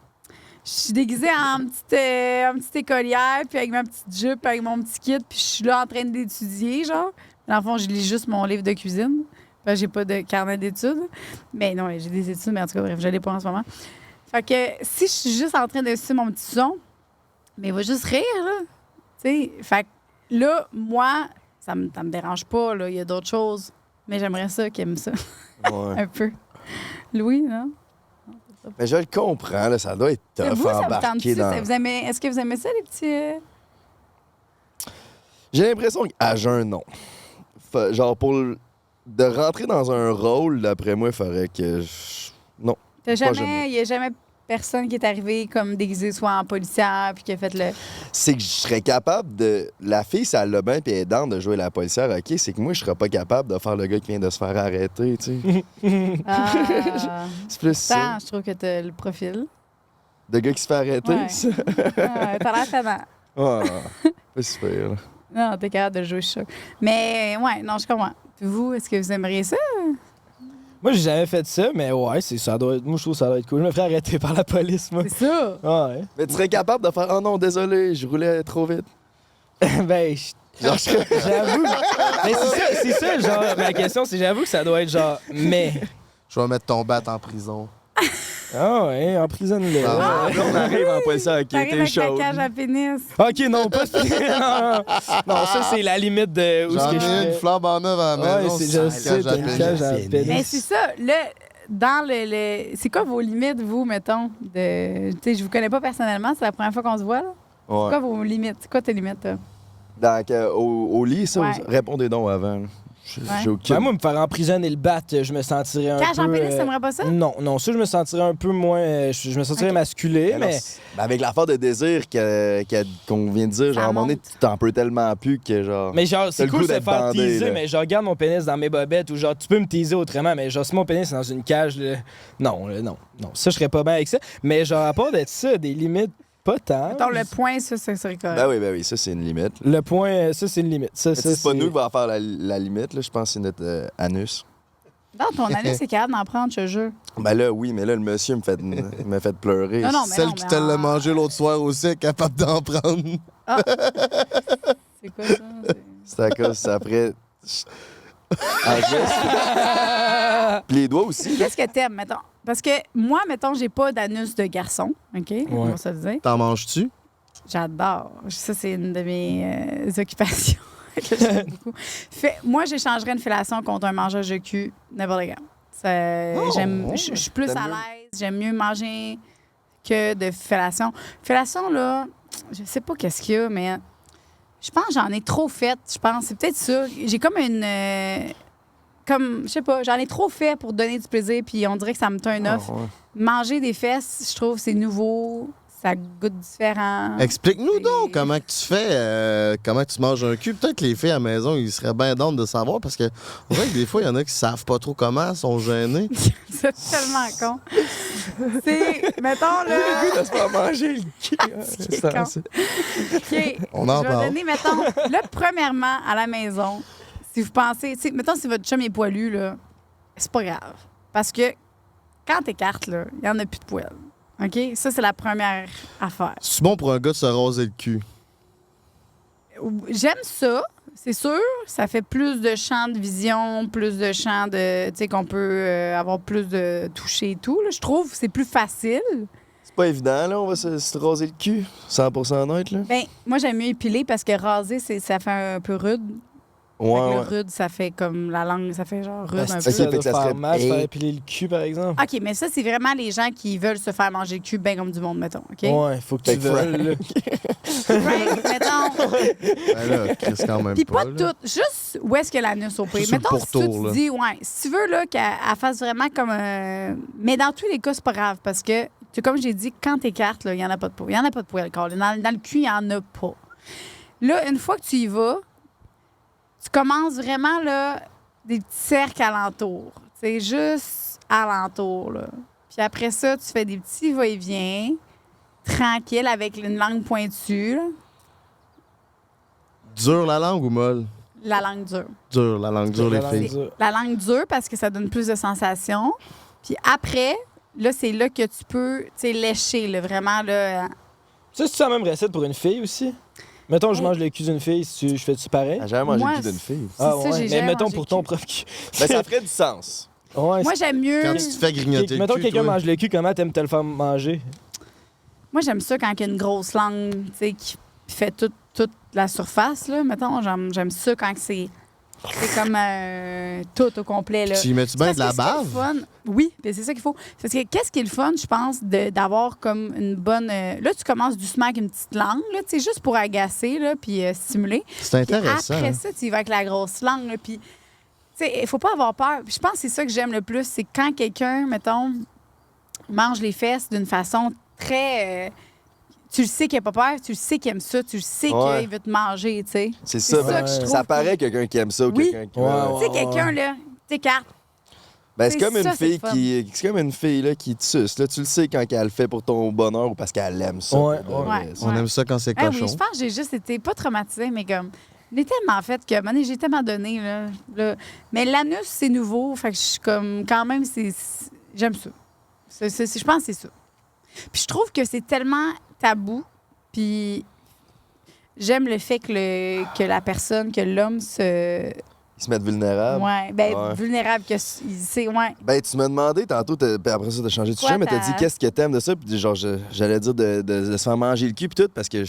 Speaker 1: Je suis déguisée en petite écolière, puis avec ma petite jupe, avec mon petit kit, puis je suis là en train d'étudier, genre. Dans le fond, je lis juste mon livre de cuisine. Parce que j'ai pas de carnet d'études. Mais non, j'ai des études, mais en tout cas, bref, je l'ai pas en ce moment. Fait que si je suis juste en train de suivre mon petit son, mais il va juste rire, là. Tu sais, fait que là, moi, ça me dérange pas, là. Il y a d'autres choses. Mais j'aimerais ça qu'il aime ça.
Speaker 7: Ouais.
Speaker 1: Un peu. Louis, non?
Speaker 7: Mais je le comprends, là, ça doit être tough
Speaker 1: Vous, ça vous
Speaker 7: embarquer
Speaker 1: tente-tu?
Speaker 7: dans...
Speaker 1: Est-ce que vous aimez ça, les petits...
Speaker 7: J'ai l'impression qu'à jeun, non. Genre, de rentrer dans un rôle, d'après moi, il faudrait que... Non.
Speaker 1: Il
Speaker 7: jamais.
Speaker 1: n'y a jamais personne qui est arrivé comme déguisé soit en policière puis qui a fait le...
Speaker 7: C'est que je serais capable de... La fille, ça l'a bien, puis elle est down de jouer la policière, OK? C'est que moi, je serais pas capable de faire le gars qui vient de se faire arrêter, tu sais.
Speaker 1: Ah,
Speaker 7: C'est plus ça.
Speaker 1: je trouve que t'as le profil.
Speaker 7: De gars qui se fait arrêter,
Speaker 1: Ouais.
Speaker 7: ça.
Speaker 1: Ah, t'as l'air tannant.
Speaker 7: Ah, pas super, là.
Speaker 1: Non, t'es capable de jouer, je suis sûre. Mais, ouais, non, je comprends. Puis vous, est-ce que vous aimeriez ça?
Speaker 3: Moi, j'ai jamais fait ça, mais ouais, ça doit être... Moi, je trouve que ça doit être cool. Je me ferais arrêter par la police, moi.
Speaker 1: C'est ça.
Speaker 3: Ah, ouais.
Speaker 7: Mais tu serais capable de faire « Oh non, désolé, je roulais trop vite.
Speaker 3: Ben, »
Speaker 7: Genre,
Speaker 3: j'avoue. Mais c'est ça, genre, ma question, c'est j'avoue que ça doit être genre, mais.
Speaker 2: Je vais mettre ton bat en prison.
Speaker 3: Ah ouais, emprisonne-le.
Speaker 7: Là, on arrive en policière, OK,
Speaker 1: T'arrives
Speaker 7: t'es
Speaker 1: avec
Speaker 7: chaud.
Speaker 1: ta cage à pénis.
Speaker 3: Ok, non, pas non, ça, c'est la limite de où
Speaker 2: J'en
Speaker 3: ce que je
Speaker 2: ai une
Speaker 3: fais.
Speaker 2: flamme en neuf à la
Speaker 3: Ouais,
Speaker 2: maison.
Speaker 3: c'est
Speaker 2: sans
Speaker 3: je sais,
Speaker 2: cage à
Speaker 3: t'as une
Speaker 2: pénis.
Speaker 3: cage à pénis.
Speaker 1: Mais c'est ça, là, dans le... C'est quoi vos limites, vous, mettons? Tu sais, je vous connais pas personnellement, c'est la première fois qu'on se voit, là. C'est
Speaker 7: Ouais.
Speaker 1: quoi vos limites? C'est quoi tes limites, toi?
Speaker 7: Donc, au lit, ça,
Speaker 1: Ouais.
Speaker 7: répondez donc avant. J'ai aucune...
Speaker 3: Ben, moi, me faire emprisonner le bat, je me sentirais un
Speaker 1: Cage
Speaker 3: peu...
Speaker 1: en pénis, t'aimerais pas ça?
Speaker 3: Non, ça, je me sentirais un peu moins... je me sentirais
Speaker 1: Ok.
Speaker 3: masculé,
Speaker 7: Alors,
Speaker 3: mais...
Speaker 7: ben, avec l'affaire de désir qu'on vient de dire, genre, à un moment donné,
Speaker 1: monte.
Speaker 7: tu t'en peux tellement plus que, genre...
Speaker 3: Mais genre,
Speaker 7: T'as
Speaker 3: c'est
Speaker 7: le
Speaker 3: cool
Speaker 7: goût
Speaker 3: de se
Speaker 7: d'être
Speaker 3: faire
Speaker 7: bandé,
Speaker 3: teaser,
Speaker 7: là.
Speaker 3: mais je regarde mon pénis dans mes bobettes ou genre, tu peux me teaser autrement, mais genre, si mon pénis est dans une cage, là, non, ça, je serais pas bien avec ça. Mais genre, à part d'être ça, des limites, pas tant.
Speaker 1: Mettons, le point, ça serait correct.
Speaker 7: Ben oui, ça, c'est une limite.
Speaker 3: Le point, ça, c'est une limite. Ça,
Speaker 7: Mais
Speaker 3: ça,
Speaker 7: c'est pas nous qui va faire la limite, là. Je pense que c'est notre anus.
Speaker 1: Dans ton anus, c'est capable d'en prendre, je te jure.
Speaker 7: Ben là, oui, mais là, le monsieur m'a fait pleurer.
Speaker 1: Non, mais
Speaker 2: Celle
Speaker 1: non,
Speaker 2: qui
Speaker 1: mais
Speaker 2: te
Speaker 1: en-
Speaker 2: l'a mangé l'autre soir aussi est capable d'en prendre.
Speaker 1: C'est quoi ça?
Speaker 7: C'est à cause, c'est après... En geste. Puis les doigts aussi.
Speaker 1: Qu'est-ce que t'aimes, mettons? Parce que moi, mettons, j'ai pas d'anus de garçon, OK? On va se le dire.
Speaker 2: T'en manges-tu?
Speaker 1: J'adore. Ça, c'est une de mes occupations que j'aime beaucoup. Moi, j'échangerais une fellation contre un mangeur de cul n'importe quand. Je suis plus
Speaker 7: T'aimes
Speaker 1: à
Speaker 7: mieux?
Speaker 1: l'aise. J'aime mieux manger que de fellation. Fellation, là, je sais pas qu'est-ce qu'il y a, mais je pense que j'en ai trop fait. Je pense, c'est peut-être ça. J'ai comme une... comme, je sais pas, j'en ai trop fait pour donner du plaisir, puis on dirait que ça me turn off.
Speaker 7: Ah, ouais.
Speaker 1: Manger des fesses, je trouve, c'est nouveau. Ça goûte différent.
Speaker 2: Explique-nous
Speaker 1: C'est-
Speaker 2: donc comment que tu fais, comment tu manges un cul. Peut-être que les filles à la maison, ils seraient bien d'honte de savoir parce que on dirait que des fois, il y en a qui savent pas trop comment, sont gênés.
Speaker 1: C'est tellement con. C'est, mettons, là...
Speaker 7: De se faire manger le cul.
Speaker 1: C'est con. OK.
Speaker 2: On en
Speaker 1: Je vais
Speaker 2: parle.
Speaker 1: donner, mettons, là, premièrement, à la maison, si vous pensez... tu sais, mettons, si votre chum est poilu, là, c'est pas grave. Parce que quand t'écartes, là, il y en a plus de poils. OK? Ça, c'est la première affaire.
Speaker 2: C'est bon pour un gars de se raser le cul.
Speaker 1: J'aime ça, c'est sûr. Ça fait plus de champ de vision, plus de champ de... Tu sais, qu'on peut avoir plus de toucher et tout. Là. Je trouve que c'est plus facile.
Speaker 7: C'est pas évident, là. On va se raser le cul. 100% honnête, là.
Speaker 1: Ben, moi, j'aime mieux épiler parce que raser, ça fait un peu rude. Fait que
Speaker 7: Ouais,
Speaker 1: le
Speaker 7: ouais.
Speaker 1: rude, ça fait comme la langue, ça fait genre rude un
Speaker 7: Ok,
Speaker 1: peu.
Speaker 3: Ça
Speaker 7: fait
Speaker 3: doit
Speaker 7: que ça
Speaker 3: faire
Speaker 7: serait-
Speaker 3: mal, se faire
Speaker 7: Hey.
Speaker 3: épiler le cul, par exemple.
Speaker 1: OK, mais ça, c'est vraiment les gens qui veulent se faire manger le cul bien comme du monde, mettons. OK?
Speaker 3: Ouais, faut que tu
Speaker 7: Fait que
Speaker 3: veuilles, là.
Speaker 1: Frank, mettons.
Speaker 2: Ben là, Chris, quand même
Speaker 1: Puis
Speaker 2: pas.
Speaker 1: pas
Speaker 2: là.
Speaker 1: tout. Juste où est-ce que l'anus au pire.
Speaker 2: Juste sur le
Speaker 1: Mettons, si toi,
Speaker 2: pourtour,
Speaker 1: tu
Speaker 2: là.
Speaker 1: dis, ouais, si tu veux là, qu'elle fasse vraiment comme un. Mais dans tous les cas, c'est pas grave parce que, comme j'ai dit, quand t'écartes, il n'y en a pas de poil. Il n'y en a pas de poil, Carl. Dans le cul, il n'y en a pas. Là, une fois que tu y vas, tu commences vraiment, là, des petits cercles alentour. C'est juste alentour, là. Puis après ça, tu fais des petits va-et-vient, tranquille, avec une langue pointue, là.
Speaker 2: Dure la langue ou molle?
Speaker 1: La langue dure.
Speaker 2: Dure, la langue dure, les
Speaker 3: La
Speaker 2: filles.
Speaker 3: langue dure.
Speaker 1: La langue dure parce que ça donne plus de sensations. Puis après, là, c'est là que tu peux, tu sais, lécher, là, vraiment, là.
Speaker 3: Ça, c'est la même recette pour une fille aussi? Mettons, je mange le cul d'une fille, je fais-tu pareil?
Speaker 7: J'ai jamais mangé
Speaker 1: Moi,
Speaker 7: le cul d'une fille.
Speaker 1: C'est ça, j'ai
Speaker 3: Mais
Speaker 1: jamais
Speaker 3: mettons
Speaker 1: mangé
Speaker 3: pour
Speaker 1: le
Speaker 3: ton
Speaker 1: cul.
Speaker 3: propre cul.
Speaker 7: Ben, ça ferait du sens.
Speaker 3: Ouais,
Speaker 1: Moi, j'aime mieux.
Speaker 2: Quand tu te fais grignoter
Speaker 3: mettons
Speaker 2: le
Speaker 3: que
Speaker 2: cul,
Speaker 3: quelqu'un
Speaker 2: toi.
Speaker 3: mange le cul, comment t'aimes te le faire manger?
Speaker 1: Moi, j'aime ça quand il y a une grosse langue, tu sais, qui fait toute la surface, là. Mettons, j'aime ça quand c'est C'est comme tout au complet. Là.
Speaker 2: Tu y mets-tu bien de la
Speaker 1: Parce que ce qui est
Speaker 2: bave?
Speaker 1: le fun, oui, ben c'est ça qu'il faut. Parce que qu'est-ce qui est le fun, je pense, d'avoir comme une bonne... là, tu commences doucement avec une petite langue, là, tu sais, juste pour agacer, là, puis stimuler.
Speaker 2: C'est
Speaker 1: Puis
Speaker 2: intéressant.
Speaker 1: après
Speaker 2: hein.
Speaker 1: ça, tu y vas avec la grosse langue, là, puis... Tu sais, il faut pas avoir peur. Puis je pense que c'est ça que j'aime le plus, c'est quand quelqu'un, mettons, mange les fesses d'une façon très... tu le sais qu'il n'a pas peur, tu le sais qu'il aime ça, tu le sais
Speaker 7: Ouais.
Speaker 1: qu'il veut te manger, tu sais.
Speaker 7: C'est
Speaker 1: C'est
Speaker 7: ça.
Speaker 1: ça que je trouve
Speaker 7: Ça paraît quelqu'un qui aime ça ou
Speaker 1: Oui.
Speaker 7: quelqu'un qui.
Speaker 3: Ouais,
Speaker 1: Tu sais, quelqu'un, là, t'écartes.
Speaker 7: Ben, c'est
Speaker 1: C'est
Speaker 7: comme une
Speaker 1: ça, c'est
Speaker 7: fille
Speaker 1: le fun.
Speaker 7: qui. C'est comme une fille là, qui te suce. Là, tu le sais quand elle le fait pour ton bonheur ou parce qu'elle aime ça.
Speaker 3: Ouais,
Speaker 7: pour de vrai.
Speaker 1: ouais.
Speaker 2: On aime ça quand c'est
Speaker 1: Ah
Speaker 2: cochon.
Speaker 1: oui, je pense que j'ai juste été pas traumatisée, mais comme. J'ai tellement fait que, man, j'ai tellement donné, là. Mais l'anus, c'est nouveau. Fait que je suis comme, quand même, j'aime ça. Je pense que c'est ça. Puis je trouve que c'est tellement tabou. Puis j'aime le fait que la personne, que l'homme se.
Speaker 7: Ils se mettent vulnérables.
Speaker 1: Ouais, ben,
Speaker 7: Ouais.
Speaker 1: vulnérable, que c'est. Ouais.
Speaker 7: Ben, tu m'as demandé tantôt, puis après ça, t'as changé de
Speaker 1: Quoi,
Speaker 7: sujet, mais t'as
Speaker 1: ta-
Speaker 7: dit qu'est-ce que t'aimes de ça, puis genre, j'allais dire de se faire manger le cul, puis tout, parce que,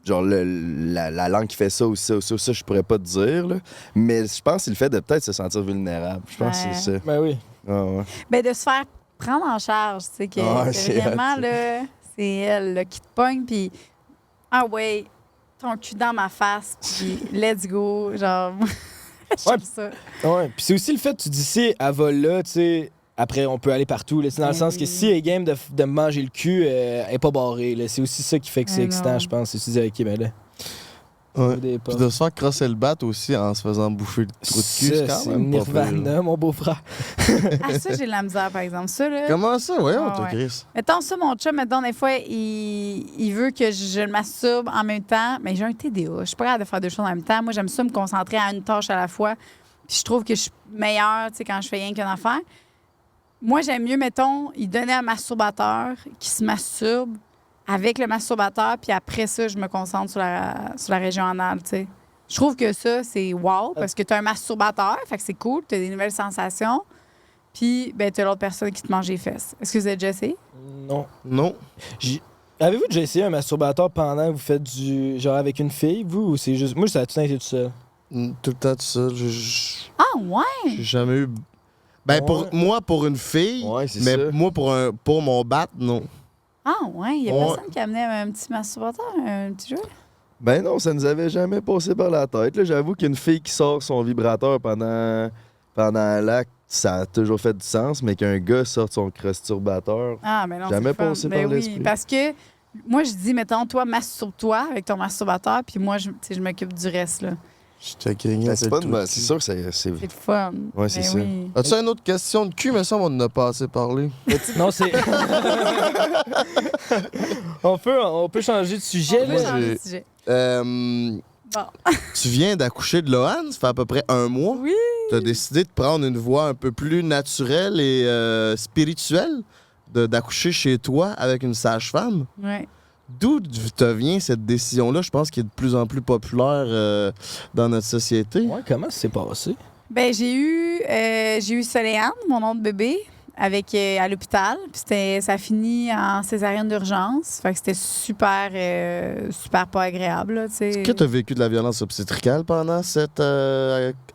Speaker 7: genre, la langue qui fait ça ou ça, je pourrais pas te dire, là. Mais je pense que c'est le fait de peut-être se sentir vulnérable. Je pense que c'est ça.
Speaker 3: Ben oui.
Speaker 7: Ah, ouais.
Speaker 1: Ben, de se faire prendre en charge, tu sais, que
Speaker 7: Ouais,
Speaker 1: c'est
Speaker 7: c'est
Speaker 1: vraiment,
Speaker 7: hot,
Speaker 1: là, c'est elle, là, qui te pogne, puis ah ouais, ton cul dans ma face, puis let's go, genre, j'aime ça.
Speaker 3: Ouais. Puis c'est aussi le fait, tu dis, si elle va là, tu sais, après, on peut aller partout. Là, dans le sens que si elle est game de me manger le cul, elle est pas barrée. Là. C'est aussi ça qui fait que c'est
Speaker 1: Ah
Speaker 3: excitant,
Speaker 1: non.
Speaker 3: je pense. C'est se dire, OK, ben là.
Speaker 2: Ouais.
Speaker 3: des
Speaker 2: Puis
Speaker 3: pas.
Speaker 2: de se faire crosser le bat aussi en se faisant bouffer le trou de cul, c'est
Speaker 3: Ça,
Speaker 2: quand même pas pire.
Speaker 3: Nirvana, mon beau-frère.
Speaker 1: Ah, ça, j'ai de la misère, par exemple. Ça, là.
Speaker 2: Comment ça? Voyons,
Speaker 1: Ah,
Speaker 2: toi,
Speaker 1: ouais.
Speaker 2: Chris.
Speaker 1: Mettons ça, mon chum, mettons, des fois, il veut que je le masturbe en même temps. Mais j'ai un TDA. Je suis pas capable de faire deux choses en même temps. Moi, j'aime ça me concentrer à une tâche à la fois. Puis je trouve que je suis meilleure, tu sais, quand je fais rien qu'une affaire. Moi, j'aime mieux, mettons, il donnait un masturbateur qui se masturbe avec le masturbateur, puis après ça, je me concentre sur la région anale, tu sais. Je trouve que ça, c'est wow, parce que tu as un masturbateur, fait que c'est cool, tu as des nouvelles sensations. Puis, ben, tu as l'autre personne qui te mange les fesses. Est-ce que vous avez déjà essayé?
Speaker 3: Non.
Speaker 2: Non.
Speaker 3: Avez-vous déjà essayé un masturbateur pendant que vous faites du. genre avec une fille, vous, ou c'est juste. Moi, ça a tout le temps été tout seul.
Speaker 2: Tout le temps tout ça.
Speaker 1: Ah, ouais!
Speaker 2: J'ai jamais eu. Ben,
Speaker 3: Ouais.
Speaker 2: pour moi, pour une fille,
Speaker 7: Ouais, c'est
Speaker 2: mais
Speaker 7: ça.
Speaker 2: moi, pour mon bat, non.
Speaker 1: Ah, ouais, il y a
Speaker 2: Ouais.
Speaker 1: personne qui amenait un petit masturbateur, un petit jeu?
Speaker 7: Ben non, ça nous avait jamais passé par la tête. Là, j'avoue qu'une fille qui sort son vibrateur pendant l'acte, ça a toujours fait du sens, mais qu'un gars sorte son crosturbateur.
Speaker 1: Ah, mais non,
Speaker 7: Jamais
Speaker 1: c'est le fun.
Speaker 7: passé
Speaker 1: Ben
Speaker 7: par
Speaker 1: oui,
Speaker 7: l'esprit.
Speaker 1: parce que moi, je dis, mettons, toi, masturbe-toi avec ton masturbateur, puis moi, tu sais, je m'occupe du reste, là.
Speaker 2: Je te grignote
Speaker 7: Ben, c'est
Speaker 2: le
Speaker 7: pas
Speaker 2: trou
Speaker 7: une-
Speaker 2: de
Speaker 7: c'est
Speaker 2: cul.
Speaker 7: sûr que c'est.
Speaker 1: C'est le fun.
Speaker 7: Ouais, c'est
Speaker 1: Ben
Speaker 7: ça.
Speaker 1: oui.
Speaker 2: As-tu une autre question de cul? Mais ça, on en a pas assez parlé.
Speaker 3: Non, c'est. on peut changer de sujet,
Speaker 1: On peut
Speaker 2: moi,
Speaker 3: là.
Speaker 1: changer
Speaker 2: j'ai-
Speaker 1: de sujet. Bon.
Speaker 2: Tu viens d'accoucher de Lohan, ça fait à peu près un mois.
Speaker 1: Oui.
Speaker 2: Tu as décidé de prendre une voie un peu plus naturelle et spirituelle, d'accoucher chez toi avec une sage-femme.
Speaker 1: Ouais.
Speaker 2: D'où te vient cette décision-là? Je pense qu'elle est de plus en plus populaire dans notre société.
Speaker 3: Ouais, comment ça s'est passé?
Speaker 1: Ben, j'ai eu Soléane, mon nom de bébé, à l'hôpital. Puis ça a fini en césarienne d'urgence. Fait que c'était super, super pas agréable, là, tu sais.
Speaker 2: Est-ce que tu as vécu de la violence obstétricale pendant cet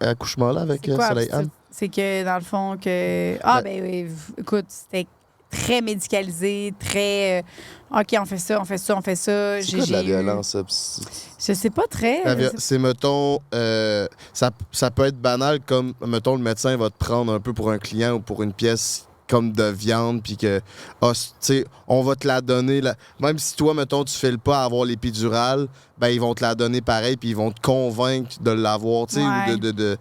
Speaker 2: accouchement-là avec
Speaker 1: C'est quoi,
Speaker 2: Soleil-Anne?
Speaker 1: c'est que, dans le fond, que... Ah, ben oui, écoute, c'était très médicalisé, très... OK, on fait ça, on fait ça, on fait ça.
Speaker 7: C'est quoi de la
Speaker 1: eu-
Speaker 7: violence?
Speaker 1: Je sais pas très...
Speaker 2: C'est, mettons, ça peut être banal comme, mettons, le médecin va te prendre un peu pour un client ou pour une pièce comme de viande, puis que, tu sais, on va te la donner. Même si toi, mettons, tu fais le pas à avoir l'épidurale, ben ils vont te la donner pareil, puis ils vont te convaincre de l'avoir, tu sais,
Speaker 1: Ouais.
Speaker 2: ou de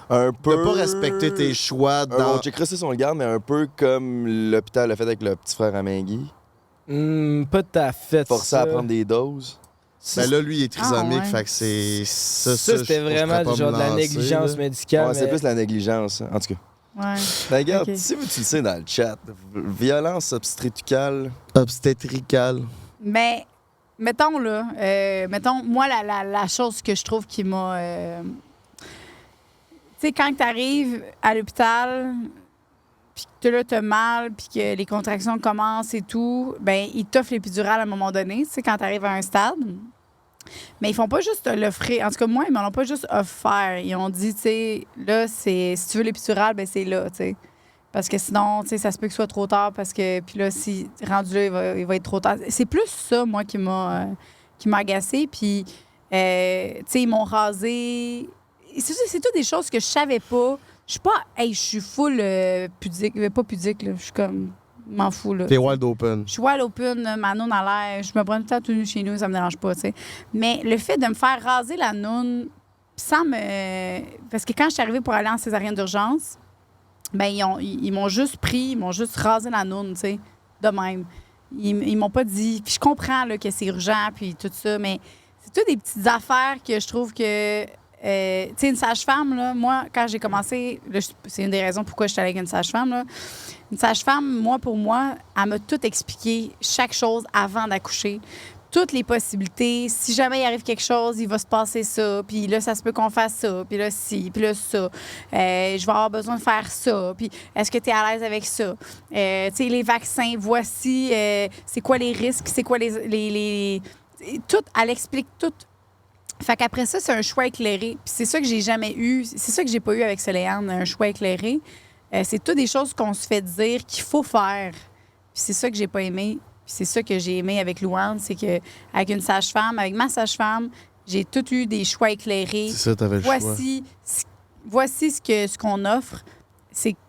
Speaker 7: Un peu.
Speaker 2: pas respecter tes choix dans...
Speaker 7: On checkerait ça si on le garde, mais un peu comme l'hôpital l'a fait avec le petit frère à Mingui.
Speaker 3: Pas tout à fait.
Speaker 7: Forcé
Speaker 3: ça.
Speaker 7: à prendre des doses.
Speaker 2: Ben là, lui, il est trisomique,
Speaker 1: Ah, ouais.
Speaker 2: fait que c'est...
Speaker 3: Ça,
Speaker 2: je
Speaker 3: c'était vraiment
Speaker 2: pourrais pas
Speaker 3: genre
Speaker 2: me
Speaker 3: de la
Speaker 2: lancer,
Speaker 3: négligence
Speaker 2: là.
Speaker 3: médicale.
Speaker 7: Ouais, c'est
Speaker 3: mais-
Speaker 7: plus la négligence, en tout cas.
Speaker 1: Ouais.
Speaker 7: Ben, regarde,
Speaker 1: Ok.
Speaker 7: si tu le sais dans le chat, violence obstétricale.
Speaker 2: Obstétricale.
Speaker 1: Mais, mettons, là, moi, la chose que je trouve qui m'a... tu sais, quand tu arrives à l'hôpital, puis que là, t'as mal, puis que les contractions commencent et tout, ben ils t'offrent l'épidurale à un moment donné, tu sais, quand tu arrives à un stade. Mais ils font pas juste l'offrir. En tout cas, moi, ils me l'ont pas juste offert. Ils ont dit, tu sais, là, si tu veux l'épidural, ben c'est là, tu sais. Parce que sinon, tu sais, ça se peut que ce soit trop tard parce que, puis là, si rendu là, il va être trop tard. C'est plus ça, moi, qui m'a agacée. Puis, tu sais, ils m'ont rasé. C'est tout des choses que je savais pas. Je suis pas, je suis full pudique, pas pudique, là. Je suis comme, m'en fous, là.
Speaker 2: T'es wide open.
Speaker 1: Je suis wide open, là, ma noune à l'air. Je me prends tout le temps tout nu chez nous, ça me dérange pas, tu sais. Mais le fait de me faire raser la noune sans me. Parce que quand je suis arrivée pour aller en césarienne d'urgence, ben ils m'ont juste pris, ils m'ont juste rasé la noune, tu sais, de même. Ils m'ont pas dit. Puis je comprends là, que c'est urgent, puis tout ça, mais c'est toutes des petites affaires que je trouve que. Tu sais, une sage-femme, là, moi, quand j'ai commencé, là, c'est une des raisons pourquoi je suis allée avec une sage-femme, là. Une sage-femme, pour moi, elle m'a tout expliqué, chaque chose avant d'accoucher. Toutes les possibilités. Si jamais il arrive quelque chose, il va se passer ça. Puis là, ça se peut qu'on fasse ça. Puis là, ci. Puis là, ça. Je vais avoir besoin de faire ça. Puis est-ce que tu es à l'aise avec ça? Tu sais, les vaccins, voici. C'est quoi les risques? C'est quoi les... Tout, elle explique tout. Fait qu'après ça, c'est un choix éclairé. Puis c'est ça que j'ai jamais eu. C'est ça que j'ai pas eu avec Soléane, un choix éclairé. C'est toutes des choses qu'on se fait dire qu'il faut faire. Puis c'est ça que j'ai pas aimé. Puis c'est ça que j'ai aimé avec Louane, c'est qu'avec une sage-femme, avec ma sage-femme, j'ai tout eu des choix éclairés.
Speaker 2: C'est ça, t'avais le choix.
Speaker 1: Voici ce qu'on offre.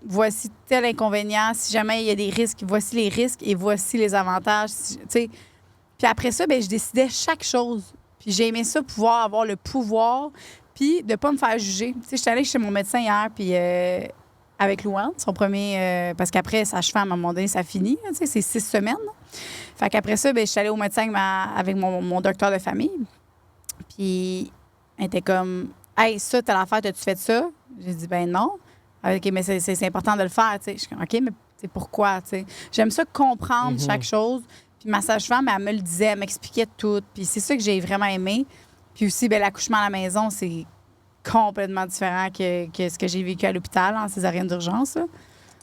Speaker 1: Voici tel inconvénient. Si jamais il y a des risques, voici les risques et voici les avantages. Tu sais. Puis après ça, ben je décidais chaque chose. Puis j'ai aimé ça, pouvoir avoir le pouvoir, puis de pas me faire juger. Tu sais, j'étais allée chez mon médecin hier, puis avec Louane, son premier... parce qu'après, sage-femme, à un moment donné, ça finit. Tu sais, c'est 6 semaines. Là. Fait qu'après ça, ben je suis allée au médecin avec mon docteur de famille. Puis elle était comme, « Hey, ça, t'as l'affaire, t'as-tu fait ça? » J'ai dit, « Ben non. » OK, mais c'est important de le faire, tu sais. Je suis comme, « OK, mais c'est pourquoi, tu sais? » J'aime ça comprendre chaque chose. Puis ma sage-femme, elle me le disait, elle m'expliquait tout. Puis c'est ça que j'ai vraiment aimé. Puis aussi, ben l'accouchement à la maison, c'est complètement différent que ce que j'ai vécu à l'hôpital en césarienne d'urgence. Là.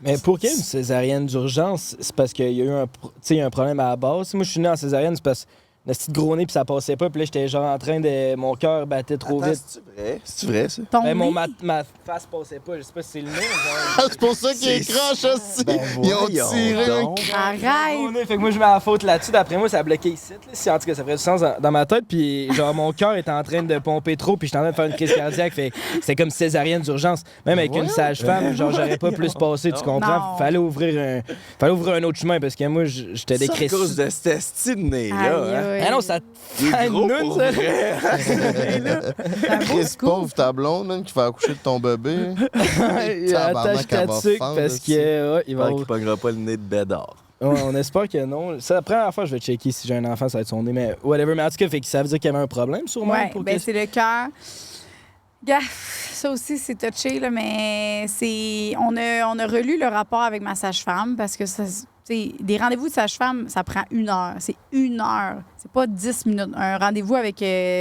Speaker 3: Mais pour qu'il y ait une césarienne d'urgence, c'est parce qu'il y a eu un problème à la base. Moi, je suis né en césarienne, c'est parce que le petit gros nez, puis ça passait pas. Puis là, j'étais genre en train de... Mon cœur battait trop vite.
Speaker 7: C'est vrai, ça?
Speaker 1: Ton
Speaker 3: Ben,
Speaker 1: nez?
Speaker 3: ma face passait pas. Je sais pas si c'est le nez. Genre...
Speaker 2: C'est pour ça qu'il est croche aussi. Ils ont tiré un
Speaker 1: Arrête!
Speaker 3: Fait que moi, je mets la faute là-dessus. D'après moi, ça a bloqué ici. Là. Si, en tout cas, ça ferait du sens dans ma tête. Puis, genre, mon cœur était en train de pomper trop. Puis, j'étais en train de faire une crise cardiaque. Fait c'était comme césarienne d'urgence. Même avec une sage-femme, genre, j'aurais pas plus passé. Tu comprends?
Speaker 1: Non.
Speaker 3: Fallait ouvrir un autre chemin parce que moi, j'étais
Speaker 7: C'est à
Speaker 3: décrété.
Speaker 7: cause de cet esti de nez-là.
Speaker 1: Aïe,
Speaker 7: Hein?
Speaker 1: aïe.
Speaker 3: Ah non, ça
Speaker 7: Il est
Speaker 3: fait
Speaker 7: gros
Speaker 3: une
Speaker 7: pour
Speaker 3: ça.
Speaker 7: vrai.
Speaker 2: Chris, pauvre ta blonde même, qui fait accoucher de ton bébé.
Speaker 3: Attache ta
Speaker 2: elle va
Speaker 3: tuque
Speaker 2: fendre,
Speaker 3: parce
Speaker 2: aussi.
Speaker 3: que ouais, il va
Speaker 7: J'espère qu'il pognera pas le nez de Bédard.
Speaker 3: Ouais, on espère que non. C'est la première fois que je vais checker si j'ai un enfant, ça va être son nez, mais whatever. Mais en tout cas, fait que ça veut dire qu'il y avait un problème sûrement.
Speaker 1: Ouais,
Speaker 3: pour
Speaker 1: ben
Speaker 3: que...
Speaker 1: c'est le cœur. Gars, ça aussi, c'est touché, là, mais on a relu le rapport avec ma sage-femme parce que ça, des rendez-vous de sage-femme, ça prend 1 heure. C'est 1 heure. C'est pas 10 minutes. Un rendez-vous avec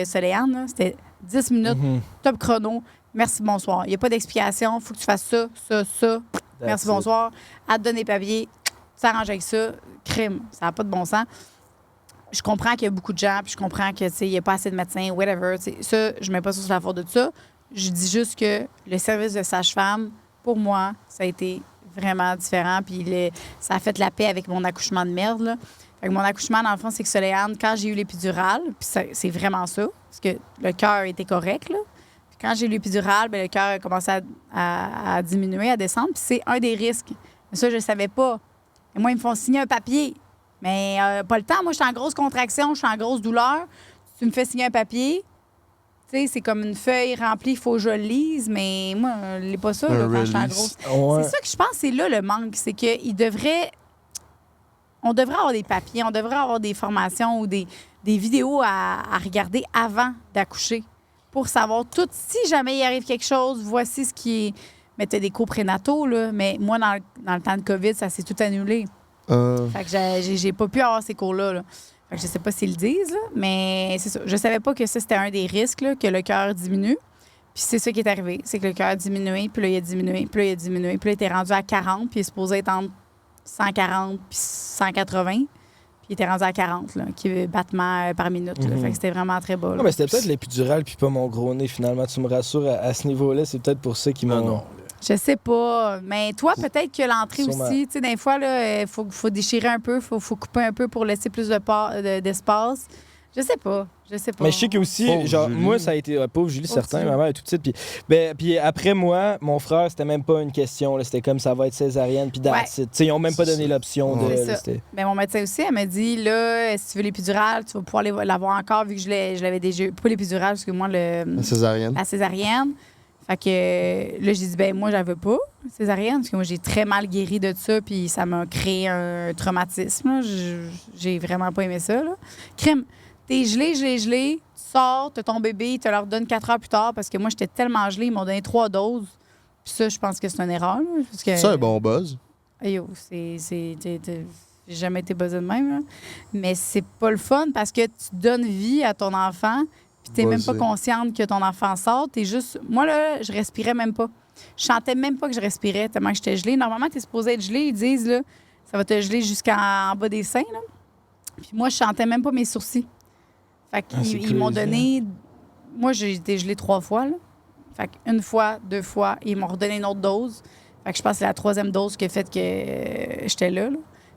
Speaker 1: Soléane, là, c'était 10 minutes, top chrono. Merci, bonsoir. Il n'y a pas d'explication. Il faut que tu fasses ça, ça, ça. Merci,
Speaker 3: it.
Speaker 1: bonsoir. À te donner papier. Tu t'arranges avec ça. Crime. Ça n'a pas de bon sens. Je comprends qu'il y a beaucoup de gens, puis je comprends qu'il n'y a pas assez de médecins, whatever. Ça, je ne mets pas ça sur la faute de ça. Je dis juste que le service de sage-femme, pour moi, ça a été vraiment différent. Puis ça a fait la paix avec mon accouchement de merde. Là. Fait que mon accouchement, dans le fond, c'est que Soléane, quand j'ai eu l'épidurale, puis c'est vraiment ça, parce que le cœur était correct, là. Puis quand j'ai eu l'épidurale, ben, le cœur a commencé à diminuer, à descendre. Puis c'est un des risques. Mais ça, je ne savais pas. Et moi, ils me font signer un papier. Mais pas le temps. Moi, je suis en grosse contraction, je suis en grosse douleur. Tu me fais signer un papier. Tu sais, c'est comme une feuille remplie, il faut que je le lise, mais moi, je ne lis pas ça là, quand je suis en grosse.
Speaker 3: Ouais.
Speaker 1: C'est ça que je pense, c'est là le manque. C'est qu'on devrait avoir des papiers, on devrait avoir des formations ou des vidéos à regarder avant d'accoucher pour savoir tout. Si jamais il arrive quelque chose, voici ce qui est. Mais tu as des cours prénataux, là. Mais moi, dans le temps de COVID, ça s'est tout annulé. Fait que j'ai pas pu avoir ces cours-là. Là. Fait que je sais pas s'ils le disent, là, mais c'est ça. Je savais pas que ça, c'était un des risques, là, que le cœur diminue. Puis c'est ça qui est arrivé. C'est que le cœur a diminué, puis là, il a diminué, puis là, il a diminué. Puis là, il était rendu à 40, puis il est supposé être entre 140 puis 180. Puis il était rendu à 40, là, battements par minute. Là. Fait que c'était vraiment très bas. Là.
Speaker 3: Non, mais c'était peut-être l'épidural puis pas mon gros nez, finalement. Tu me rassures à ce niveau-là. C'est peut-être pour ça qu'ils m'ont...
Speaker 7: Non.
Speaker 1: Je sais pas. Mais toi, peut-être que l'entrée
Speaker 3: Sûrement.
Speaker 1: aussi, tu sais, des fois, il faut déchirer un peu, faut couper un peu pour laisser plus d'espace. Je sais pas.
Speaker 3: Mais je sais que aussi,
Speaker 2: Pauvre
Speaker 3: genre,
Speaker 2: Julie.
Speaker 3: moi, ça a été pauvre Julie, certain,
Speaker 1: Julie.
Speaker 3: ma mère est tout de suite. Puis après moi, mon frère, c'était même pas une question. Là, c'était comme ça va être césarienne, puis that's it. Tu sais, ils ont même pas donné l'option de.
Speaker 1: C'est
Speaker 3: là,
Speaker 1: ça.
Speaker 3: c'était-
Speaker 1: Ben, mon médecin aussi, elle m'a dit, là, si tu veux l'épidurale, tu vas pouvoir l'avoir encore, vu que je l'avais déjà eu. Pas l'épidurale, parce que moi,
Speaker 2: La césarienne.
Speaker 1: la césarienne. Fait que là, j'ai dit, ben moi, j'en veux pas, césarienne, parce que moi, j'ai très mal guéri de ça, puis ça m'a créé un traumatisme. Là. J'ai vraiment pas aimé ça. Là. Crime, t'es gelé, tu sors, t'as ton bébé, ils te leur donnent 4 heures plus tard, parce que moi, j'étais tellement gelée, ils m'ont donné 3 doses. Puis ça, je pense que c'est une erreur. Là, parce que,
Speaker 2: C'est un bon buzz.
Speaker 1: Yo, j'ai jamais été buzzée de même. Là. Mais c'est pas le fun, parce que tu donnes vie à ton enfant, puis t'es même pas
Speaker 2: Buzzé.
Speaker 1: consciente que ton enfant sort. T'es juste... Moi, là, je respirais même pas. Je sentais même pas que je respirais tellement que j'étais gelée. Normalement, t'es supposé être gelée. Ils disent, là, ça va te geler jusqu'en bas des seins. Là. Puis moi, je sentais même pas mes sourcils. Fait
Speaker 3: Ah, c'est
Speaker 1: qu'ils m'ont
Speaker 3: crazy,
Speaker 1: donné... Moi, j'ai été gelée 3 fois. Là. Fait qu'une fois, 2 fois, ils m'ont redonné une autre dose. Fait que je pense que c'est la 3e dose qui a fait que j'étais là.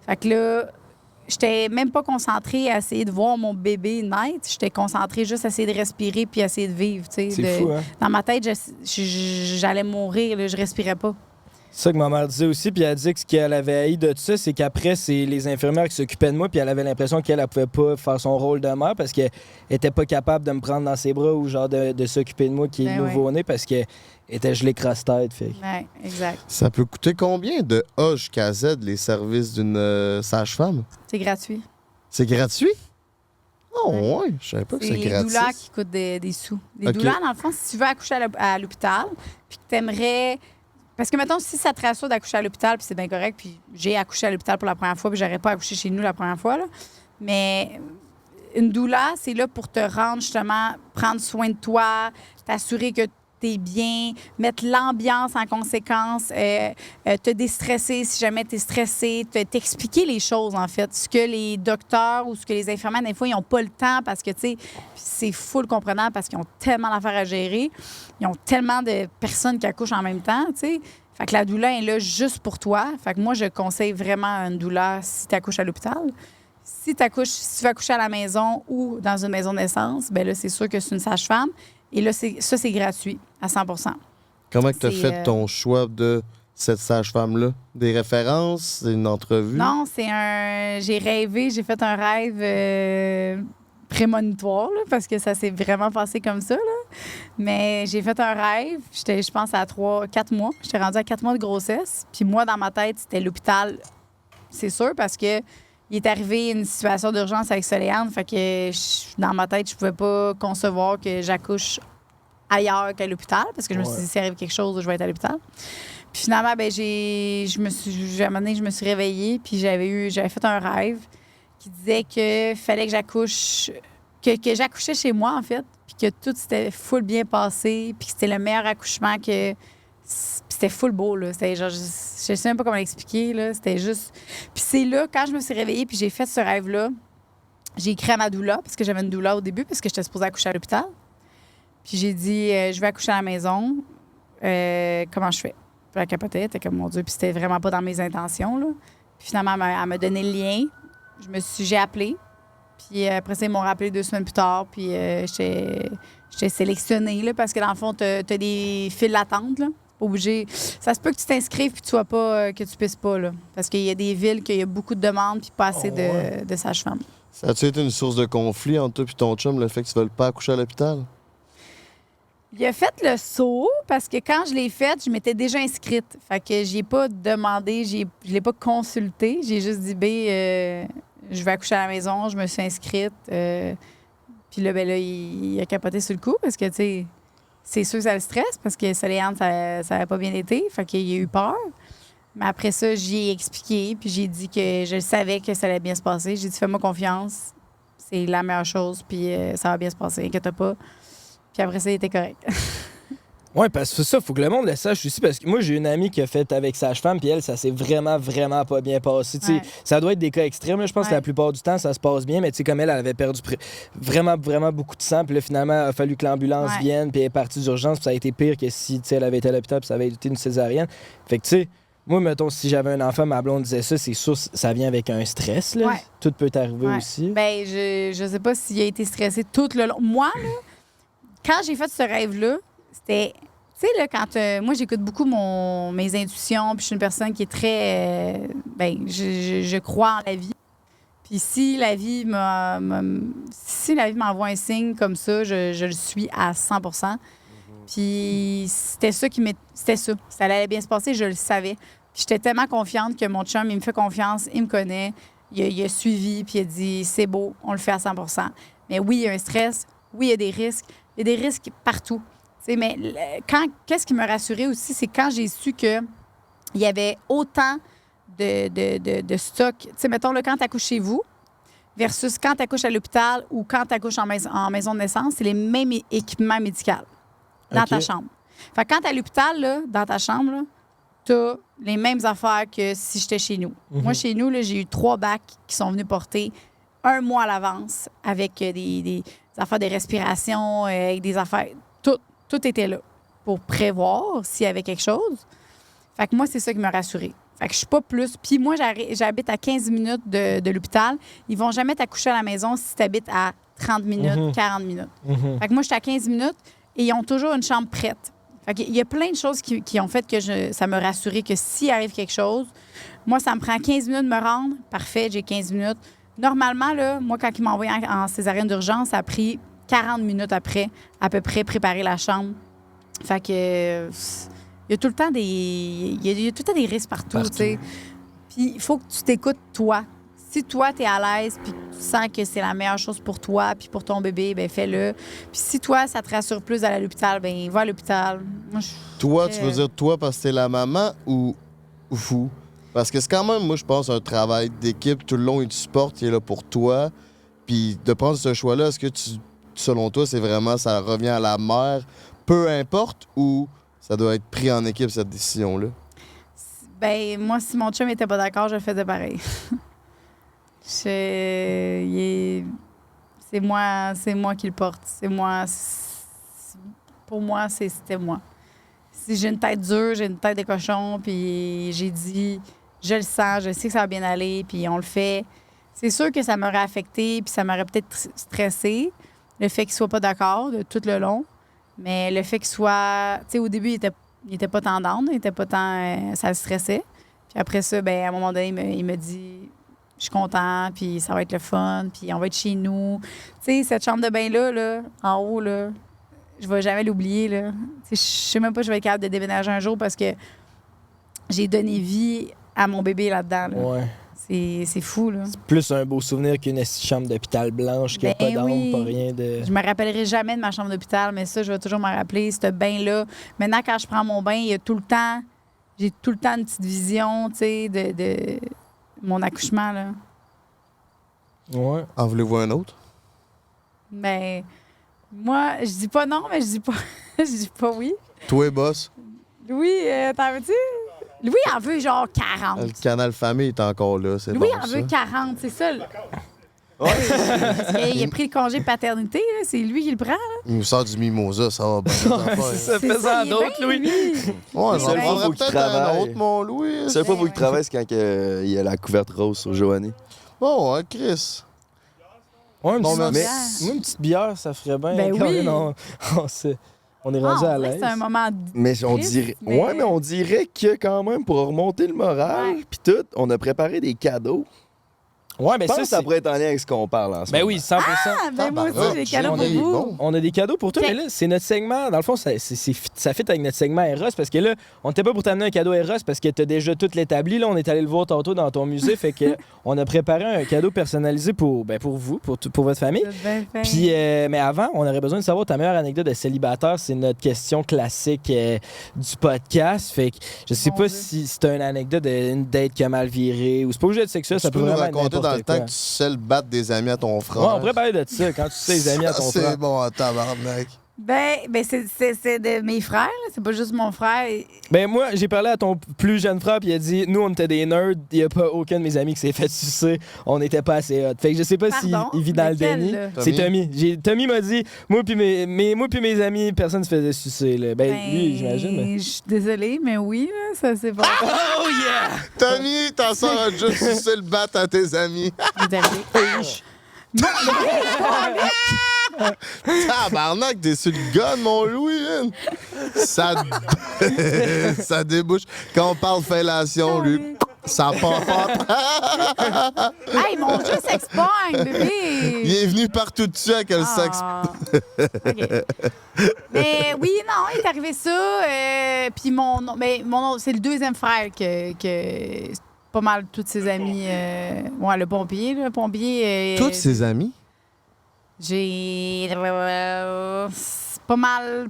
Speaker 1: Fait que là, j'étais même pas concentrée à essayer de voir mon bébé naître. J'étais concentrée juste à essayer de respirer puis à essayer de vivre. Tu sais,
Speaker 3: C'est fou, hein?
Speaker 1: Dans ma tête, j'allais mourir. Là, je respirais pas.
Speaker 3: C'est ça que ma mère disait aussi, puis elle dit que ce qu'elle avait haï de ça, c'est qu'après, c'est les infirmières qui s'occupaient de moi, puis elle avait l'impression qu'elle ne pouvait pas faire son rôle de mère parce qu'elle était pas capable de me prendre dans ses bras ou genre de s'occuper de moi qui est
Speaker 1: Ben
Speaker 3: nouveau-né parce qu'elle était gelée crosse-tête. Fait.
Speaker 1: Ouais, exact.
Speaker 2: Ça peut coûter combien de A jusqu'à Z les services d'une sage-femme?
Speaker 1: C'est gratuit.
Speaker 2: C'est gratuit? Oh, ouais. Je savais pas que
Speaker 1: C'est
Speaker 2: c'est
Speaker 1: les
Speaker 2: gratuit.
Speaker 1: douleurs qui coûtent des sous. Les
Speaker 2: OK.
Speaker 1: douleurs, dans le fond, si tu veux accoucher à l'hôpital, puis que tu aimerais. Parce que, mettons, si ça te rassure d'accoucher à l'hôpital, puis c'est bien correct, puis j'ai accouché à l'hôpital pour la première fois, puis j'aurais pas accouché chez nous la première fois, là. Mais une douleur, c'est là pour te rendre, justement, prendre soin de toi, t'assurer que t'es bien, mettre l'ambiance en conséquence, te déstresser si jamais t'es stressé, t'expliquer les choses, en fait. Ce que les docteurs ou ce que les infirmières, des fois, ils n'ont pas le temps parce que, tu sais, c'est full comprenable parce qu'ils ont tellement d'affaires à gérer. Ils ont tellement de personnes qui accouchent en même temps, tu sais. Fait que la douleur est là juste pour toi. Fait que moi, je conseille vraiment une douleur si tu accouches à l'hôpital. Si tu veux accoucher à la maison ou dans une maison de naissance, bien là, c'est sûr que c'est une sage-femme. Et là, c'est gratuit à 100
Speaker 2: Comment tu as
Speaker 1: C'est,
Speaker 2: fait ton choix de cette sage-femme-là? Des références? Une entrevue?
Speaker 1: Non, j'ai rêvé, j'ai fait un rêve prémonitoire, là, parce que ça s'est vraiment passé comme ça. Là. Mais j'ai fait un rêve, j'étais, je pense, à 4 mois. J'étais rendue à 4 mois de grossesse. Puis moi, dans ma tête, c'était l'hôpital, c'est sûr, parce que il est arrivé une situation d'urgence avec Soléane. Fait que dans ma tête, je pouvais pas concevoir que j'accouche ailleurs qu'à l'hôpital, parce que je me suis dit, s'il arrive quelque chose, je vais être à l'hôpital. Puis finalement, ben, à un moment donné, je me suis réveillée, puis j'avais fait un rêve qui disait que fallait que j'accouche, que j'accouchais chez moi, en fait, puis que tout s'était full bien passé, puis que c'était le meilleur accouchement que... Puis c'était full beau, là. C'était genre, je sais même pas comment l'expliquer, là. C'était juste... Puis c'est là, quand je me suis réveillée, puis j'ai fait ce rêve-là, j'ai écrit à ma doula, parce que j'avais une doula au début, parce que j'étais supposée accoucher à l'hôpital. Puis j'ai dit, je vais accoucher à la maison. Comment je fais? Puis elle capotait, elle était comme, mon Dieu, puis c'était vraiment pas dans mes intentions, là. Puis finalement, elle m'a donné le lien. J'ai appelé. Puis après ça, ils m'ont rappelé 2 semaines plus tard. Puis j'étais sélectionnée, là, parce que dans le fond, t'as des files d'attente, là. Obligé. Ça se peut que tu t'inscrives puis que tu puisses pas, là. Parce qu'il y a des villes qu'il y a beaucoup de demandes puis pas assez de sages-femmes.
Speaker 2: Ça a-tu été une source de conflit entre toi et ton chum, le fait que tu ne veuilles pas accoucher à l'hôpital?
Speaker 1: Il a fait le saut parce que quand je l'ai fait, je m'étais déjà inscrite. Fait que j'ai pas demandé, je l'ai pas consulté. J'ai juste dit, je vais accoucher à la maison, je me suis inscrite. Puis là, il a capoté sur le coup parce que, tu sais, c'est sûr que ça le stresse parce que Soléane, ça n'avait pas bien été. Fait qu'il a eu peur. Mais après ça, j'y ai expliqué. Puis j'ai dit que je savais que ça allait bien se passer. J'ai dit, fais-moi confiance. C'est la meilleure chose. Puis ça va bien se passer. Inquiète pas. Puis après ça, il était correct.
Speaker 3: Ouais, parce que c'est ça, faut que le monde le sache aussi. Parce que moi, j'ai une amie qui a fait avec sage-femme, puis elle, ça s'est vraiment, vraiment pas bien passé. Tu sais,
Speaker 1: Ouais.
Speaker 3: ça doit être des cas extrêmes. Là. Je pense que
Speaker 1: Ouais.
Speaker 3: la plupart du temps, ça se passe bien, mais tu sais, comme elle avait perdu vraiment, vraiment beaucoup de sang, puis là, finalement, il a fallu que l'ambulance
Speaker 1: Ouais.
Speaker 3: vienne, puis elle est partie d'urgence, puis ça a été pire que si, tu sais, elle avait été à l'hôpital, puis ça avait été une césarienne. Fait que, tu sais, moi, mettons, si j'avais un enfant, ma blonde disait ça, c'est sûr, ça vient avec un stress, là.
Speaker 1: Ouais.
Speaker 3: Tout peut arriver
Speaker 1: Ouais.
Speaker 3: aussi.
Speaker 1: Ben, je sais pas s'il a été stressé tout le long. Moi, là, quand j'ai fait ce rêve-là, c'était. Tu sais, là, quand. Moi, j'écoute beaucoup mes intuitions, puis je suis une personne qui est très. Ben, je crois en la vie. Puis si la vie m'envoie un signe comme ça, je le suis à 100 Puis c'était ça qui c'était ça. Ça allait bien se passer, je le savais. Puis j'étais tellement confiante que mon chum, il me fait confiance, il me connaît, il a suivi, puis il a dit c'est beau, on le fait à 100 Mais oui, il y a un stress, oui, il y a des risques. Il y a des risques partout. Tu sais, mais qu'est-ce qui me rassurait aussi, c'est quand j'ai su qu'il y avait autant de stock. Tu sais, mettons, là, quand tu accouches chez vous versus quand tu accouches à l'hôpital ou quand tu accouches en maison de naissance, c'est les mêmes équipements médicaux dans ta chambre. Fait que quand tu es à l'hôpital, là, dans ta chambre, tu as les mêmes affaires que si j'étais chez nous. Moi, chez nous, là, j'ai eu 3 bacs qui sont venus porter 1 mois à l'avance avec des affaires de respiration, avec des affaires. Tout était là pour prévoir s'il y avait quelque chose. Fait que moi, c'est ça qui m'a rassurée. Fait que je suis pas plus. Puis moi, j'habite à 15 minutes de l'hôpital. Ils vont jamais t'accoucher à la maison si tu habites à 30 minutes, 40 minutes. Fait que moi, j'étais à 15 minutes et ils ont toujours une chambre prête. Fait qu'il y a plein de choses qui ont fait que ça m'a rassurée que s'il arrive quelque chose, moi, ça me prend 15 minutes de me rendre. Parfait, j'ai 15 minutes. Normalement, là, moi, quand ils m'ont envoyé en césarienne d'urgence, ça a pris 40 minutes après, à peu près, préparer la chambre. Fait que il y a tout le temps des risques partout. Tu sais. Puis il faut que tu t'écoutes toi. Si toi, tu es à l'aise puis que tu sens que c'est la meilleure chose pour toi puis pour ton bébé, ben fais-le. Puis si toi, ça te rassure plus d'aller à l'hôpital, ben va à l'hôpital. Moi,
Speaker 2: Toi, tu veux dire toi parce que t'es la maman ou vous? Parce que c'est quand même, moi, je pense, un travail d'équipe tout le long et du sport qui est là pour toi. Puis de prendre ce choix-là, est-ce que selon toi, c'est vraiment, ça revient à la mère, peu importe, ou ça doit être pris en équipe, cette décision-là?
Speaker 1: Ben moi, si mon chum était pas d'accord, je le faisais pareil. C'est moi qui le porte. C'est moi. Pour moi, c'était moi. Si j'ai une tête dure, j'ai une tête de cochon, puis j'ai dit, je le sens, je sais que ça va bien aller, puis on le fait. C'est sûr que ça m'aurait affecté, puis ça m'aurait peut-être stressé, le fait qu'il soit pas d'accord de tout le long. Mais le fait qu'il soit... Tu sais, au début, il était pas tant down, il était pas tant... ça le stressait. Puis après ça, ben à un moment donné, il me dit... Je suis content, puis ça va être le fun, puis on va être chez nous. Tu sais, cette chambre de bain-là, là, en haut, là, je vais jamais l'oublier, là. Je sais même pas si je vais être capable de déménager un jour parce que j'ai donné vie à mon bébé là-dedans. Là.
Speaker 3: Ouais.
Speaker 1: C'est fou, là.
Speaker 3: C'est plus un beau souvenir qu'une chambre d'hôpital blanche qui n'a
Speaker 1: Ben
Speaker 3: pas d'ombre,
Speaker 1: oui.
Speaker 3: pas rien de...
Speaker 1: Je me rappellerai jamais de ma chambre d'hôpital, mais ça, je vais toujours m'en rappeler, ce bain-là. Maintenant, quand je prends mon bain, il y a tout le temps... J'ai tout le temps une petite vision, tu sais, de mon accouchement, là.
Speaker 3: Ouais.
Speaker 2: En voulez-vous un autre?
Speaker 1: Mais moi, je dis pas non, mais je dis pas, je dis pas oui.
Speaker 2: Toi, boss,
Speaker 1: Louis, t'en veux-tu? Louis en veut genre 40.
Speaker 2: le canal famille est encore là, c'est
Speaker 1: Louis
Speaker 2: bon,
Speaker 1: en
Speaker 2: ça.
Speaker 1: veut 40, c'est ça. Parce qu'il a pris le congé paternité, là, c'est lui qui le prend. Là.
Speaker 2: Il nous sort du mimosa, ça va bien. les affaires.
Speaker 3: Ça
Speaker 1: C'est
Speaker 3: fait ça
Speaker 1: il est
Speaker 3: d'autres,
Speaker 1: bien,
Speaker 3: Louis.
Speaker 2: Ouais,
Speaker 1: C'est
Speaker 2: j'en
Speaker 7: seule fois
Speaker 1: bien.
Speaker 2: prendrais
Speaker 7: faut qu'il
Speaker 2: peut-être un
Speaker 7: travaille.
Speaker 2: autre, mon Louis.
Speaker 7: La seule fois qu'il
Speaker 1: ouais.
Speaker 7: travaille, c'est quand il y a la couverte rose sur Joanie.
Speaker 2: Bon, hein, Chris.
Speaker 3: Ouais,
Speaker 2: Non,
Speaker 3: moi,
Speaker 2: mais-
Speaker 3: une petite bière, ça ferait bien.
Speaker 1: Ben
Speaker 3: Quand
Speaker 1: oui.
Speaker 3: même, on est rendu
Speaker 1: Ah,
Speaker 3: à
Speaker 1: ouais,
Speaker 3: l'aise.
Speaker 1: c'est un moment...
Speaker 7: Mais on
Speaker 1: Triste,
Speaker 7: dirait.
Speaker 1: mais-
Speaker 7: Ouais, mais on dirait que quand même, pour remonter le moral,
Speaker 1: Ouais.
Speaker 7: puis tout, on a préparé des cadeaux.
Speaker 3: Ouais,
Speaker 7: Je
Speaker 3: ben
Speaker 7: pense
Speaker 3: ça,
Speaker 7: que ça
Speaker 3: c'est...
Speaker 7: pourrait être en lien avec ce qu'on parle en ce
Speaker 3: Ben
Speaker 7: moment.
Speaker 3: oui, 100%.
Speaker 1: Ah, ben moi aussi, j'ai des cadeaux
Speaker 3: on
Speaker 1: pour
Speaker 3: est
Speaker 1: vous.
Speaker 2: bon.
Speaker 3: On a des cadeaux pour toi,
Speaker 1: Ok.
Speaker 3: mais là, c'est notre segment. Dans le fond, ça fit avec notre segment Eros parce que là, on n'était pas pour t'amener un cadeau Eros parce que t'as déjà tout l'établi. Là, on est allé le voir tantôt dans ton musée. Fait que on a préparé un cadeau personnalisé pour vous, pour votre famille.
Speaker 1: C'est bien fait.
Speaker 3: Puis, mais avant, on aurait besoin de savoir ta meilleure anecdote de célibataire. C'est notre question classique du podcast. Fait que je sais
Speaker 1: Mon
Speaker 3: pas
Speaker 1: Dieu.
Speaker 3: si c'est une anecdote d'une date qui a mal viré ou c'est pas obligé d'être sexuel.
Speaker 2: Tu
Speaker 3: Ça
Speaker 2: peux
Speaker 3: peut
Speaker 2: nous
Speaker 3: vraiment être
Speaker 2: raconter dans le
Speaker 3: n'importe
Speaker 2: temps
Speaker 3: quoi.
Speaker 2: que tu sais le battre des amis à ton frère.
Speaker 3: Ouais, on pourrait parler de ça quand tu sais les amis à ton
Speaker 2: C'est
Speaker 3: frère.
Speaker 2: bon, en tabarnak.
Speaker 1: Ben c'est de mes frères, là. C'est pas juste mon frère.
Speaker 3: Ben moi, j'ai parlé à ton plus jeune frère, puis il a dit, nous, on était des nerds, il n'y a pas aucun de mes amis qui s'est fait sucer, on n'était pas assez hot. Fait que je sais pas s'il vit dans le
Speaker 1: Lequel,
Speaker 3: déni.
Speaker 1: là?
Speaker 3: C'est Tommy. Tommy m'a dit, moi puis mes amis, personne se faisait sucer. Là. Ben, lui, j'imagine. Mais...
Speaker 1: Je suis désolée, mais oui, là, ça c'est pas.
Speaker 3: Oh yeah!
Speaker 2: Tommy, t'en sors un juste sucer le bat à tes amis. Tabarnak, t'es sur le gun, mon Louis. Hein? Ça débouche. Quand on parle fellation, lui, ça part pas.
Speaker 1: Hey, mon jeu s'expogne, bébé!
Speaker 2: Il est venu partout dessus avec le sexe.
Speaker 1: OK. Mais oui, non, il est arrivé ça. Puis mon c'est le deuxième frère que pas mal tous ses amis. Ouais, le pompier, là.
Speaker 2: Tous ses amis?
Speaker 1: J'ai. Pas mal.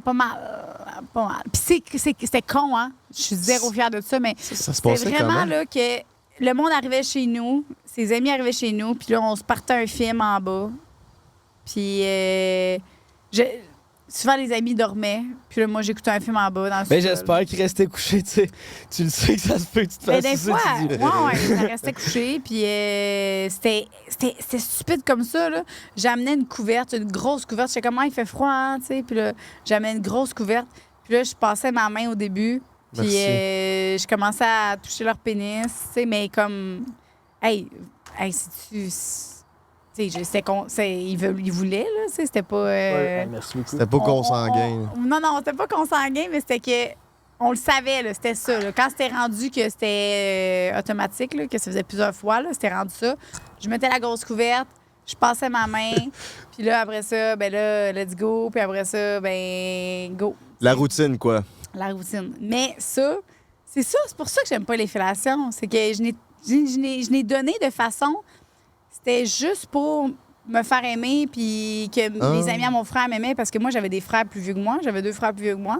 Speaker 1: Puis c'était con, hein? Je suis zéro fière de ça, mais
Speaker 2: Ça se
Speaker 1: c'est
Speaker 2: passait
Speaker 1: vraiment
Speaker 2: comment?
Speaker 1: là que le monde arrivait chez nous, ses amis arrivaient chez nous, puis là, on se partait un film en bas. Puis souvent, les amis dormaient, puis là, moi, j'écoutais un film en bas dans le
Speaker 3: Ben,
Speaker 1: sous-sol.
Speaker 3: j'espère qu'il restait couché, tu sais. Tu le sais que ça se peut que tu te
Speaker 1: Mais
Speaker 3: fasses
Speaker 1: des
Speaker 3: sucer,
Speaker 1: fois,
Speaker 3: tu dis.
Speaker 1: ouais, ça restait couché, puis c'était stupide comme ça, là. J'amenais une couverte, une grosse couverte. J'étais comme, il fait froid, hein, tu sais. Puis là, j'amenais une grosse couverte. Puis là, je passais ma main au début, puis je commençais à toucher leur pénis, tu sais, mais comme, hey, si tu... Tu sais, ils voulaient, là, tu sais, c'était pas...
Speaker 3: Ouais, merci beaucoup.
Speaker 2: C'était pas consanguin.
Speaker 1: Non, c'était pas consanguin, mais c'était que... On le savait, là, c'était ça. Là. Quand c'était rendu que c'était automatique, là, que ça faisait plusieurs fois, là, c'était rendu ça, je mettais la grosse couverte, je passais ma main, puis là, après ça, ben là, let's go, puis après ça, ben, go.
Speaker 2: La routine, quoi.
Speaker 1: La routine. Mais ça, c'est pour ça que j'aime pas les fellations. C'est que je n'ai donné de façon... C'était juste pour me faire aimer, puis que les amis à mon frère m'aimaient, parce que moi, j'avais des frères plus vieux que moi. J'avais 2 frères plus vieux que moi.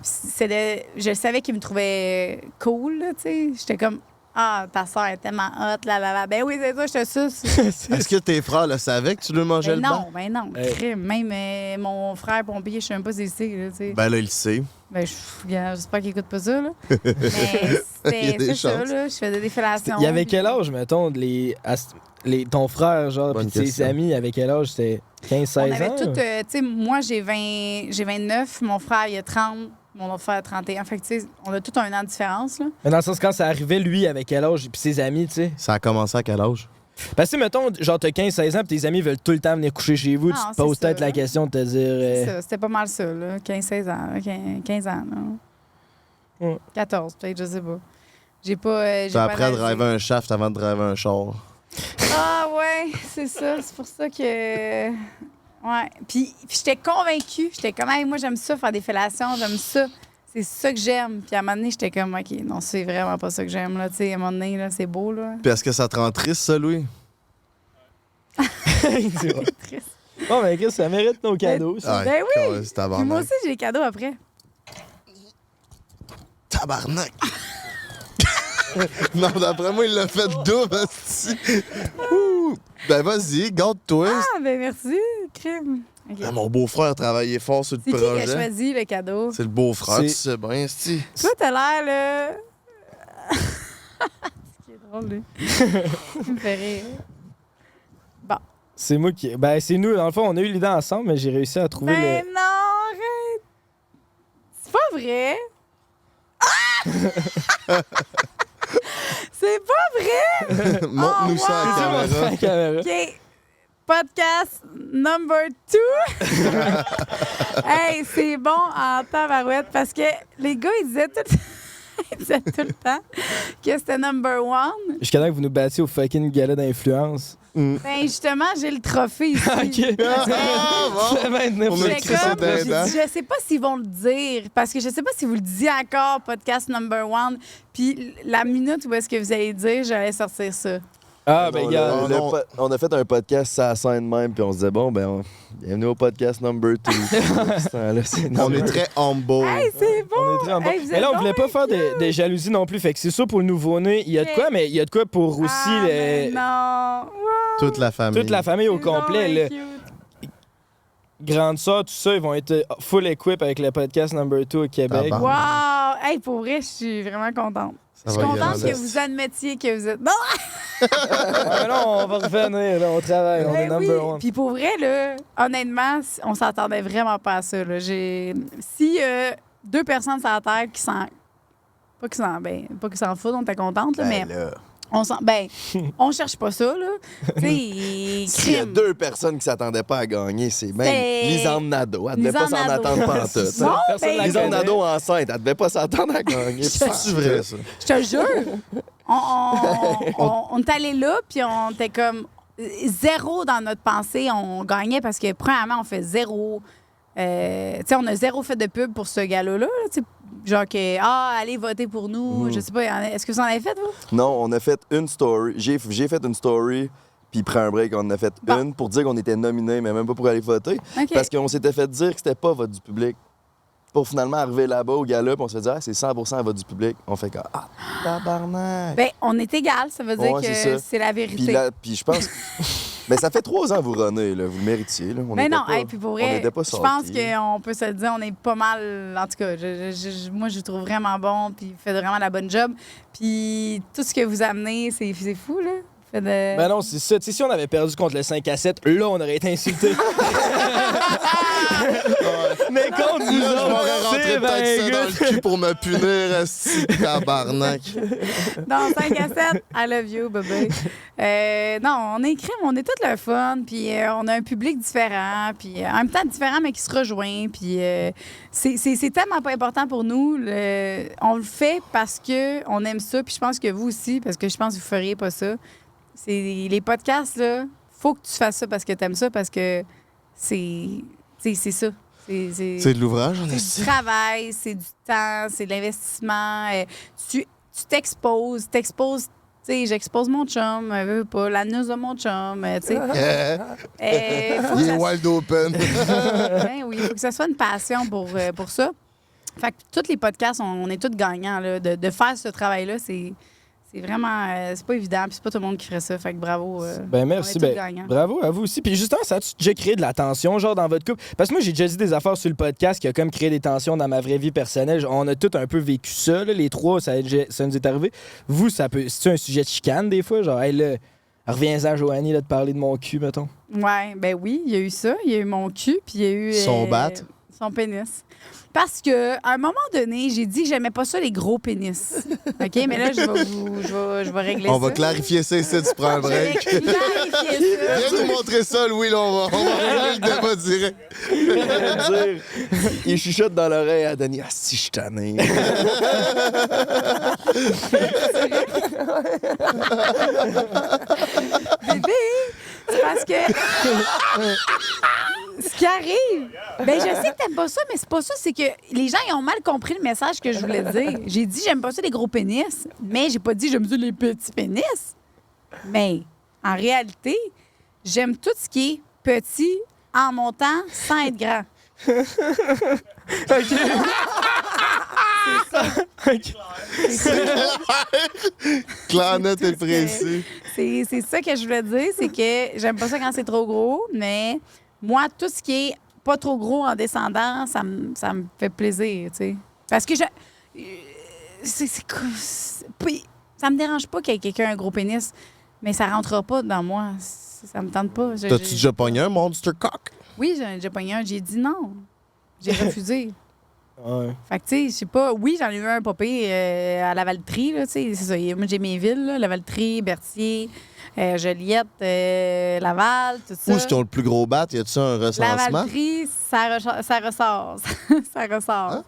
Speaker 1: Je savais qu'ils me trouvaient cool, tu sais. J'étais comme, ta soeur est tellement hot, là. Ben oui, c'est ça, je te suce.
Speaker 2: Est-ce que tes frères le savaient que tu lui mangeais le banc?
Speaker 1: Ben non. Crime. Même mon frère pompier, je sais même pas s'il sait, là, tu sais.
Speaker 2: Ben là, il le sait.
Speaker 1: Ben, j'espère qu'il écoute pas ça, là. Mais c'était ça, là. Je faisais des fellations.
Speaker 3: Il y avait quel âge, mettons, ton frère, genre,
Speaker 2: Bonne
Speaker 3: puis ses amis, avec quel âge? C'était 15-16 ans?
Speaker 1: On avait tout, tu sais, moi, j'ai 29, mon frère, il a 30, mon autre frère a 31. Fait que, tu sais, on a tout un an de différence, là.
Speaker 3: Mais dans le sens, quand ça arrivait, lui, avec quel âge, puis ses amis, tu sais?
Speaker 2: Ça a commencé à quel âge?
Speaker 3: Parce que, mettons, genre, t'as 15-16 ans, puis tes amis veulent tout le temps venir coucher chez vous,
Speaker 1: Non,
Speaker 3: tu te
Speaker 1: c'est
Speaker 3: poses peut-être
Speaker 1: ça.
Speaker 3: la question de te dire...
Speaker 1: C'est ça, c'était pas mal ça, là. 15-16 ans, là. 15 ans, là. 14, peut-être, je sais pas. J'ai pas...
Speaker 2: T'as appris à driver un shaft avant de driver un char.
Speaker 1: Ah ouais, c'est ça. C'est pour ça que... Ouais. Puis j'étais convaincue. J'étais comme, hey, moi, j'aime ça, faire des fellations. J'aime ça. C'est ça que j'aime. Puis à un moment donné, j'étais comme, OK, non, c'est vraiment pas ça que j'aime, là. Tu sais, à un moment donné, là, c'est beau, là.
Speaker 2: Puis est-ce que ça te rend triste, ça, Louis?
Speaker 3: C'est vrai.
Speaker 1: Triste.
Speaker 3: Bon, ben, Chris, ça mérite nos cadeaux, ça.
Speaker 1: Ben oui!
Speaker 2: C'est
Speaker 1: Puis moi
Speaker 2: tabarnak.
Speaker 1: aussi, j'ai des cadeaux après.
Speaker 2: Tabarnak! Non, d'après moi, il l'a fait double, hostie. Ouh. Ben vas-y, garde-toi.
Speaker 1: Ah, ben merci, crime. OK.
Speaker 2: Ah, mon beau-frère a travaillé fort sur le
Speaker 1: C'est qui qui a
Speaker 2: projet.
Speaker 1: choisi le cadeau?
Speaker 2: C'est le beau-frère,
Speaker 3: C'est-
Speaker 2: tu sais bien, hostie.
Speaker 1: Toi, t'as l'air, là... Ce qui est drôle, lui. Tu me fais rire. Bon.
Speaker 3: C'est moi qui... Ben, c'est nous. Dans le fond, on a eu l'idée ensemble, mais j'ai réussi à trouver
Speaker 1: Ben non, arrête! C'est pas vrai! Ah! C'est pas vrai!
Speaker 2: Montre-nous ça
Speaker 1: wow.
Speaker 2: à la caméra.
Speaker 3: la caméra.
Speaker 1: OK. Podcast number 2. Hey, c'est bon en tabarouette parce que les gars, ils disaient tout le temps que c'était number 1.
Speaker 3: Jusqu'à temps que vous nous battiez au fucking gala d'influence.
Speaker 1: Ben justement, j'ai le trophée ici.
Speaker 3: OK.
Speaker 2: Ah, bon.
Speaker 3: Maintenant,
Speaker 2: On a
Speaker 3: vous
Speaker 1: J'étais
Speaker 3: êtes-
Speaker 2: crissé
Speaker 1: comme,
Speaker 2: dedans.
Speaker 1: je sais pas s'ils vont le dire, parce que je sais pas si vous le disiez encore, podcast number 1, puis la minute où est-ce que vous allez dire, j'allais sortir ça.
Speaker 3: Ah, ben, gars.
Speaker 2: Oh, non.
Speaker 7: On a fait un podcast sur la scène même, puis on se disait, bon, bienvenue au podcast number 2.
Speaker 2: On est très humble.
Speaker 1: Hey, c'est bon!
Speaker 3: On est très en bas.
Speaker 1: Hey, vous
Speaker 3: Mais là,
Speaker 1: êtes
Speaker 3: on voulait
Speaker 1: donc
Speaker 3: pas faire de jalousie non plus. Fait que c'est sûr pour le nouveau-né, il y a de
Speaker 1: Ok.
Speaker 3: quoi, mais il y a de quoi pour aussi
Speaker 1: Ah, mais non! Wow,
Speaker 2: Toute la famille.
Speaker 3: toute la famille au
Speaker 1: c'est
Speaker 3: complet.
Speaker 1: donc
Speaker 3: Là.
Speaker 1: bien cute.
Speaker 3: grandes sœurs, tout ça, ils vont être full equip avec le podcast number 2 au Québec.
Speaker 2: Tabarnak.
Speaker 1: Wow! Hey, pour vrai, je suis vraiment contente.
Speaker 2: Ça
Speaker 1: Je suis
Speaker 2: va
Speaker 1: contente
Speaker 2: grandir.
Speaker 1: que vous admettiez que vous êtes... Non!
Speaker 3: Ah, non, on va revenir, là, on travaille, on est
Speaker 1: Ben oui.
Speaker 3: number 1.
Speaker 1: Puis pour vrai, là, honnêtement, on s'attendait vraiment pas à ça. Là. Si 2 personnes sur la Terre qui s'en... Pas qu'ils s'en foutent, on était contente, là, mais
Speaker 7: là,
Speaker 1: on cherche pas ça, là. Tu sais,
Speaker 7: s'il y a
Speaker 1: crime.
Speaker 7: 2 personnes qui s'attendaient pas à gagner, c'est même
Speaker 1: C'est-
Speaker 7: Lisanne Nadeau. Elle devait pas
Speaker 1: Lisanne
Speaker 7: s'en
Speaker 1: Nadeau.
Speaker 7: attendre pantoute.
Speaker 1: Non,
Speaker 3: Personne
Speaker 1: ben,
Speaker 3: la
Speaker 7: Lisanne
Speaker 3: connaît.
Speaker 7: Nadeau enceinte, elle devait pas s'attendre à gagner.
Speaker 2: C'est vrai, ça.
Speaker 1: je te jure, on est allé là, puis on était comme zéro dans notre pensée. On gagnait parce que, premièrement, on fait zéro. Tu sais, on a zéro fait de pub pour ce gars-là. Là, tu sais, genre que, allez voter pour nous. Je sais pas, est-ce que vous en avez fait, vous?
Speaker 7: Non, on a fait une story. J'ai fait une story, puis prend un break, on en a fait
Speaker 1: Bon.
Speaker 7: une pour dire qu'on était nominés, mais même pas pour aller voter.
Speaker 1: OK.
Speaker 7: Parce qu'on s'était fait dire que c'était pas vote du public. Pour finalement arriver là-bas au gala, puis on se fait dire, c'est 100% vote du public. On fait comme, tabarnak!
Speaker 1: Ben, on est égal, ça veut dire
Speaker 7: Ouais,
Speaker 1: que
Speaker 7: c'est ça.
Speaker 1: c'est la vérité.
Speaker 7: Puis là, puis je pense. Mais ça fait 3 ans que vous renez, là. Vous le méritiez, là. On
Speaker 1: Mais
Speaker 7: était
Speaker 1: non,
Speaker 7: pas-
Speaker 1: hey, puis pour
Speaker 7: on
Speaker 1: vrai,
Speaker 7: était pas
Speaker 1: je pense
Speaker 7: salty.
Speaker 1: qu'on peut se le dire, on est pas mal. En tout cas, moi, je le trouve vraiment bon, puis il fait vraiment la bonne job. Puis tout ce que vous amenez, c'est fou, là. Fait de...
Speaker 3: Ben non, c'est ça. Tu sais, si on avait perdu contre le 5-7, là, on aurait été insultés. Mais contre nous
Speaker 2: Là, je
Speaker 3: autres,
Speaker 2: m'aurais rentré
Speaker 3: c'est
Speaker 2: peut-être ça
Speaker 3: ben
Speaker 2: dans
Speaker 3: good.
Speaker 2: le cul pour me punir, esti de tabarnak.
Speaker 1: Dans 5 à 7, I love you, bébé. Non, on est crème, on est tous le fun, puis on a un public différent, puis en même temps différent, mais qui se rejoint. Puis c'est tellement pas important pour nous. On le fait parce qu'on aime ça, puis je pense que vous aussi, parce que je pense que vous feriez pas ça. Les podcasts, là, faut que tu fasses ça parce que t'aimes ça, parce que c'est ça.
Speaker 2: C'est de l'ouvrage, on
Speaker 1: C'est
Speaker 2: est
Speaker 1: du travail, c'est du temps, c'est de l'investissement. Tu t'exposes. Tu sais, j'expose mon chum, veux pas, la news de mon chum, tu sais. Faut que
Speaker 2: Il
Speaker 1: ça
Speaker 2: est wide open.
Speaker 1: ben oui, il faut que ça soit une passion pour ça. Fait que tous les podcasts, on est tous gagnants. Là. De faire ce travail-là, c'est vraiment... c'est pas évident, puis c'est pas tout le monde qui ferait ça. Fait que bravo.
Speaker 3: Ben
Speaker 1: on
Speaker 3: merci,
Speaker 1: est tous
Speaker 3: ben
Speaker 1: gagnants.
Speaker 3: bravo à vous aussi. Puis justement, ça a-tu déjà créé de la tension, genre dans votre couple? Parce que moi, j'ai déjà dit des affaires sur le podcast qui a comme créé des tensions dans ma vraie vie personnelle. On a tous un peu vécu ça, là, les trois, ça nous est arrivé. Vous, c'est un sujet de chicane des fois? Genre, hey, là, reviens-en, Joanie, là, de parler de mon cul, mettons.
Speaker 1: Ouais, ben oui, il y a eu ça. Il y a eu mon cul, puis il y a eu...
Speaker 2: Son bat.
Speaker 1: Son pénis. Parce que à un moment donné, j'ai dit que j'aimais pas ça, les gros pénis. OK? Mais là, je vais régler ça.
Speaker 2: On va clarifier ça ici, tu prends un
Speaker 1: Je vais
Speaker 2: break.
Speaker 1: clarifier ça.
Speaker 2: Viens nous montrer ça, Louis, là, on va régler le débat direct.
Speaker 7: Dire, il chuchote dans l'oreille à Denis. Ah, si, je suis tanné.
Speaker 1: Bébé, c'est parce que... Ce qui arrive, ben je sais que t'aimes pas ça, mais c'est pas ça, c'est que les gens ils ont mal compris le message que je voulais dire. J'ai dit j'aime pas ça les gros pénis, mais j'ai pas dit j'aime ça les petits pénis. Mais en réalité, j'aime tout ce qui est petit en montant sans être grand.
Speaker 2: Clair, net et précis.
Speaker 1: C'est ça que je voulais dire, c'est que j'aime pas ça quand c'est trop gros, mais moi, tout ce qui est pas trop gros en descendant, ça me fait plaisir, tu sais. Parce que ça me dérange pas qu'il y ait quelqu'un un gros pénis, mais ça rentrera pas dans moi. Ça me tente pas.
Speaker 2: T'as-tu déjà pogné un monster cock?
Speaker 1: Oui, j'en ai déjà pogné un. J'ai dit non. J'ai refusé.
Speaker 3: Ouais.
Speaker 1: Fait que, tu sais, je sais pas. Oui, j'en ai eu un popé à Lavaltrie, là, tu sais. C'est ça. Moi, j'ai mes villes, là, Lavaltrie, Berthier, Joliette, Laval, tout ça.
Speaker 2: Où est-ce qu'ils ont le plus gros bat? Y a-tu un recensement?
Speaker 1: Lavaltrie, ça ressort. Ça ressort.
Speaker 2: Hein?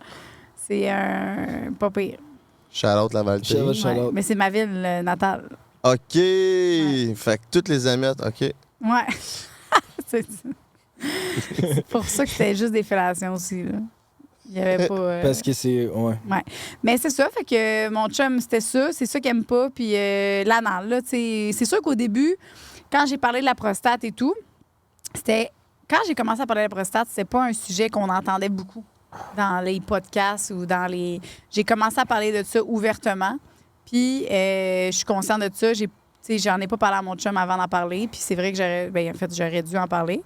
Speaker 1: C'est un pas pire.
Speaker 2: Shout-out la
Speaker 3: Shout-out.
Speaker 2: Valtrie.
Speaker 3: Shout-out.
Speaker 1: Mais c'est ma ville natale.
Speaker 2: OK. Fait que toutes les amettes, OK.
Speaker 1: Ouais. C'est pour ça que c'était juste des fellations aussi, là. Il y avait pas...
Speaker 3: Parce que c'est. Ouais.
Speaker 1: Ouais. Mais c'est ça, fait que mon chum, c'était ça. C'est ça qu'il aime pas. Puis l'anal, là, tu sais. C'est sûr qu'au début, quand j'ai parlé de la prostate et tout, c'était... Quand j'ai commencé à parler de la prostate, c'était pas un sujet qu'on entendait beaucoup dans les podcasts ou dans les... J'ai commencé à parler de ça ouvertement. Puis je suis consciente de ça. J'en ai pas parlé à mon chum avant d'en parler. Puis c'est vrai que j'aurais dû en parler.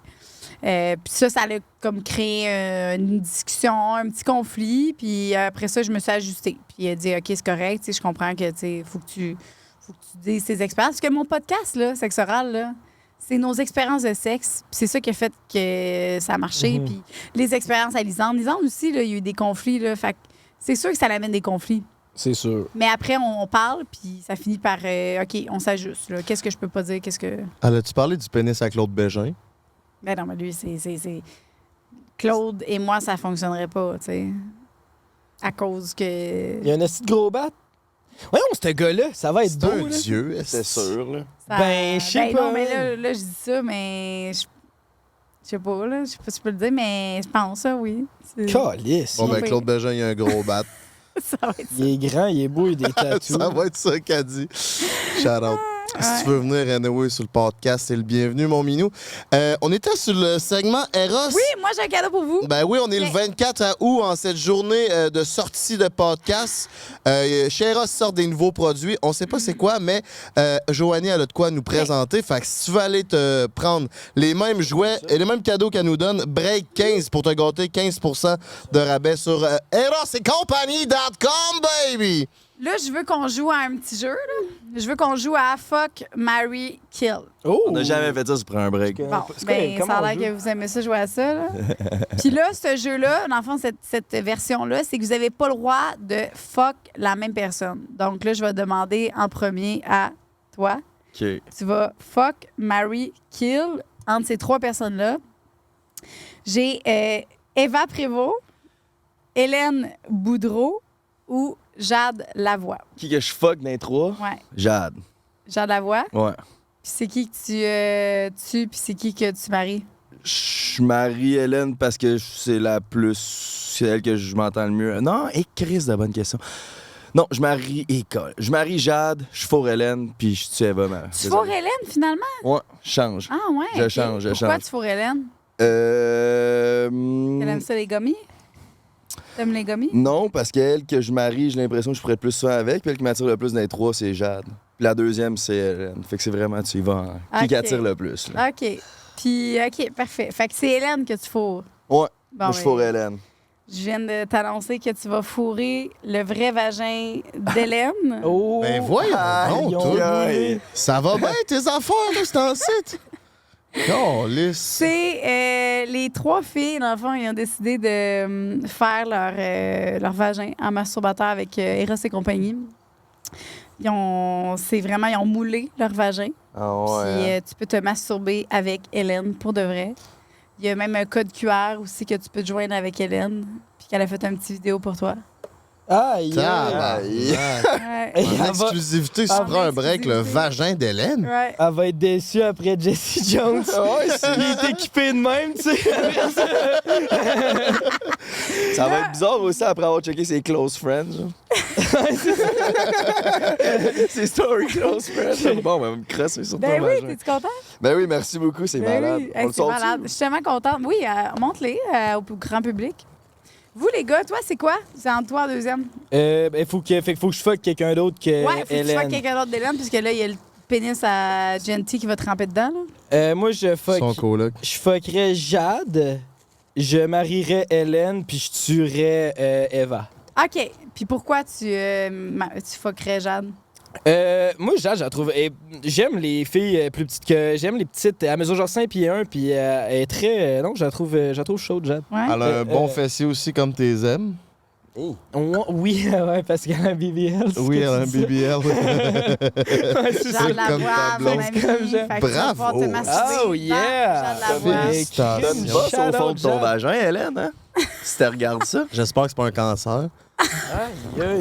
Speaker 1: Puis ça a comme créé une discussion, un petit conflit. Puis après ça, je me suis ajustée. Puis il a dit, OK, c'est correct. Tu sais, je comprends que faut que tu dises tes expériences. Parce que mon podcast, là, Sexe oral, là, c'est nos expériences de sexe. Puis c'est ça qui a fait que ça a marché. Puis les expériences à Lisande. Lisande aussi, là, il y a eu des conflits. Là, fait que c'est sûr que ça l'amène des conflits.
Speaker 3: C'est sûr.
Speaker 1: Mais après, on parle, puis ça finit par OK, on s'ajuste. Là. Qu'est-ce que je peux pas dire? Qu'est-ce que.
Speaker 2: As-tu parlé du pénis à Claude Bégin?
Speaker 1: Ben non, mais lui, c'est. Claude et moi, ça fonctionnerait pas, tu sais. À cause que.
Speaker 3: Il y a un petit gros bat. Voyons, ce gars-là, ça va être
Speaker 2: C'est
Speaker 3: beau,
Speaker 2: un
Speaker 3: là.
Speaker 2: dieu,
Speaker 7: C'est sûr, là.
Speaker 1: Ça-
Speaker 3: Ben, je sais pas.
Speaker 1: Non, mais là, je dis ça, mais. Je sais pas, là. Je sais pas si je peux le dire, mais je pense ça, oui. C'est-
Speaker 3: Calisse.
Speaker 2: Bon, ben,
Speaker 1: Oui.
Speaker 2: Claude Bégin, il a un gros bat.
Speaker 1: ça va être ça.
Speaker 3: Il est grand, il est beau, il a des tatous.
Speaker 2: Ça va être ça qu'elle dit. Shout out. Si tu veux venir anyway sur le podcast, c'est le bienvenu, mon minou. On était sur le segment Eros.
Speaker 1: Oui, moi, j'ai un cadeau pour vous.
Speaker 2: Ben oui, on est le
Speaker 1: Ok.
Speaker 2: 24 août en cette journée de sortie de podcast. Chez Eros sort des nouveaux produits. On sait pas c'est quoi, mais Joanie, elle a de quoi nous présenter. Fait que si tu veux aller te prendre les mêmes jouets et les mêmes cadeaux qu'elle nous donne, break 15 pour te gâter 15% de rabais sur erosetcompagnie.com, baby!
Speaker 1: Là, je veux qu'on joue à un petit jeu, là. Je veux qu'on joue à Fuck, Marry, Kill.
Speaker 3: Oh!
Speaker 7: On n'a jamais fait ça, c'est pour un break.
Speaker 3: C'est
Speaker 1: Bon,
Speaker 3: c'est
Speaker 1: ben,
Speaker 3: correct, comment
Speaker 1: ça a
Speaker 3: on
Speaker 1: l'air
Speaker 3: joue?
Speaker 1: que vous aimez ça, jouer à ça. Là. Puis là, ce jeu-là, dans le fond, cette version-là, c'est que vous n'avez pas le droit de fuck la même personne. Donc là, je vais demander en premier à toi.
Speaker 7: OK.
Speaker 1: Tu vas fuck, marry, kill entre ces trois personnes-là. J'ai Eva Prévost, Hélène Boudreau ou Jade Lavoie.
Speaker 7: Qui que je fuck dans les trois?
Speaker 1: Ouais,
Speaker 7: Jade.
Speaker 1: Jade Lavoie.
Speaker 7: Ouais.
Speaker 1: Puis c'est qui que tu tues, puis c'est qui que tu maries?
Speaker 7: Je marie Hélène parce que c'est la plus. C'est elle que je m'entends le mieux. Non, et Chris, de bonne question. Non, je marie École. Je marie Jade, je fourre Hélène, puis je tue Eva.
Speaker 1: Tu fourres Hélène, finalement?
Speaker 7: Ouais, je change.
Speaker 1: Ah ouais?
Speaker 7: Je
Speaker 1: ok.
Speaker 7: change.
Speaker 1: Pourquoi tu fourres Hélène?
Speaker 7: Euh.
Speaker 1: Elle aime ça, les gommis? T'aimes les gommis?
Speaker 7: Non, parce qu'elle que je marie, j'ai l'impression que je pourrais être plus souvent avec. Puis elle qui m'attire le plus dans les trois, c'est Jade. Puis la deuxième, c'est Hélène. Fait que c'est vraiment, tu y vas. Qui
Speaker 1: Ok.
Speaker 7: attire le plus, là.
Speaker 1: OK. Puis, OK, parfait. Fait que c'est Hélène que tu fourres.
Speaker 7: Ouais,
Speaker 1: Bon,
Speaker 7: moi, je fourre Hélène.
Speaker 1: je viens de t'annoncer que tu vas fourrer le vrai vagin d'Hélène.
Speaker 3: Oh!
Speaker 2: Ben voyons donc,
Speaker 3: ils ont
Speaker 2: toi.
Speaker 3: roulé.
Speaker 2: Ça va bien, tes affaires, là, c'est en site? Non, lisse.
Speaker 1: C'est les trois filles, dans le fond, ils ont décidé de faire leur vagin en masturbateur avec Eros et compagnie. Ils ont moulé leur vagin.
Speaker 7: Ah
Speaker 1: Puis tu peux te masturber avec Hélène pour de vrai. Il y a même un code QR aussi que tu peux te joindre avec Hélène. Puis qu'elle a fait une petite vidéo pour toi.
Speaker 3: Aïe!
Speaker 2: Tabarnak.
Speaker 1: Ouais.
Speaker 3: Hey,
Speaker 2: En
Speaker 3: elle va-
Speaker 2: exclusivité, tu
Speaker 1: Ah,
Speaker 2: prends un break, le
Speaker 1: exclusivité.
Speaker 2: vagin d'Hélène.
Speaker 1: Ouais.
Speaker 3: Elle va être déçue après Jesse Jones. Il est équipé de même, tu sais.
Speaker 7: Ça va être bizarre aussi après avoir checké ses close friends. genre. Ses story close friends. Bon, ben, me crosser sur ton
Speaker 1: Ben oui,
Speaker 7: vagin.
Speaker 1: t'es-tu content?
Speaker 7: Ben oui, merci beaucoup, c'est
Speaker 1: Ben
Speaker 7: malade.
Speaker 1: oui.
Speaker 7: On
Speaker 1: Hey,
Speaker 7: le
Speaker 1: c'est
Speaker 7: sort-tu?
Speaker 1: malade. Je suis tellement contente. Oui, montre-les au grand public. Vous, les gars, toi, c'est quoi? C'est entre toi en deuxième.
Speaker 3: Ben, faut que je fuck quelqu'un d'autre que
Speaker 1: Ouais, faut que tu
Speaker 3: Hélène.
Speaker 1: fasses quelqu'un d'autre d'Hélène, puisque là, il y a le pénis à Genty qui va tremper dedans. Là.
Speaker 3: Moi, je
Speaker 2: Son coloc.
Speaker 3: fuckerais Jade, je marierais Hélène, puis je tuerais Eva.
Speaker 1: OK. Puis pourquoi tu fuckerais Jade?
Speaker 3: Moi, Jade, je la trouve. J'aime les filles plus petites que. J'aime les petites. Elle mesure genre 5 pieds 1, puis elle est très. Non, je la trouve chaude, Jade.
Speaker 1: Ouais.
Speaker 2: Elle a un bon fessier aussi, comme tes aimes.
Speaker 3: Oui, ouais, parce qu'elle a un BBL. c'est
Speaker 2: Oui,
Speaker 3: ce
Speaker 2: elle a un
Speaker 3: que tu dis.
Speaker 2: BBL.
Speaker 3: Ouais, c'est ça.
Speaker 1: Jade
Speaker 2: comme
Speaker 1: Lavoie,
Speaker 2: ta blonde.
Speaker 1: mon ami.
Speaker 3: C'est comme Jade.
Speaker 1: Fait que tu vas pouvoir te
Speaker 2: Bravo.
Speaker 1: masturber.
Speaker 3: Oh, yeah.
Speaker 1: Jade Lavoie.
Speaker 2: Félicitations.
Speaker 7: T'as une bosse au
Speaker 3: Shout
Speaker 7: fond
Speaker 3: out,
Speaker 7: de ton
Speaker 3: Jade.
Speaker 7: vagin, Hélène, hein? Si tu regardes ça.
Speaker 2: J'espère que c'est pas un cancer.
Speaker 3: Aïe, aïe.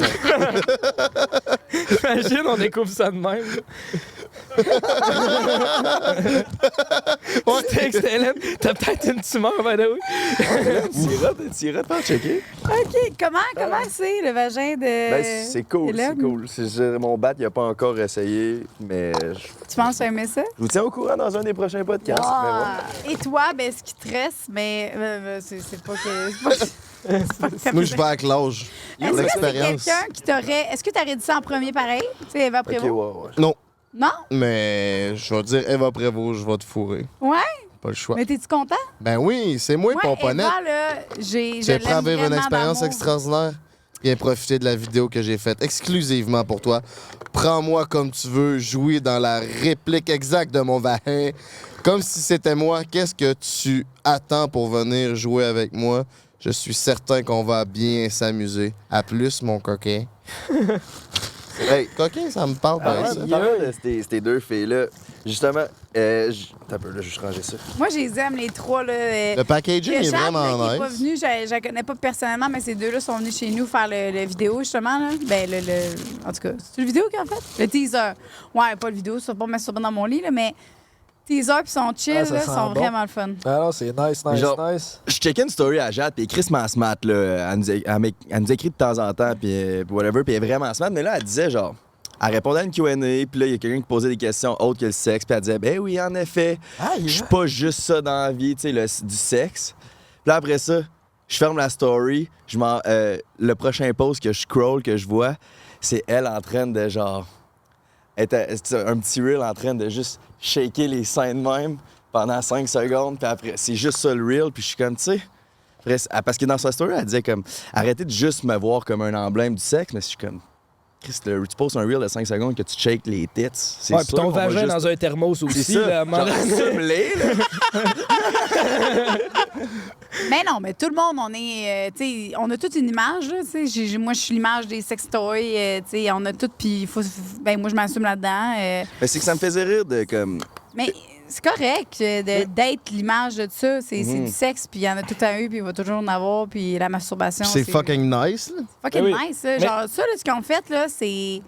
Speaker 3: Imagine, on découvre ça de même. Texte, Hélène, t'as peut-être une tumeur, by the way.
Speaker 7: Tu iras pas checker?
Speaker 1: OK. Comment c'est le vagin de
Speaker 7: Ben, c'est cool,
Speaker 1: Hélène?
Speaker 7: c'est cool. Mon bat, il a pas encore essayé, mais
Speaker 1: Tu penses aimer ça?
Speaker 7: je vous tiens au courant dans un des prochains podcasts. mais
Speaker 1: Ah. Et toi, ben, ce qui te reste, mais c'est pas que... C'est pas que
Speaker 2: Moi, je vais avec l'âge.
Speaker 1: Est-ce que c'est
Speaker 2: L'expérience.
Speaker 1: quelqu'un qui t'aurait... Est-ce que t'aurais dit ça en premier pareil? Tu sais, Eva
Speaker 7: Ok,
Speaker 1: Prévost?
Speaker 7: ouais.
Speaker 2: Non,
Speaker 1: Non?
Speaker 2: mais je vais dire Eva Prévost, je vais te fourrer.
Speaker 1: Ouais?
Speaker 2: Pas le choix.
Speaker 1: Mais t'es-tu content?
Speaker 2: Ben oui, c'est moi,
Speaker 1: Moi,
Speaker 2: Pomponette.
Speaker 1: Eva, là,
Speaker 2: J'ai prêt à vivre une expérience extraordinaire. Viens profiter de la vidéo que j'ai faite exclusivement pour toi. Prends-moi comme tu veux, jouer dans la réplique exacte de mon vagin. Comme si c'était moi. Qu'est-ce que tu attends pour venir jouer avec moi? Je suis certain qu'on va bien s'amuser. À plus, mon coquin. Hey, coquin, ça me parle bien, ça.
Speaker 7: Parlant de ces deux filles-là, justement, t'as peu, là, je vais ranger ça.
Speaker 1: Moi, je les aime, les trois. Là,
Speaker 2: Le packaging est
Speaker 1: Charles,
Speaker 2: vraiment
Speaker 1: qui est pas
Speaker 2: nice.
Speaker 1: venu, je la connais pas personnellement, mais ces deux-là sont venus chez nous faire le vidéo, justement. Là. Ben, en tout cas, c'est le vidéo qu'ils ont fait? Le teaser. Ouais, pas le vidéo, ça va pas mettre ça dans mon lit, là, mais teaser puis son chill,
Speaker 3: Ah, ça
Speaker 1: là,
Speaker 3: sent
Speaker 1: sont
Speaker 3: bon.
Speaker 1: vraiment le fun.
Speaker 3: Ah non, c'est nice.
Speaker 7: Genre, je checkais une story à Jade, puis Chris m'a smart, là. Elle nous écrit de temps en temps, puis whatever, puis elle est vraiment smart. Mais là, elle disait, genre, elle répondait à une Q&A, puis là, il y a quelqu'un qui posait des questions autres que le sexe, puis elle disait, ben oui, en effet, je suis pas juste ça dans la vie, tu sais, du sexe. Puis là, après ça, je ferme la story, le prochain post que je scroll, que je vois, c'est elle en train de, genre, c'est un petit reel en train de juste shaker les seins de même pendant 5 secondes, puis après, c'est juste ça le reel, puis je suis comme, tu sais... Parce que dans sa story, elle disait comme, arrêtez de juste me voir comme un emblème du sexe, mais je suis comme, Chris, tu poses un reel de 5 secondes que tu shakes les tits. C'est
Speaker 3: Ouais, puis
Speaker 7: sûr
Speaker 3: ton
Speaker 7: qu'on va
Speaker 3: vagin
Speaker 7: juste...
Speaker 3: dans un thermos aussi.
Speaker 7: C'est ça,
Speaker 3: là, à un moment
Speaker 7: genre,
Speaker 3: donné.
Speaker 7: assume-les, là.
Speaker 1: Mais non, mais tout le monde, on est. Tu sais, on a toute une image, là. Tu sais, moi, je suis l'image des sextoys. Tu sais, on a tout. Puis, ben, moi, je m'assume là-dedans.
Speaker 7: Mais c'est que ça me faisait rire de comme.
Speaker 1: Mais c'est correct d'être l'image de ça. C'est du sexe, puis il y en a tout à eux, puis il va toujours en avoir, puis la masturbation.
Speaker 2: C'est fucking nice, là.
Speaker 1: fucking
Speaker 3: Oui.
Speaker 1: nice. Là. Genre, ça, là, ce qu'on fait, là, c'est.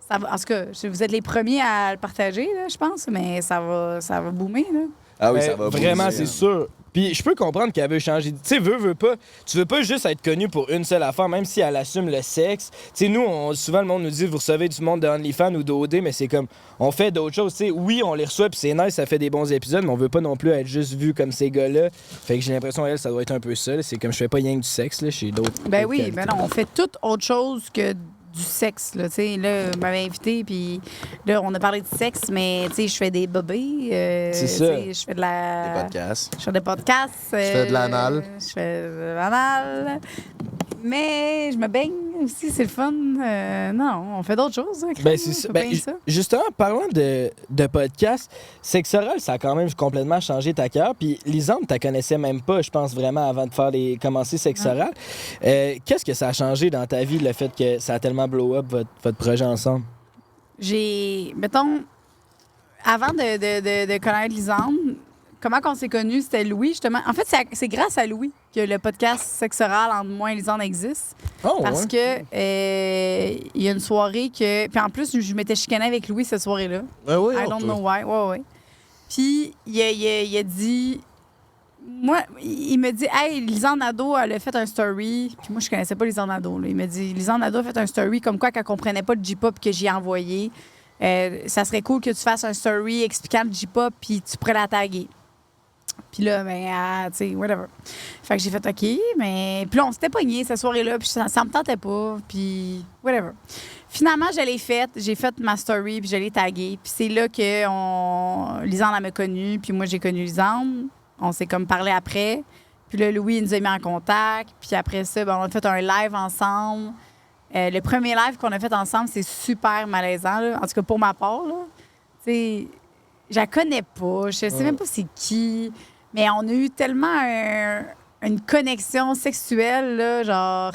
Speaker 1: Ça va, en tout cas, vous êtes les premiers à le partager, là, je pense, mais ça va boomer, là.
Speaker 7: Ah oui,
Speaker 3: Ben,
Speaker 7: ça va
Speaker 3: vraiment,
Speaker 7: bouger,
Speaker 3: c'est
Speaker 7: hein.
Speaker 3: sûr. Puis je peux comprendre qu'elle veut changer. Tu sais, veux pas. Tu veux pas juste être connu pour une seule affaire, même si elle assume le sexe. Tu sais, nous, souvent, le monde nous dit, vous recevez du monde de OnlyFans ou d'OD, mais c'est comme, on fait d'autres choses. Tu sais, oui, on les reçoit, puis c'est nice, ça fait des bons épisodes, mais on veut pas non plus être juste vu comme ces gars-là. Fait que j'ai l'impression, elle, ça doit être un peu ça. Là. C'est comme, je fais pas rien que du sexe, là, chez d'autres.
Speaker 1: Ben oui, ben non, on fait toute autre chose que du sexe, là, tu sais, là, vous m'avez invité, puis là, on a parlé de sexe, mais, tu sais, je fais des bobés,
Speaker 3: C'est ça.
Speaker 1: tu sais, je fais de la...
Speaker 7: Des podcasts.
Speaker 1: Je fais des podcasts. Je
Speaker 2: fais de l'anal.
Speaker 1: Je fais de l'anal. Mais je me baigne aussi, c'est le fun. Non, on fait d'autres choses. Hein,
Speaker 3: Ben, c'est ça. Ben, justement, parlant de podcast, Sexe Oral, ça a quand même complètement changé ta carrière. Puis Lisande, tu la connaissais même pas, je pense, vraiment, avant de commencer Sexe Oral. Qu'est-ce que ça a changé dans ta vie, le fait que ça a tellement blow up votre projet ensemble?
Speaker 1: Mettons, avant de connaître Lisande, comment qu'on s'est connus, c'était Louis, justement. En fait, c'est grâce à Louis que le podcast Sexe Oral entre moi et Lisande existe.
Speaker 3: Oh,
Speaker 1: Parce que il y a une soirée que... Puis en plus, je m'étais chicanée avec Louis cette soirée-là.
Speaker 2: Ah oui,
Speaker 1: I don't know why. Ouais. Puis il a dit... Moi, il me dit, hey, Lisande Nadeau, elle a fait un story. Puis moi, je connaissais pas Lisande Nadeau. Là. Il me dit, Lisande Nadeau a fait un story comme quoi qu'elle comprenait pas le J-pop que j'ai envoyé. Ça serait cool que tu fasses un story expliquant le J-pop, puis tu pourrais la taguer. Puis là, ben, tu sais, whatever. Fait que j'ai fait OK, mais... Puis là, on s'était pognés cette soirée-là, puis ça me tentait pas, puis whatever. Finalement, je l'ai faite. J'ai fait ma story, puis je l'ai taguée. Puis c'est là que Lisande, elle m'a connue, puis moi, j'ai connu Lisande. On s'est comme parlé après. Puis là, Louis, il nous a mis en contact. Puis après ça, ben, on a fait un live ensemble. Le premier live qu'on a fait ensemble, c'est super malaisant, là. En tout cas, pour ma part, là. Tu sais, je la connais pas. Je sais même pas c'est qui. Mais on a eu tellement une connexion sexuelle, là, genre...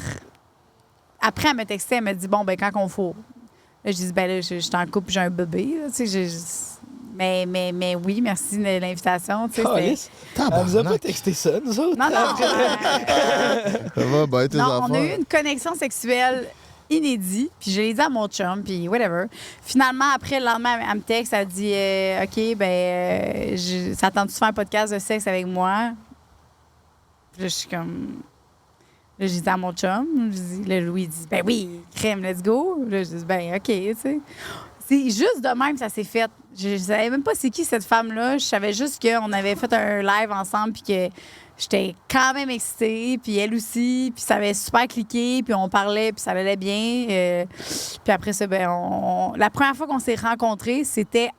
Speaker 1: Après, elle me textait, elle me dit, bon, ben quand qu'on faut. Là, je dis, ben là, je suis en couple, j'ai un bébé, là, tu sais, mais oui, merci de l'invitation. Tu sais,
Speaker 3: Elle vous a pas texté ça, nous autres?
Speaker 1: non.
Speaker 2: Ça va, ben, tes
Speaker 1: Non,
Speaker 2: enfants.
Speaker 1: on a eu une connexion sexuelle inédite, puis je l'ai dit à mon chum, puis whatever. Finalement, après, le lendemain, elle me texte, elle dit OK, ben, ça tente de faire un podcast de sexe avec moi? Puis là, je suis comme... Là, j'ai dit à mon chum, là, Louis dit, ben oui, crème, let's go. Là, je dis, ben OK, tu sais. C'est juste de même, ça s'est fait. Je savais même pas c'est qui cette femme-là. Je savais juste qu'on avait fait un live ensemble, puis que j'étais quand même excitée, puis elle aussi, puis ça avait super cliqué, puis on parlait, puis ça allait bien. Puis après ça, ben, la première fois qu'on s'est rencontrés, c'était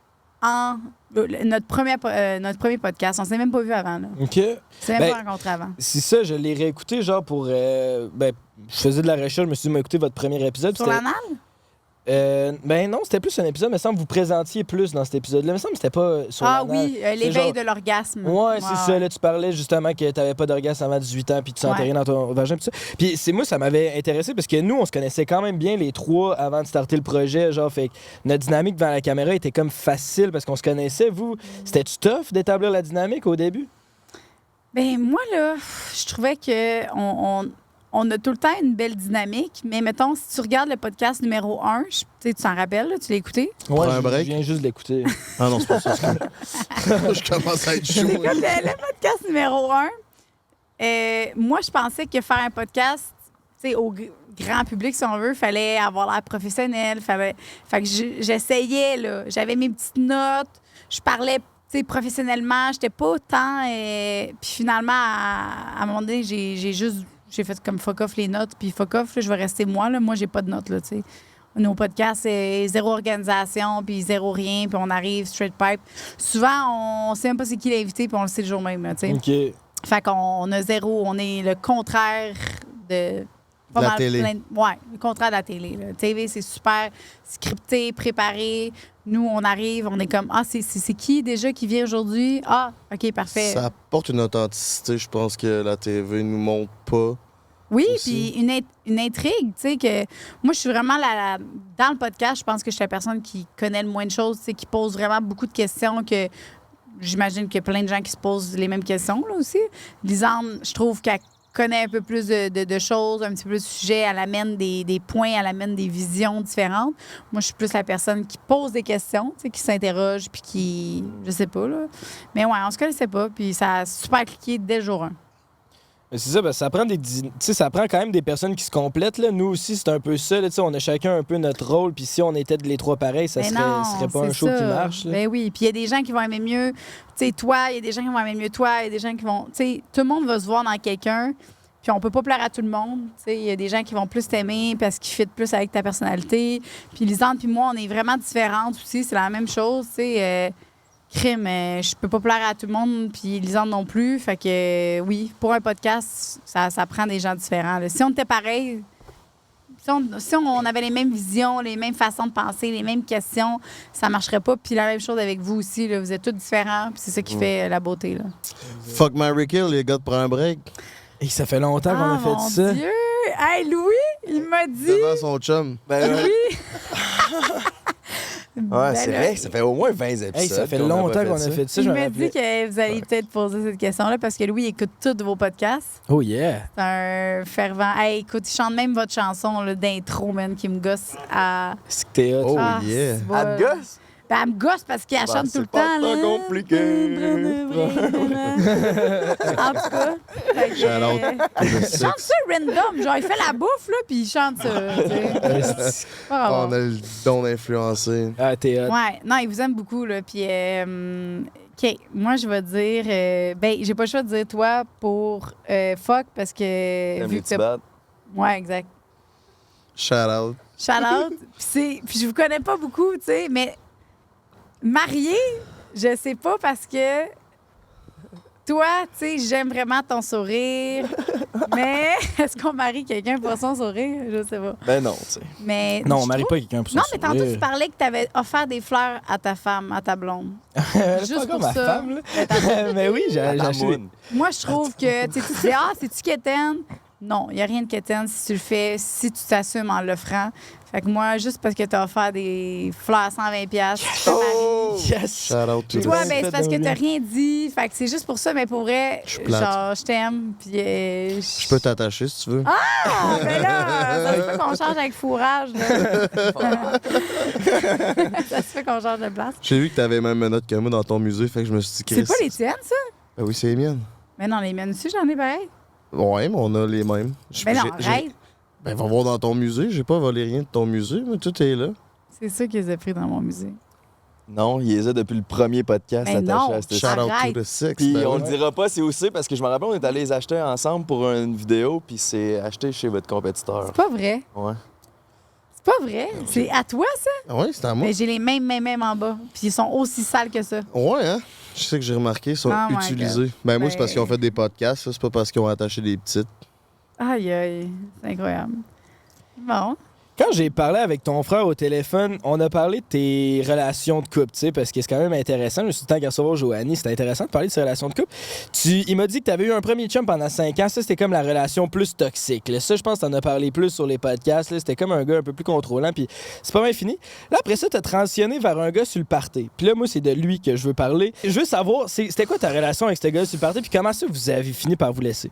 Speaker 1: notre premier podcast. On s'est même pas vu avant. Là.
Speaker 3: OK.
Speaker 1: On s'est même pas rencontré avant.
Speaker 3: C'est ça, je l'ai réécouté, genre, pour... je faisais de la recherche, je me suis dit, écouter votre premier épisode.
Speaker 1: Sur
Speaker 3: c'était-
Speaker 1: l'anal?
Speaker 3: Non, c'était plus un épisode. Il me semble que vous présentiez plus dans cet épisode-là. Il me semble que c'était pas sur
Speaker 1: Ah
Speaker 3: l'anal.
Speaker 1: oui,
Speaker 3: C'est
Speaker 1: l'éveil
Speaker 3: genre-
Speaker 1: de l'orgasme.
Speaker 3: Ouais, c'est ça. Là, tu parlais justement que t'avais pas d'orgasme avant 18 ans puis tu sentais
Speaker 1: Ouais.
Speaker 3: rien dans ton vagin pis ça. Puis moi, ça m'avait intéressé parce que nous, on se connaissait quand même bien les trois avant de starter le projet. Genre, fait que notre dynamique devant la caméra était comme facile parce qu'on se connaissait. Vous, c'était-tu tough d'établir la dynamique au début?
Speaker 1: Ben moi, là, je trouvais que on a tout le temps une belle dynamique, mais mettons, si tu regardes le podcast numéro 1, tu t'en rappelles, là, tu l'as écouté?
Speaker 3: Ouais,
Speaker 2: un break?
Speaker 3: je viens juste de l'écouter.
Speaker 2: Ah non, c'est pas ça. Je commence à être chaud.
Speaker 1: C'est comme le podcast numéro 1. Moi, je pensais que faire un podcast, tu sais, au grand public, si on veut, fallait avoir l'air professionnel. Fait que j'essayais, là. J'avais mes petites notes. Je parlais, tu sais, professionnellement. J'étais pas autant... Puis finalement, à un moment donné, j'ai fait comme fuck off les notes. Puis fuck off, là, je vais rester moi. Là. Moi, j'ai pas de notes, là, tu sais. Nos podcasts, c'est zéro organisation, puis zéro rien, puis on arrive straight pipe. Souvent, on sait même pas c'est qui l'invité, puis on le sait le jour même, là, tu sais.
Speaker 3: OK.
Speaker 1: Fait qu'on a zéro, on est le contraire de... pas
Speaker 2: De la
Speaker 1: mal
Speaker 2: télé.
Speaker 1: Ouais, le contraire de la télé. La TV, c'est super scripté, préparé. Nous, on arrive, on est comme, ah, c'est qui déjà qui vient aujourd'hui? Ah, OK, parfait.
Speaker 2: Ça apporte une authenticité, je pense, que la TV nous montre pas.
Speaker 1: Oui,
Speaker 2: aussi.
Speaker 1: puis une intrigue, tu sais, que moi, je suis vraiment dans le podcast, je pense que je suis la personne qui connaît le moins de choses, tu sais, qui pose vraiment beaucoup de questions que j'imagine qu'il y a plein de gens qui se posent les mêmes questions, là, aussi. Lisanne, je trouve qu'elle connaît un peu plus de choses, un petit peu plus de sujets, elle amène des points, elle amène des visions différentes. Moi, je suis plus la personne qui pose des questions, tu sais, qui s'interroge, puis qui... Je sais pas, là. Mais ouais, on se connaissait pas, puis ça a super cliqué dès le jour 1.
Speaker 3: Mais c'est ça, ça prend ça prend quand même des personnes qui se complètent. Là. Nous aussi, c'est un peu ça. Là, on a chacun un peu notre rôle. Puis si on était les trois pareils, ça
Speaker 1: Ben
Speaker 3: serait pas un
Speaker 1: c'est
Speaker 3: show
Speaker 1: ça.
Speaker 3: qui marche. Là.
Speaker 1: Ben oui, puis il y a des gens qui vont aimer mieux, tu sais, toi, il y a des gens qui vont aimer mieux toi, il y a des gens qui vont, tu sais, tout le monde va se voir dans quelqu'un, puis on peut pas plaire à tout le monde, tu sais, il y a des gens qui vont plus t'aimer parce qu'ils fitent plus avec ta personnalité, puis Lisande puis moi, on est vraiment différentes aussi, c'est la même chose, tu sais, crime, je peux pas plaire à tout le monde, puis Lisande non plus, fait que oui, pour un podcast, ça prend des gens différents, là. Si on était pareil... Si on avait les mêmes visions, les mêmes façons de penser, les mêmes questions, ça marcherait pas. Puis la même chose avec vous aussi. Là, vous êtes tous différents. Puis c'est ça qui fait la beauté. Là.
Speaker 2: Fuck Mary Kill, les gars, de prendre un break.
Speaker 3: Et ça fait longtemps qu'on a
Speaker 1: Ah,
Speaker 3: fait
Speaker 1: mon
Speaker 3: ça.
Speaker 1: Dieu! Hey, Louis, il m'a dit...
Speaker 2: Devant son chum.
Speaker 7: Ben, ouais.
Speaker 1: Oui!
Speaker 7: Ouais, c'est vrai, ça fait au moins 20 épisodes.
Speaker 3: Hey, ça fait
Speaker 7: qu'on a
Speaker 3: longtemps
Speaker 7: pas
Speaker 3: qu'on a fait ça.
Speaker 1: Il
Speaker 3: je me
Speaker 1: m'a
Speaker 3: rappelais.
Speaker 1: dit que vous alliez peut-être poser cette question-là parce que Louis écoute tous vos podcasts.
Speaker 3: Oh yeah!
Speaker 1: C'est un fervent... Hey, écoute, il chante même votre chanson là, d'intro, man, qui me gosse à...
Speaker 3: C'est que t'es hot.
Speaker 2: Oh
Speaker 1: Ah,
Speaker 2: yeah.
Speaker 1: c'est bon.
Speaker 7: À te gosse?
Speaker 1: Ben, elle me gosse parce qu'elle chante tout
Speaker 7: c'est
Speaker 1: le
Speaker 7: pas
Speaker 1: temps.
Speaker 7: tant
Speaker 1: là.
Speaker 7: compliqué.
Speaker 1: En tout cas. Fait que,
Speaker 2: Shout-out.
Speaker 1: il chante ça random. Genre, il fait la bouffe, là, puis il chante ça. Tu sais. Pas grave.
Speaker 2: On a le don d'influencer.
Speaker 3: Ah, t'es hot.
Speaker 1: Ouais, non, il vous aime beaucoup, là. Puis, OK, moi, je vais dire... ben, j'ai pas le choix de dire toi pour fuck, parce que...
Speaker 7: T'aimes
Speaker 1: vu
Speaker 7: les
Speaker 1: que t'as-
Speaker 7: Tibet?
Speaker 1: Ouais, exact.
Speaker 2: Shout out.
Speaker 1: Shout out. Puis je vous connais pas beaucoup, tu sais, mais marié, je sais pas parce que toi, tu sais, j'aime vraiment ton sourire, mais est-ce qu'on marie quelqu'un pour son sourire? Je sais pas.
Speaker 7: Ben non, tu sais.
Speaker 1: Mais
Speaker 3: Non,
Speaker 1: je
Speaker 3: on marie
Speaker 1: trouve-
Speaker 3: pas quelqu'un pour son
Speaker 1: Non, mais tantôt,
Speaker 3: sourire.
Speaker 1: tu parlais que tu avais offert des fleurs à ta femme, à ta blonde.
Speaker 3: Juste
Speaker 1: Juste
Speaker 3: pas comme
Speaker 1: pour
Speaker 3: ma
Speaker 1: ça.
Speaker 3: femme, là.
Speaker 1: Ben, t'as-
Speaker 3: Mais oui, j'ai
Speaker 7: La
Speaker 3: acheté.
Speaker 7: moune.
Speaker 1: Moi, je trouve que tu sais, tu dis, ah, c'est-tu quétaine? Non, il n'y a rien de quétaine si tu le fais, si tu t'assumes en l'offrant. Fait que moi, juste parce que tu as offert des fleurs à 120$, tu te maries.
Speaker 3: Yes!
Speaker 2: Shout out to
Speaker 1: Toi,
Speaker 2: the-
Speaker 1: ben, c'est parce que t'as rien dit. Fait que c'est juste pour ça, mais pour vrai,
Speaker 2: Je suis plate.
Speaker 1: genre, je t'aime. Puis.
Speaker 2: Je peux t'attacher si tu veux.
Speaker 1: Ah, ben là, ça se fait qu'on change avec fourrage. Là. Ça se fait qu'on change de place.
Speaker 2: J'ai vu que t'avais même une note que moi dans ton musée, fait que je me suis dit,
Speaker 1: C'est
Speaker 2: Chris.
Speaker 1: pas les tiennes, ça?
Speaker 2: Ben oui, c'est les miennes.
Speaker 1: Mais non, les miennes aussi, j'en ai pareil.
Speaker 2: Ouais, mais on a les mêmes.
Speaker 1: Mais non,
Speaker 2: J'ai-
Speaker 1: arrête.
Speaker 2: Ben, va voir dans ton musée. J'ai pas volé rien de ton musée, mais tout est là.
Speaker 1: C'est ça qu'ils ont pris dans mon musée.
Speaker 7: Non, il les a depuis le premier podcast
Speaker 1: Ben
Speaker 7: attaché
Speaker 1: non.
Speaker 7: à cette
Speaker 2: Shout out
Speaker 1: Arrête.
Speaker 2: to the six.
Speaker 7: Puis
Speaker 2: ben
Speaker 7: on
Speaker 2: ouais.
Speaker 7: ne dira pas c'est où c'est parce que je me rappelle, on est allés les acheter ensemble pour une vidéo, puis c'est acheté chez votre compétiteur.
Speaker 1: C'est pas vrai.
Speaker 7: Ouais.
Speaker 1: C'est Pas vrai? C'est à toi, ça?
Speaker 2: Ah ouais, c'est à moi.
Speaker 1: Mais j'ai les mêmes en bas. Puis ils sont aussi sales que ça.
Speaker 2: Ouais, hein? Je sais que j'ai remarqué, ils sont
Speaker 1: Oh my
Speaker 2: utilisés.
Speaker 1: God.
Speaker 2: Ben, moi, c'est parce
Speaker 1: Ben-
Speaker 2: qu'ils ont fait des podcasts, ça, c'est pas parce qu'ils ont attaché des petites.
Speaker 1: Aïe, aïe. C'est incroyable. Bon.
Speaker 3: Quand j'ai parlé avec ton frère au téléphone, on a parlé de tes relations de couple, tu sais, parce que c'est quand même intéressant. Je me suis dit, tant qu'à recevoir Joanie, c'était intéressant de parler de ses relations de couple. Il m'a dit que tu avais eu un premier chum pendant 5 ans. Ça, c'était comme la relation plus toxique. Là. Ça, je pense que tu en as parlé plus sur les podcasts. Là. C'était comme un gars un peu plus contrôlant, puis c'est pas mal fini. Là, après ça, tu as transitionné vers un gars sur le party. Puis là, moi, c'est de lui que je veux parler. Je veux savoir, c'était quoi ta relation avec ce gars sur le party, puis comment ça, vous avez fini par vous laisser?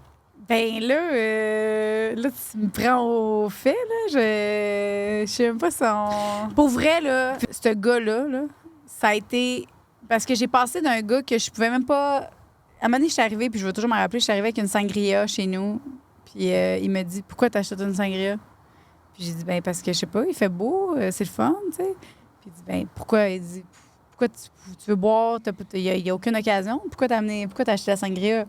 Speaker 1: Ben là, tu me prends au fait, là. Je sais même pas son... Pour vrai, là, ce gars-là, là, ça a été... Parce que j'ai passé d'un gars que je pouvais même pas... À un moment donné, je suis arrivée, puis je vais toujours me rappeler, je suis arrivée avec une sangria chez nous. Puis il me dit, pourquoi t'achètes une sangria? Puis j'ai dit, ben parce que je sais pas, il fait beau, c'est le fun, tu sais. Puis il dit, ben pourquoi? Il dit, pourquoi tu veux boire? Il y a aucune occasion. Pourquoi t'as acheté la sangria?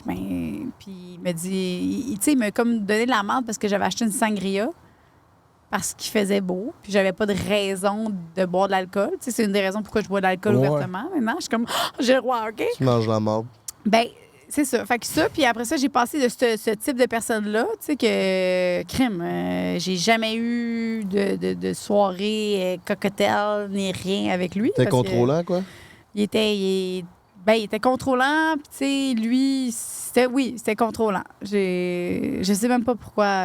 Speaker 1: Ben, puis il me dit, tu sais, il m'a comme donné de la merde parce que j'avais acheté une sangria parce qu'il faisait beau, puis j'avais pas de raison de boire de l'alcool. Tu sais, c'est une des raisons pourquoi je bois de l'alcool
Speaker 3: Ouais.
Speaker 1: ouvertement. Maintenant, je suis comme, j'ai le droit, OK?
Speaker 2: Tu manges la marde.
Speaker 1: Ben, c'est ça. Fait que ça, puis après ça, j'ai passé de ce type de personne-là, tu sais, que, crime, j'ai jamais eu de soirée cocktail ni rien avec lui.
Speaker 2: T'es
Speaker 1: parce que
Speaker 2: contrôlant, quoi?
Speaker 1: Il était contrôlant, puis tu sais, lui, c'était contrôlant. Je sais même pas pourquoi.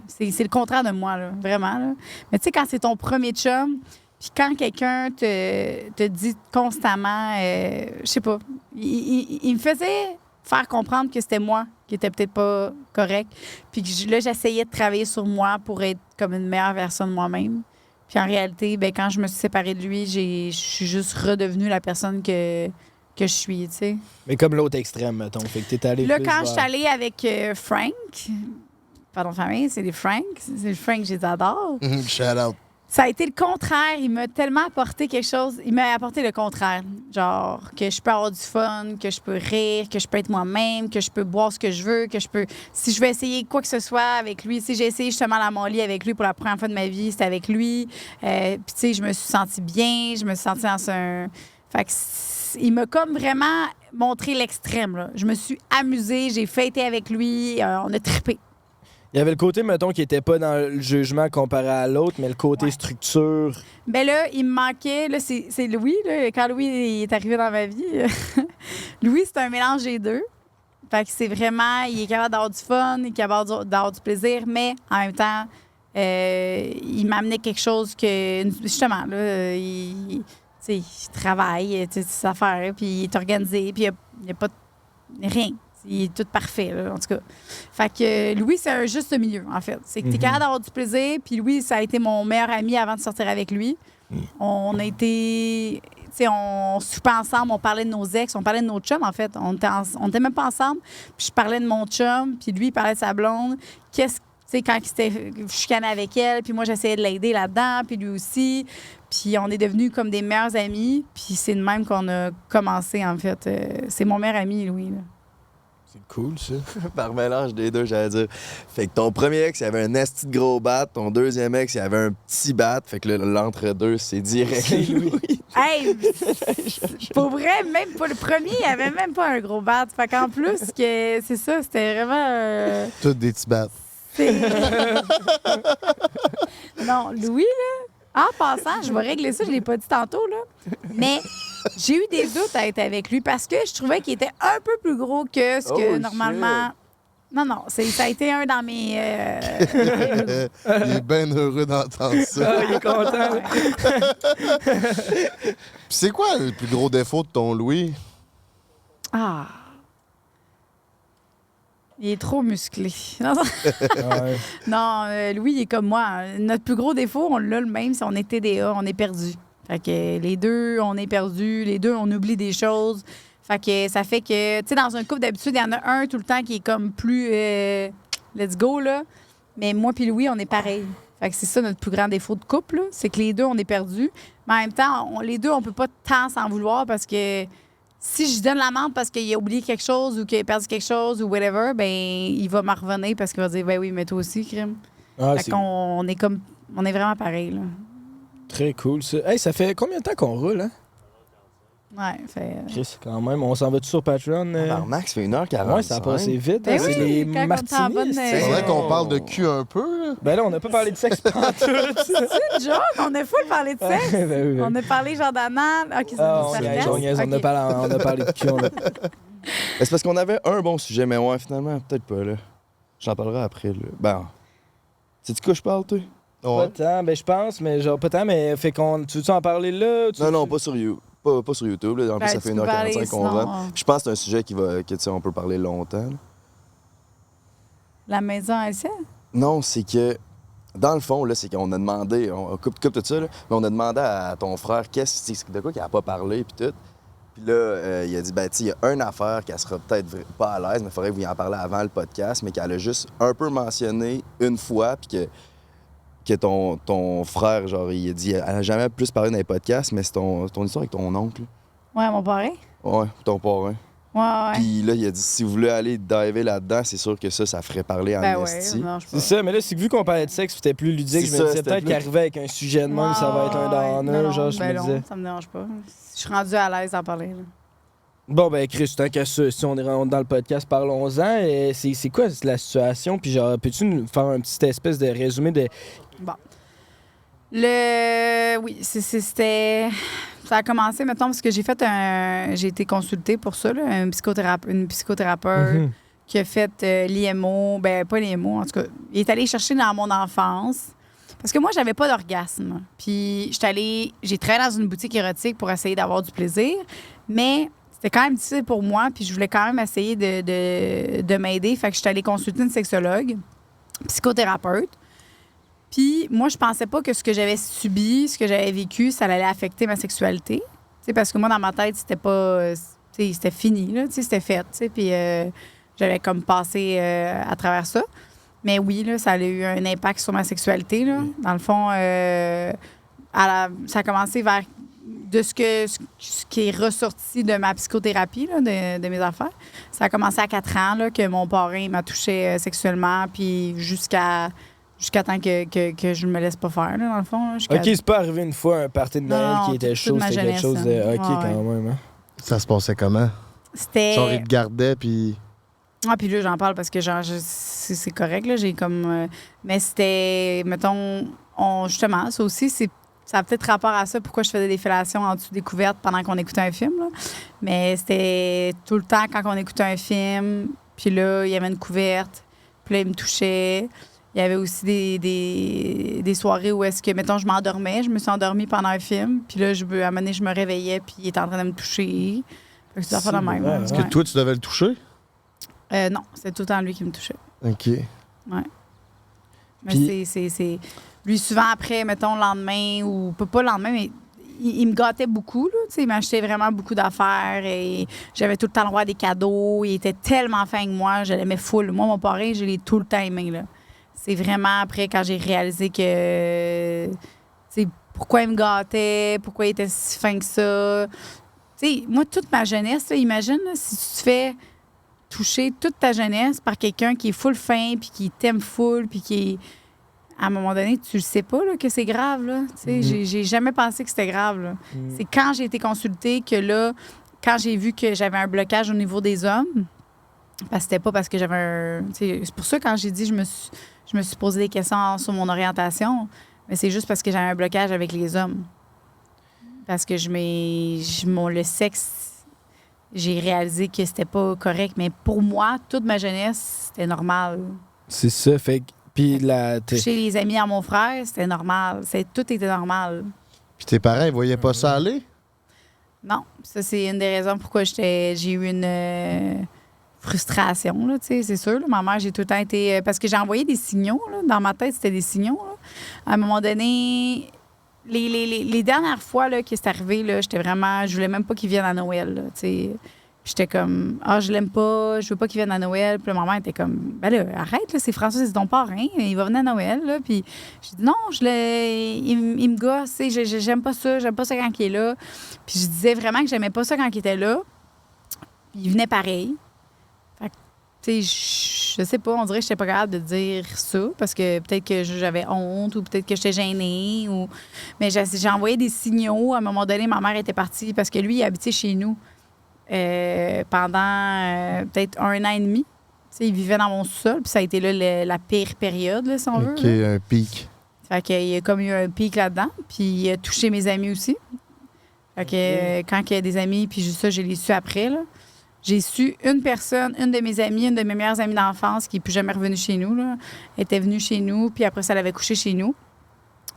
Speaker 1: C'est le contraire de moi, là, vraiment. Là. Mais tu sais, quand c'est ton premier chum, puis quand quelqu'un te dit constamment, je sais pas, il me faisait faire comprendre que c'était moi qui était peut-être pas correct, puis que là, j'essayais de travailler sur moi pour être comme une meilleure version de moi-même. Puis en réalité, ben, quand je me suis séparée de lui, je suis juste redevenue la personne que je suis, tu sais.
Speaker 3: Mais comme l'autre extrême, mettons. Fait que t'es allé
Speaker 1: Là,
Speaker 3: plus
Speaker 1: quand
Speaker 3: vers-
Speaker 1: je suis allée avec Frank, pardon, famille, c'est des Frank. C'est le Frank, je les adore.
Speaker 2: Shout out.
Speaker 1: Ça a été le contraire. Il m'a tellement apporté quelque chose. Il m'a apporté le contraire. Genre, que je peux avoir du fun, que je peux rire, que je peux être moi-même, que je peux boire ce que je veux, que je peux... Si je veux essayer quoi que ce soit avec lui, si j'ai essayé justement la Molly avec lui pour la première fois de ma vie, c'était avec lui. Puis, tu sais, je me suis sentie bien, je me suis sentie dans un... Fait que il m'a comme vraiment montré l'extrême, là. Je me suis amusée, j'ai fêté avec lui, on a trippé.
Speaker 3: Il y avait le côté, mettons, qui était pas dans le jugement comparé à l'autre, mais le côté structure.
Speaker 1: Ben là, il me manquait, là, c'est Louis, là, quand Louis il est arrivé dans ma vie. Louis, c'est un mélange des deux. Fait que c'est vraiment, il est capable d'avoir du fun, il est capable d'avoir du plaisir, mais en même temps, il m'amenait quelque chose que, justement, là, il travaille, ses affaires, puis il est organisé, puis il n'y a pas rien. Il est tout parfait, là, en tout cas. Fait que Louis, c'est un juste milieu, en fait. C'est que t'es capable d'avoir du plaisir, puis Louis, ça a été mon meilleur ami avant de sortir avec lui. On a été... Tu sais, on soupait ensemble, on parlait de nos ex, on parlait de nos chums, en fait. On était même pas ensemble, puis je parlais de mon chum, puis lui, il parlait de sa blonde. Tu sais, quand il s'était chicané avec elle, puis moi, j'essayais de l'aider là-dedans, puis lui aussi. Puis on est devenus comme des meilleurs amis, puis c'est de même qu'on a commencé, en fait. C'est mon meilleur ami, Louis, là.
Speaker 3: C'est cool, ça.
Speaker 7: Par mélange des deux, j'allais dire. Fait que ton premier ex, il avait un asti de gros bat. Ton deuxième ex, il avait un petit bat. Fait que là, l'entre-deux, c'est direct.
Speaker 1: Hey, pour vrai, même pas le premier, il avait même pas un gros bat. Fait qu'en plus, que c'est ça, c'était vraiment...
Speaker 2: Toutes des petits battes.
Speaker 1: Non, Louis, là, en passant, je vais régler ça, je l'ai pas dit tantôt, là, mais j'ai eu des doutes à être avec lui parce que je trouvais qu'il était un peu plus gros que ce que
Speaker 7: Oh,
Speaker 1: normalement... Non, ça a été un dans mes...
Speaker 2: Il est bien heureux d'entendre ça.
Speaker 3: Ah, il est content.
Speaker 2: Puis c'est quoi le plus gros défaut de ton Louis?
Speaker 1: Ah... Il est trop musclé.
Speaker 3: Ouais.
Speaker 1: Non, Louis, il est comme moi. Notre plus gros défaut, on l'a le même, c'est on est TDA, on est perdu. Fait que les deux, on est perdu. Les deux, on oublie des choses. Fait que ça fait que, tu sais, dans un couple, d'habitude, il y en a un tout le temps qui est comme plus let's go, là. Mais moi puis Louis, on est pareil. Fait que c'est ça notre plus grand défaut de couple, là. C'est que les deux, on est perdus. Mais en même temps, les deux, on peut pas tant s'en vouloir parce que si je donne l'amende parce qu'il a oublié quelque chose ou qu'il a perdu quelque chose ou whatever, ben il va m'en revenir parce qu'il va dire, ben oui, mais toi aussi, crime.
Speaker 3: Ah,
Speaker 1: Fait qu'on on est comme... On est vraiment pareil, là.
Speaker 3: très cool, ça. Hey, ça fait combien de temps qu'on roule, hein?
Speaker 1: Ouais, fait...
Speaker 3: Chris, quand même, on s'en va-tu sur Patreon?
Speaker 7: Max fait 1h40.
Speaker 3: Ouais, ça a passé vite.
Speaker 1: Ben
Speaker 3: C'est
Speaker 1: oui,
Speaker 3: les
Speaker 1: quand on est en
Speaker 3: martinis.
Speaker 1: bonne,
Speaker 3: c'est-
Speaker 2: C'est vrai qu'on parle de cul un peu, là.
Speaker 3: Ben là, on n'a pas parlé de sexe pantoute.
Speaker 1: C'est une joke, on a full parlé de sexe.
Speaker 3: Ben oui, ben
Speaker 1: On a parlé genre d'anal. OK, c'est
Speaker 3: Ah,
Speaker 1: ça
Speaker 3: on
Speaker 1: reste?
Speaker 3: niaise, on a
Speaker 1: OK.
Speaker 3: parlé de cul.
Speaker 7: C'est parce qu'on avait un bon sujet, mais ouais, finalement, peut-être pas, là. J'en parlerai après, là. Ben, sais-tu quoi je parle, toi?
Speaker 3: Pas
Speaker 2: Ouais.
Speaker 3: tant, ben je pense, mais genre pas tant, mais fait qu'on. Tu veux-tu en parler là?
Speaker 7: Non, pas sur YouTube. Pas sur YouTube, là. En plus,
Speaker 1: Ben,
Speaker 7: ça fait
Speaker 1: tu peux
Speaker 7: 1h45
Speaker 1: parler,
Speaker 7: qu'on
Speaker 1: sinon,
Speaker 7: rentre. Puis je pense que c'est un sujet que, tu sais, on peut parler longtemps, là.
Speaker 1: La maison Alceste?
Speaker 7: Non, c'est que, dans le fond, là, c'est qu'on a demandé, on coupe tout ça, là, mais on a demandé à ton frère de quoi qu'il n'a pas parlé, puis tout. Puis là, il a dit, ben, tu sais, il y a une affaire qu'elle sera peut-être pas à l'aise, mais il faudrait que vous y en parler avant le podcast, mais qu'elle a juste un peu mentionné une fois, puis que ton frère, genre, il a dit, elle n'a jamais plus parlé dans les podcasts, mais c'est ton histoire avec ton oncle.
Speaker 1: Ouais, mon parrain?
Speaker 7: Ouais, ton parrain.
Speaker 1: Ouais.
Speaker 7: Puis là, il a dit, si vous voulez aller diver là-dedans, c'est sûr que ça ferait parler en
Speaker 1: Ben
Speaker 7: esti.
Speaker 1: ouais, non, je
Speaker 3: C'est ça, mais là, c'est que vu qu'on parlait de sexe, c'était plus ludique.
Speaker 7: C'est
Speaker 3: Je me
Speaker 7: ça,
Speaker 3: disais
Speaker 7: c'était
Speaker 3: peut-être
Speaker 7: plus-
Speaker 3: qu'arriver avec un sujet de même, ça va être un downer, genre, je me disais.
Speaker 1: Ça me dérange pas. Je suis rendue à l'aise d'en parler. Là.
Speaker 3: Bon, ben, Chris, tant qu'à ça, si on est rentré dans le podcast, parlons-en. C'est quoi la situation? Puis, genre, peux-tu nous faire un petit espèce de résumé de.
Speaker 1: Bon. Oui, c'était... Ça a commencé, mettons, parce que j'ai été consultée pour ça, là, une psychothérapeute qui a fait l'IMO, ben pas l'IMO, en tout cas. Il est allé chercher dans mon enfance. Parce que moi, j'avais pas d'orgasme. Puis, j'ai travaillé dans une boutique érotique pour essayer d'avoir du plaisir, mais c'était quand même difficile pour moi, puis je voulais quand même essayer de m'aider. Fait que j'étais allée consulter une sexologue, psychothérapeute. Puis moi, je pensais pas que ce que j'avais subi, ce que j'avais vécu, ça allait affecter ma sexualité. T'sais, parce que moi, dans ma tête, c'était pas... c'était fini, là, c'était fait. Puis j'avais comme passé à travers ça. Mais oui, là, ça a eu un impact sur ma sexualité. Là. Dans le fond, ça a commencé vers ce qui est ressorti de ma psychothérapie, là, de mes affaires. Ça a commencé à 4 ans, là, que mon parrain m'a touché sexuellement, puis jusqu'à temps que je ne me laisse pas faire, là, dans le fond. Là,
Speaker 3: Ok, c'est pas arrivé une fois un party de Noël
Speaker 1: Non,
Speaker 3: qui était
Speaker 1: toute
Speaker 3: chaud,
Speaker 1: ma
Speaker 3: c'était quelque
Speaker 1: jeunesse,
Speaker 3: chose de.
Speaker 1: hein.
Speaker 3: Ok,
Speaker 1: Ouais,
Speaker 3: quand même. Hein.
Speaker 2: Ça se passait comment?
Speaker 1: C'était...
Speaker 2: Genre, il te gardait, puis...
Speaker 1: Ah, puis là, j'en parle parce que genre, c'est correct, là. J'ai comme... mais c'était, mettons, justement, ça aussi, ça a peut-être rapport à ça, pourquoi je faisais des fellations en dessous des couvertes pendant qu'on écoutait un film, là. Mais c'était tout le temps quand on écoutait un film, puis là, il y avait une couverte, puis là, il me touchait. Il y avait aussi des soirées où est-ce que, mettons, je m'endormais, je me suis endormie pendant un film, puis là, à un moment donné, je me réveillais, puis il était en train de me toucher. Fait que c'est ça, de même.
Speaker 3: vrai,
Speaker 1: là.
Speaker 2: Est-ce que toi, tu devais le toucher?
Speaker 1: Non, c'est tout le temps lui qui me touchait.
Speaker 2: OK.
Speaker 1: Mais
Speaker 3: Puis-
Speaker 1: c'est... Lui, souvent, après, mettons, le lendemain, ou pas le lendemain, mais il me gâtait beaucoup, là. Tu sais, il m'achetait vraiment beaucoup d'affaires et j'avais tout le temps le droit à des cadeaux. Il était tellement fin avec moi, je l'aimais full. Moi, mon parrain, je l'ai tout le temps aimé, là. C'est vraiment après, quand j'ai réalisé que... Tu sais, pourquoi il me gâtait, pourquoi il était si fin que ça. Tu sais, moi, toute ma jeunesse, là, imagine, là, si tu te fais toucher toute ta jeunesse par quelqu'un qui est full fin, puis qui t'aime full, puis qui est... À un moment donné, tu le sais pas là, que c'est grave. Là. Tu sais, j'ai jamais pensé que c'était grave. Là. C'est quand j'ai été consultée que là, quand j'ai vu que j'avais un blocage au niveau des hommes, parce que c'était pas parce que j'avais un... tu sais, c'est pour ça quand j'ai dit je me suis posé des questions sur mon orientation, mais c'est juste parce que j'avais un blocage avec les hommes. Parce que le sexe, j'ai réalisé que c'était pas correct. Mais pour moi, toute ma jeunesse, c'était normal.
Speaker 3: C'est ça, fait que. Puis
Speaker 1: Toucher les amis à mon frère, c'était normal. Tout était normal.
Speaker 2: Puis tes parents, ils voyaient pas ça aller?
Speaker 1: Non, ça, c'est une des raisons pourquoi j'ai eu une frustration, là, tu sais, c'est sûr. Là. Ma mère, j'ai tout le temps été... Parce que j'ai envoyé des signaux, là. Dans ma tête, c'était des signaux, là. À un moment donné, les dernières fois là, que c'est arrivé, là, j'étais vraiment... Je voulais même pas qu'il vienne à Noël, là, tu sais. J'étais comme, je l'aime pas, je veux pas qu'il vienne à Noël. Puis là, ma mère était comme, ben là, arrête, là, c'est François, c'est ton parrain, il va venir à Noël, là. Puis j'ai dit, non, il me gosse, tu sais, j'aime pas ça quand il est là. Puis je disais vraiment que j'aimais pas ça quand il était là. Puis il venait pareil. Fait que, tu sais, je sais pas, on dirait que j'étais pas capable de dire ça parce que peut-être que j'avais honte ou peut-être que j'étais gênée. Mais j'ai envoyé des signaux. À un moment donné, ma mère était partie parce que lui, il habitait chez nous pendant peut-être 1 an et demi. Tu sais, il vivait dans mon sous-sol, puis ça a été là, la pire période, là, si on veut.
Speaker 2: OK,
Speaker 1: Là.
Speaker 2: un pic.
Speaker 1: Fait qu'il y a comme eu un pic là-dedans, puis il a touché mes amis aussi. Fait que quand il y a des amis, puis juste ça, je l'ai su après, là. J'ai su une personne, une de mes amies, une de mes meilleures amies d'enfance qui n'est plus jamais revenue chez nous, là, était venue chez nous, puis après ça, elle avait couché chez nous.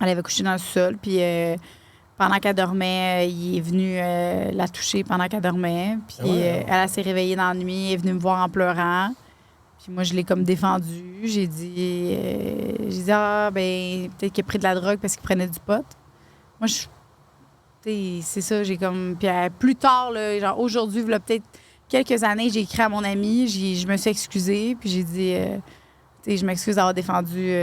Speaker 1: Elle avait couché dans le sol, puis pendant qu'elle dormait, il est venu la toucher pendant qu'elle dormait. Puis elle s'est réveillée dans la nuit, elle est venue me voir en pleurant. Puis moi, je l'ai comme défendue. J'ai dit, ah, ben peut-être qu'il a pris de la drogue parce qu'il prenait du pot. Moi, c'est ça, j'ai comme... Puis plus tard, là, genre aujourd'hui, il y a peut-être quelques années, j'ai écrit à mon ami, je me suis excusée, puis j'ai dit, je m'excuse d'avoir défendu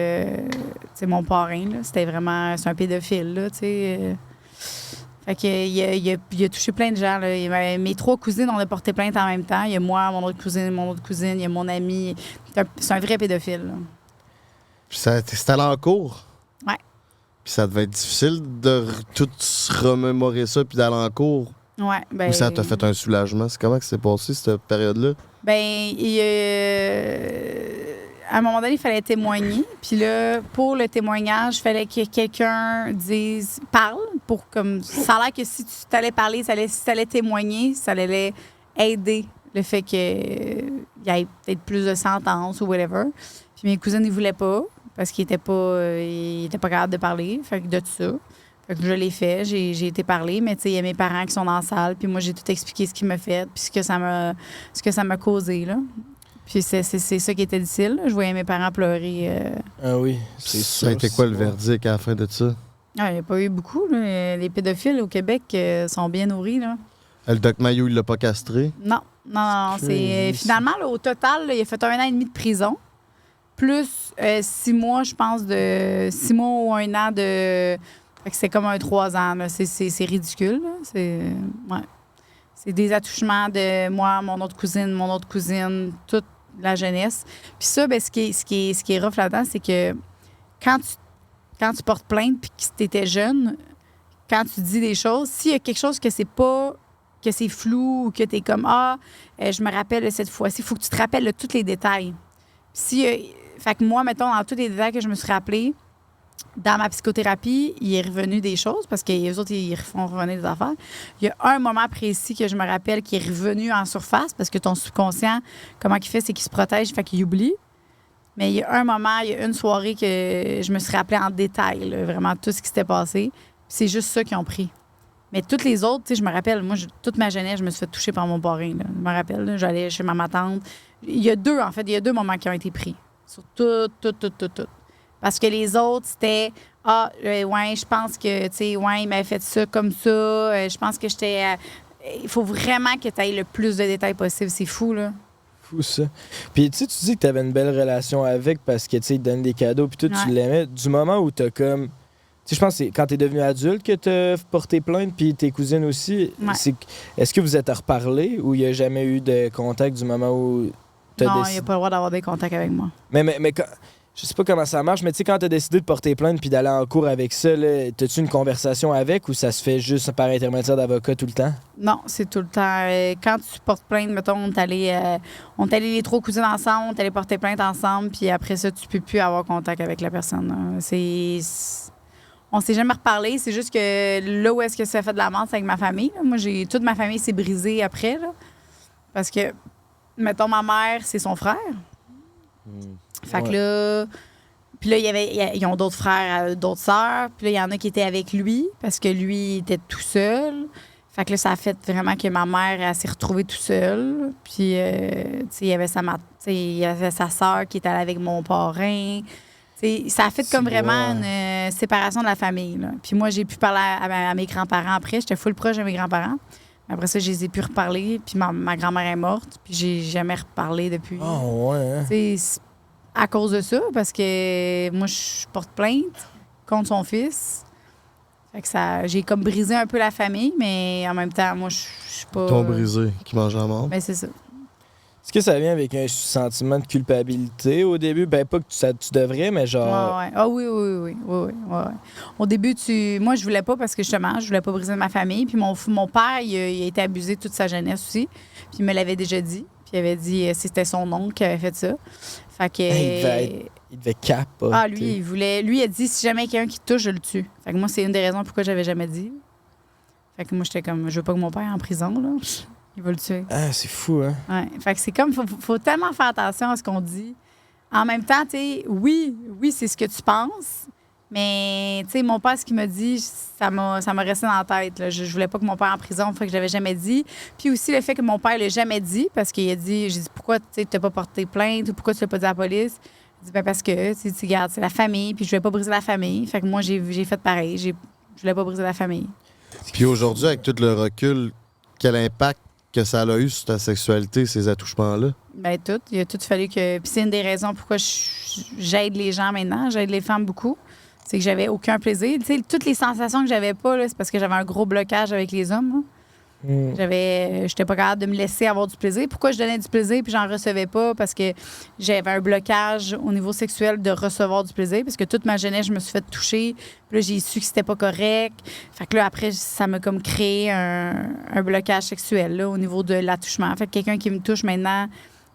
Speaker 1: mon parrain, là. C'était vraiment... C'est un pédophile, là, tu sais. Fait que, il a touché plein de gens. Là. Mes 3 cousines, on a porté plainte en même temps. Il y a moi, mon autre cousine, il y a mon ami. C'est un vrai pédophile. Là.
Speaker 2: Puis c'était allé en cours?
Speaker 1: Ouais.
Speaker 2: Puis ça devait être difficile de tout se remémorer ça puis d'aller en cours?
Speaker 1: Ouais. Ben,
Speaker 2: Ou ça t'a fait un soulagement? C'est comment que c'est passé, cette période-là?
Speaker 1: Ben, à un moment donné, il fallait témoigner. Puis là, pour le témoignage, il fallait que quelqu'un parle. Pour comme ça a l'air que si tu t'allais parler, si tu allais témoigner, ça allait aider le fait qu'il y ait peut-être plus de sentences ou whatever. Puis mes cousines, ils voulaient pas parce qu'ils étaient pas capables de parler. Fait que de tout ça. Fait que je l'ai fait, j'ai été parler, mais tu sais, il y a mes parents qui sont dans la salle, puis moi, j'ai tout expliqué ce qui m'a fait, puis ce que ça m'a causé, là. Puis c'est ça qui était difficile. Je voyais mes parents pleurer.
Speaker 3: Ah oui,
Speaker 2: c'est ça. Ça a été quoi le verdict à la fin de ça?
Speaker 1: Ah, il n'y a pas eu beaucoup. Là. Les pédophiles au Québec sont bien nourris. Là.
Speaker 2: Le Doc Mayou, il l'a pas castré?
Speaker 1: Non. C'est finalement, là, au total, là, il a fait 1 an et demi de prison. Plus 6 mois, je pense, 6 mois ou 1 an de... Fait que c'est comme un 3 ans. Là. C'est ridicule. Là. C'est des attouchements de moi, mon autre cousine, toute la jeunesse. Puis ça, ben, ce qui est rough là-dedans, c'est que quand tu portes plainte puis que tu étais jeune, quand tu dis des choses, s'il y a quelque chose que c'est flou ou que tu es comme je me rappelle cette fois-ci, il faut que tu te rappelles de tous les détails. Fait que moi, mettons, dans tous les détails que je me suis rappelé, dans ma psychothérapie, il est revenu des choses parce que les autres, ils font revenir des affaires. Il y a un moment précis que je me rappelle qui est revenu en surface parce que ton subconscient, comment il fait, c'est qu'il se protège, fait qu'il oublie. Mais il y a un moment, il y a une soirée que je me suis rappelée en détail, là, vraiment tout ce qui s'était passé. C'est juste ça qu'ils ont pris. Mais toutes les autres, tu sais, je me rappelle, moi, toute ma jeunesse, je me suis fait toucher par mon parrain. Là. Je me rappelle, là, j'allais chez ma tante. Il y a 2 moments qui ont été pris. Sur tout. Parce que les autres, c'était je pense que, tu sais, il m'avait fait ça comme ça. Je pense que j'étais. Il faut vraiment que tu aies le plus de détails possible. C'est fou, là.
Speaker 3: Fou, ça. Puis, tu sais, tu dis que tu avais une belle relation avec parce que, tu sais, il te donne des cadeaux, puis tout, tu l'aimais. Du moment où tu as comme. Tu sais, je pense que c'est quand tu es devenu adulte que tu as porté plainte, puis tes cousines aussi.
Speaker 1: Ouais.
Speaker 3: Est-ce que vous êtes reparlé ou il n'y a jamais eu de contact du moment où tu as
Speaker 1: Non, il
Speaker 3: décidé?
Speaker 1: n'y a pas le droit d'avoir des contacts avec moi.
Speaker 3: Mais quand. Je sais pas comment ça marche, mais tu sais, quand t'as décidé de porter plainte puis d'aller en cours avec ça, t'as-tu une conversation avec ou ça se fait juste par intermédiaire d'avocat tout le temps?
Speaker 1: Non, c'est tout le temps. Quand tu portes plainte, mettons, on est allé les 3 cousines ensemble, on est allé porter plainte ensemble, puis après ça, tu peux plus avoir contact avec la personne. Là. On s'est jamais reparlé. C'est juste que là où est-ce que ça fait de la merde, c'est avec ma famille. Là. Moi, toute ma famille s'est brisée après, là, parce que, mettons, ma mère, c'est son frère. Fait que là... Puis là, ils ont d'autres frères, d'autres sœurs. Puis là, il y en a qui étaient avec lui parce que lui, il était tout seul. Fait que là, ça a fait vraiment que ma mère, elle s'est retrouvée tout seule. Puis, tu sais, il y avait sa sœur qui était allée avec mon parrain. T'sais, ça a fait comme vraiment une séparation de la famille. Là. Puis moi, j'ai pu parler à mes grands-parents après. J'étais full proche de mes grands-parents. Après ça, je les ai pu reparler. Puis ma grand-mère est morte. Puis j'ai jamais reparlé depuis.
Speaker 3: Oh, ouais. Hein?
Speaker 1: C'est à cause de ça, parce que moi, je porte plainte contre son fils. Fait que j'ai comme brisé un peu la famille, mais en même temps, moi, je suis pas...
Speaker 2: Ton brisé qui mange à mort.
Speaker 1: Ben, c'est ça.
Speaker 3: Est-ce que ça vient avec un sentiment de culpabilité au début? Ben, pas que tu devrais, mais genre...
Speaker 1: Ouais. Ah oui. Au début, moi, je voulais pas parce que justement, je voulais pas briser ma famille. Puis mon père, il a été abusé toute sa jeunesse aussi. Puis il me l'avait déjà dit. Puis il avait dit c'était son oncle qui avait fait ça. Fait que...
Speaker 3: Il devait capoter.
Speaker 1: Ah, lui, lui, il a dit si jamais quelqu'un qui te touche, je le tue. Fait que moi, c'est une des raisons pourquoi j'avais jamais dit. Fait que moi, j'étais comme, je veux pas que mon père est en prison, là. Il va le tuer.
Speaker 3: Ah, c'est fou, hein?
Speaker 1: Ouais. Fait que c'est comme, faut tellement faire attention à ce qu'on dit. En même temps, tu sais, oui, c'est ce que tu penses, mais, tu sais, mon père, ce qu'il m'a dit, ça m'a resté dans la tête. Là. Je voulais pas que mon père en prison, fait que je l'avais jamais dit. Puis aussi, le fait que mon père l'a jamais dit, parce qu'il a dit, j'ai dit, pourquoi tu n'as pas porté plainte ou pourquoi tu l'as pas dit à la police? Il dit, ben parce que, tu regardes, c'est la famille, puis je voulais pas briser la famille. Fait que moi, j'ai fait pareil. Je voulais pas briser la famille.
Speaker 2: Puis aujourd'hui, avec tout le recul, quel impact que ça a eu sur ta sexualité, ces attouchements-là?
Speaker 1: Bien, tout. Il a tout fallu que... Puis c'est une des raisons pourquoi j'aide les gens maintenant. J'aide les femmes beaucoup. C'est que j'avais aucun plaisir. Tu sais, toutes les sensations que j'avais pas, là, c'est parce que j'avais un gros blocage avec les hommes. Là. J'étais pas capable de me laisser avoir du plaisir. Pourquoi je donnais du plaisir puis j'en recevais pas? Parce que j'avais un blocage au niveau sexuel de recevoir du plaisir. Parce que toute ma jeunesse, je me suis fait toucher. Puis là, j'ai su que c'était pas correct. Fait que là, après, ça m'a comme créé un blocage sexuel là, au niveau de l'attouchement. Fait que quelqu'un qui me touche maintenant,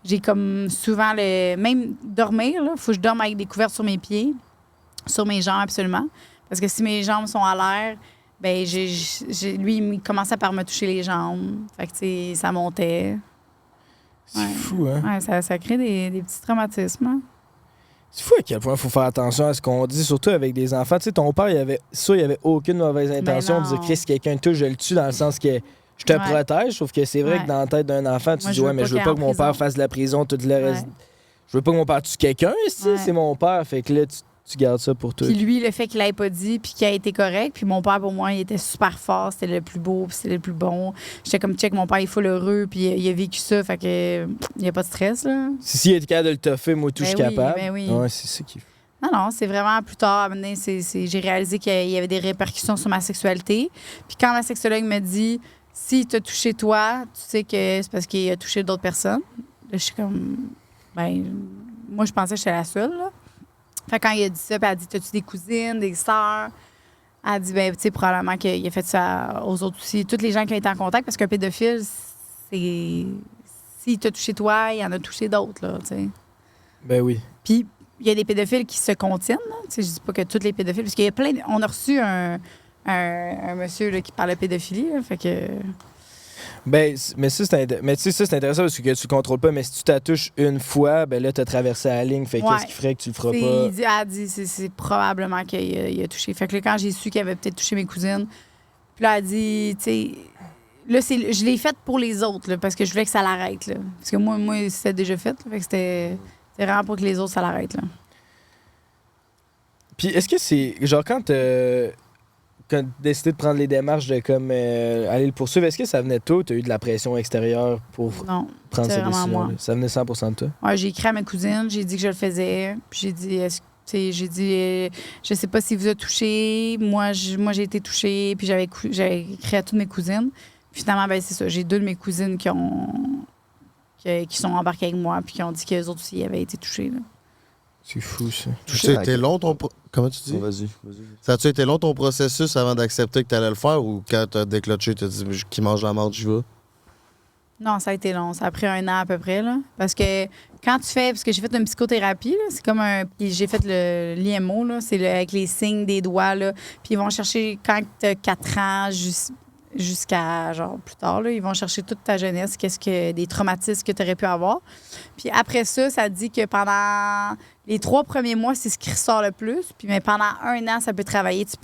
Speaker 1: j'ai comme souvent même dormir, là, faut que je dorme avec des couvertes sur mes pieds, sur mes jambes absolument. Parce que si mes jambes sont à l'air, ben lui, il commençait par me toucher les jambes. Fait que, tu sais, ça montait.
Speaker 3: C'est fou, hein?
Speaker 1: Ouais, ça crée des petits traumatismes. Hein?
Speaker 3: C'est fou à quel point il faut faire attention à ce qu'on dit, surtout avec des enfants. Tu sais, ton père, il avait aucune mauvaise intention de dire que si quelqu'un te touche, je le tue, dans le sens que je te protège. Sauf que c'est vrai que dans la tête d'un enfant, tu dis, mais je veux pas que mon père fasse de la prison tout le reste. Je veux pas que mon père tue quelqu'un, c'est mon père. Fait que là, tu gardes ça pour toi.
Speaker 1: Puis lui, le fait qu'il l'ait pas dit, puis qu'il a été correct. Puis mon père, pour moi, il était super fort. C'était le plus beau, puis c'était le plus bon. J'étais comme, check, mon père, il est full heureux, puis il a vécu ça. Fait que il n'y a pas de stress, là.
Speaker 3: Si il est capable de le toffer, moi, tout, je suis capable.
Speaker 1: Ben oui.
Speaker 3: Ouais, c'est ça qui fait.
Speaker 1: Non, c'est vraiment plus tard. J'ai réalisé qu'il y avait des répercussions sur ma sexualité. Puis quand ma sexologue me dit, s'il t'a touché toi, tu sais que c'est parce qu'il a touché d'autres personnes. Là, je suis comme, moi, je pensais que j'étais la seule, là. Fait que quand il a dit ça, puis elle a dit, t'as-tu des cousines, des sœurs? Elle a dit, tu sais, probablement qu'il a fait ça aux autres aussi. Toutes les gens qui ont été en contact, parce qu'un pédophile, c'est... S'il t'a touché toi, il en a touché d'autres, là, tu sais.
Speaker 3: Ben oui.
Speaker 1: Puis il y a des pédophiles qui se contiennent, là. Tu sais, je dis pas que tous les pédophiles, parce qu'il y a plein... On a reçu un monsieur là, qui parle de pédophilie, là, fait que...
Speaker 3: Ben, mais tu sais, c'est intéressant parce que tu le contrôles pas, mais si tu t'attouches une fois, ben là, t'as traversé la ligne. Fait qu'est-ce qui ferait que tu le feras pas?
Speaker 1: Elle a dit, c'est probablement qu'il a touché. Fait que là, quand j'ai su qu'il avait peut-être touché mes cousines, puis là, elle a dit, tu sais, là, je l'ai faite pour les autres, là, parce que je voulais que ça l'arrête, là. Parce que moi c'était déjà fait, là, fait que c'était vraiment pour que les autres, ça l'arrête, là.
Speaker 3: Puis est-ce que c'est, genre, quand tu as décidé de prendre les démarches de comme aller le poursuivre, est-ce que ça venait de toi ou tu as eu de la pression extérieure pour prendre cette décision? Ça venait 100% de toi?
Speaker 1: Ouais, j'ai écrit à ma cousine, j'ai dit que je le faisais. Puis j'ai dit, je sais pas si vous a touché. Moi, j'ai été touchée. Puis j'avais écrit à toutes mes cousines. Puis finalement, ben c'est ça. J'ai 2 de mes cousines qui sont embarquées avec moi puis qui ont dit qu'eux autres aussi avaient été touchés. Là.
Speaker 3: C'est fou, ça.
Speaker 2: Ça a été long ton... Comment tu dis?
Speaker 7: Vas-y.
Speaker 2: Ça a-tu été long ton processus avant d'accepter que tu allais le faire ou quand tu as déclenché, tu as dit qui mange la marde, j'y vais?
Speaker 1: Non, ça a été long. Ça a pris 1 an à peu près. Là. Parce que quand tu fais... Parce que j'ai fait une psychothérapie, là, c'est comme un... Puis j'ai fait l'IMO, là, c'est avec les signes des doigts. Là. Puis ils vont chercher quand tu as 4 ans jusqu'à genre plus tard. Là, ils vont chercher toute ta jeunesse, des traumatismes que tu aurais pu avoir. Puis après ça dit que pendant les 3 premiers mois, c'est ce qui ressort le plus. Puis mais pendant 1 an, ça peut travailler. Tu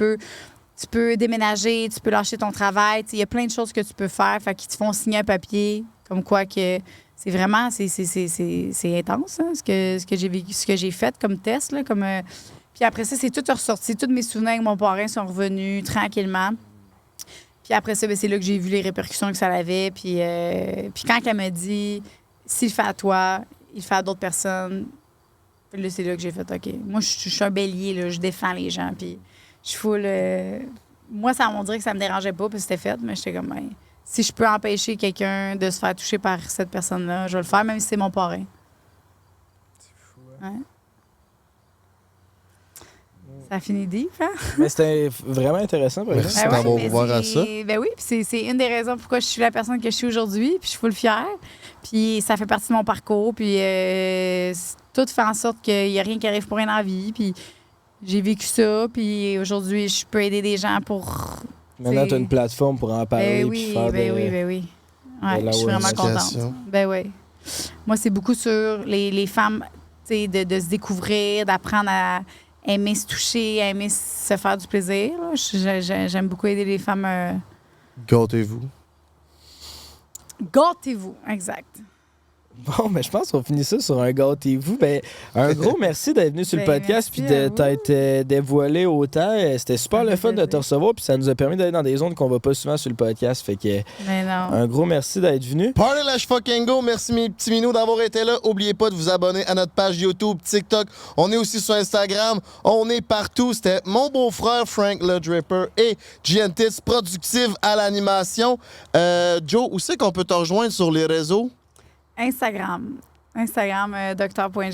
Speaker 1: peux déménager, tu peux lâcher ton travail. Il y a plein de choses que tu peux faire. Fait qu'ils te font signer un papier comme quoi que c'est vraiment c'est intense hein, ce que j'ai vécu, ce que j'ai fait comme test. Là, puis après ça, c'est tout ressorti. Tous mes souvenirs avec mon parrain sont revenus tranquillement. Puis après ça, c'est là que j'ai vu les répercussions que ça avait. Puis quand elle m'a dit, s'il le fait à toi, il le fait à d'autres personnes, puis là, c'est là que j'ai fait, OK. Moi, je suis un bélier, là, je défends les gens. Puis je suis full... moi, ça, on dirait que ça me dérangeait pas, parce que c'était fait, mais j'étais comme, si je peux empêcher quelqu'un de se faire toucher par cette personne-là, je vais le faire, même si c'est mon parrain. C'est fou, hein? Ouais. Ça finit deep, hein?
Speaker 3: Mais c'était vraiment intéressant, par exemple.
Speaker 2: Merci d'avoir ouvert à ça.
Speaker 1: Ben oui, puis c'est une des raisons pourquoi je suis la personne que je suis aujourd'hui, puis je suis full fière. Puis ça fait partie de mon parcours, puis tout fait en sorte qu'il n'y a rien qui arrive pour rien dans la vie, puis j'ai vécu ça, puis aujourd'hui, je peux aider des gens pour...
Speaker 3: Maintenant, tu as une plateforme pour en parler.
Speaker 1: Ben
Speaker 3: puis
Speaker 1: oui,
Speaker 3: faire
Speaker 1: ben
Speaker 3: de-
Speaker 1: oui, ben oui. Ouais,
Speaker 3: de
Speaker 1: je suis vraiment contente.
Speaker 2: l'éducation.
Speaker 1: Ben oui. Moi, c'est beaucoup sur les femmes, tu sais, de se découvrir, d'apprendre à aimer se toucher, à aimer se faire du plaisir. Là. J'aime beaucoup aider les femmes.
Speaker 2: Gâtez-vous.
Speaker 1: Gâtez-vous, exact.
Speaker 3: Bon, mais je pense qu'on finit ça sur un gâtez-vous. Ben, un gros merci d'être venu sur le
Speaker 1: Ben,
Speaker 3: podcast puis
Speaker 1: merci à
Speaker 3: de
Speaker 1: vous.
Speaker 3: t'être dévoilé autant. C'était super
Speaker 1: Ça
Speaker 3: le
Speaker 1: fait
Speaker 3: fun de te
Speaker 1: plaisir.
Speaker 3: recevoir puis ça nous a permis d'aller dans des zones qu'on va pas souvent sur le podcast. Fait que
Speaker 1: Mais non.
Speaker 3: un gros merci d'être venu.
Speaker 2: Party Lash Fucking Go, merci mes petits minous d'avoir été là. Oubliez pas de vous abonner à notre page YouTube, TikTok. On est aussi sur Instagram. On est partout. C'était mon beau-frère Frank le Dripper et GNTS Productive à l'animation. Joe, où c'est qu'on peut te rejoindre sur les réseaux?
Speaker 1: Instagram, docteur.g.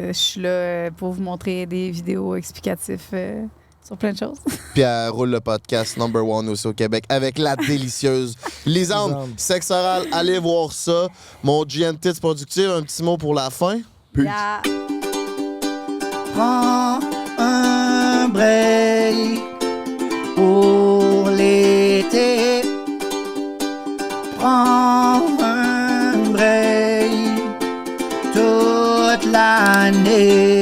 Speaker 1: Je suis là pour vous montrer des vidéos explicatives sur plein de choses.
Speaker 2: Puis elle roule le podcast number one aussi au Québec avec la délicieuse Lisande.
Speaker 3: Lisande.
Speaker 2: Sexe oral, allez voir ça. Mon GNTS Productive, un petit mot pour la fin.
Speaker 1: Yeah.
Speaker 8: Prends un break pour l'été. Prends un break toute l'année.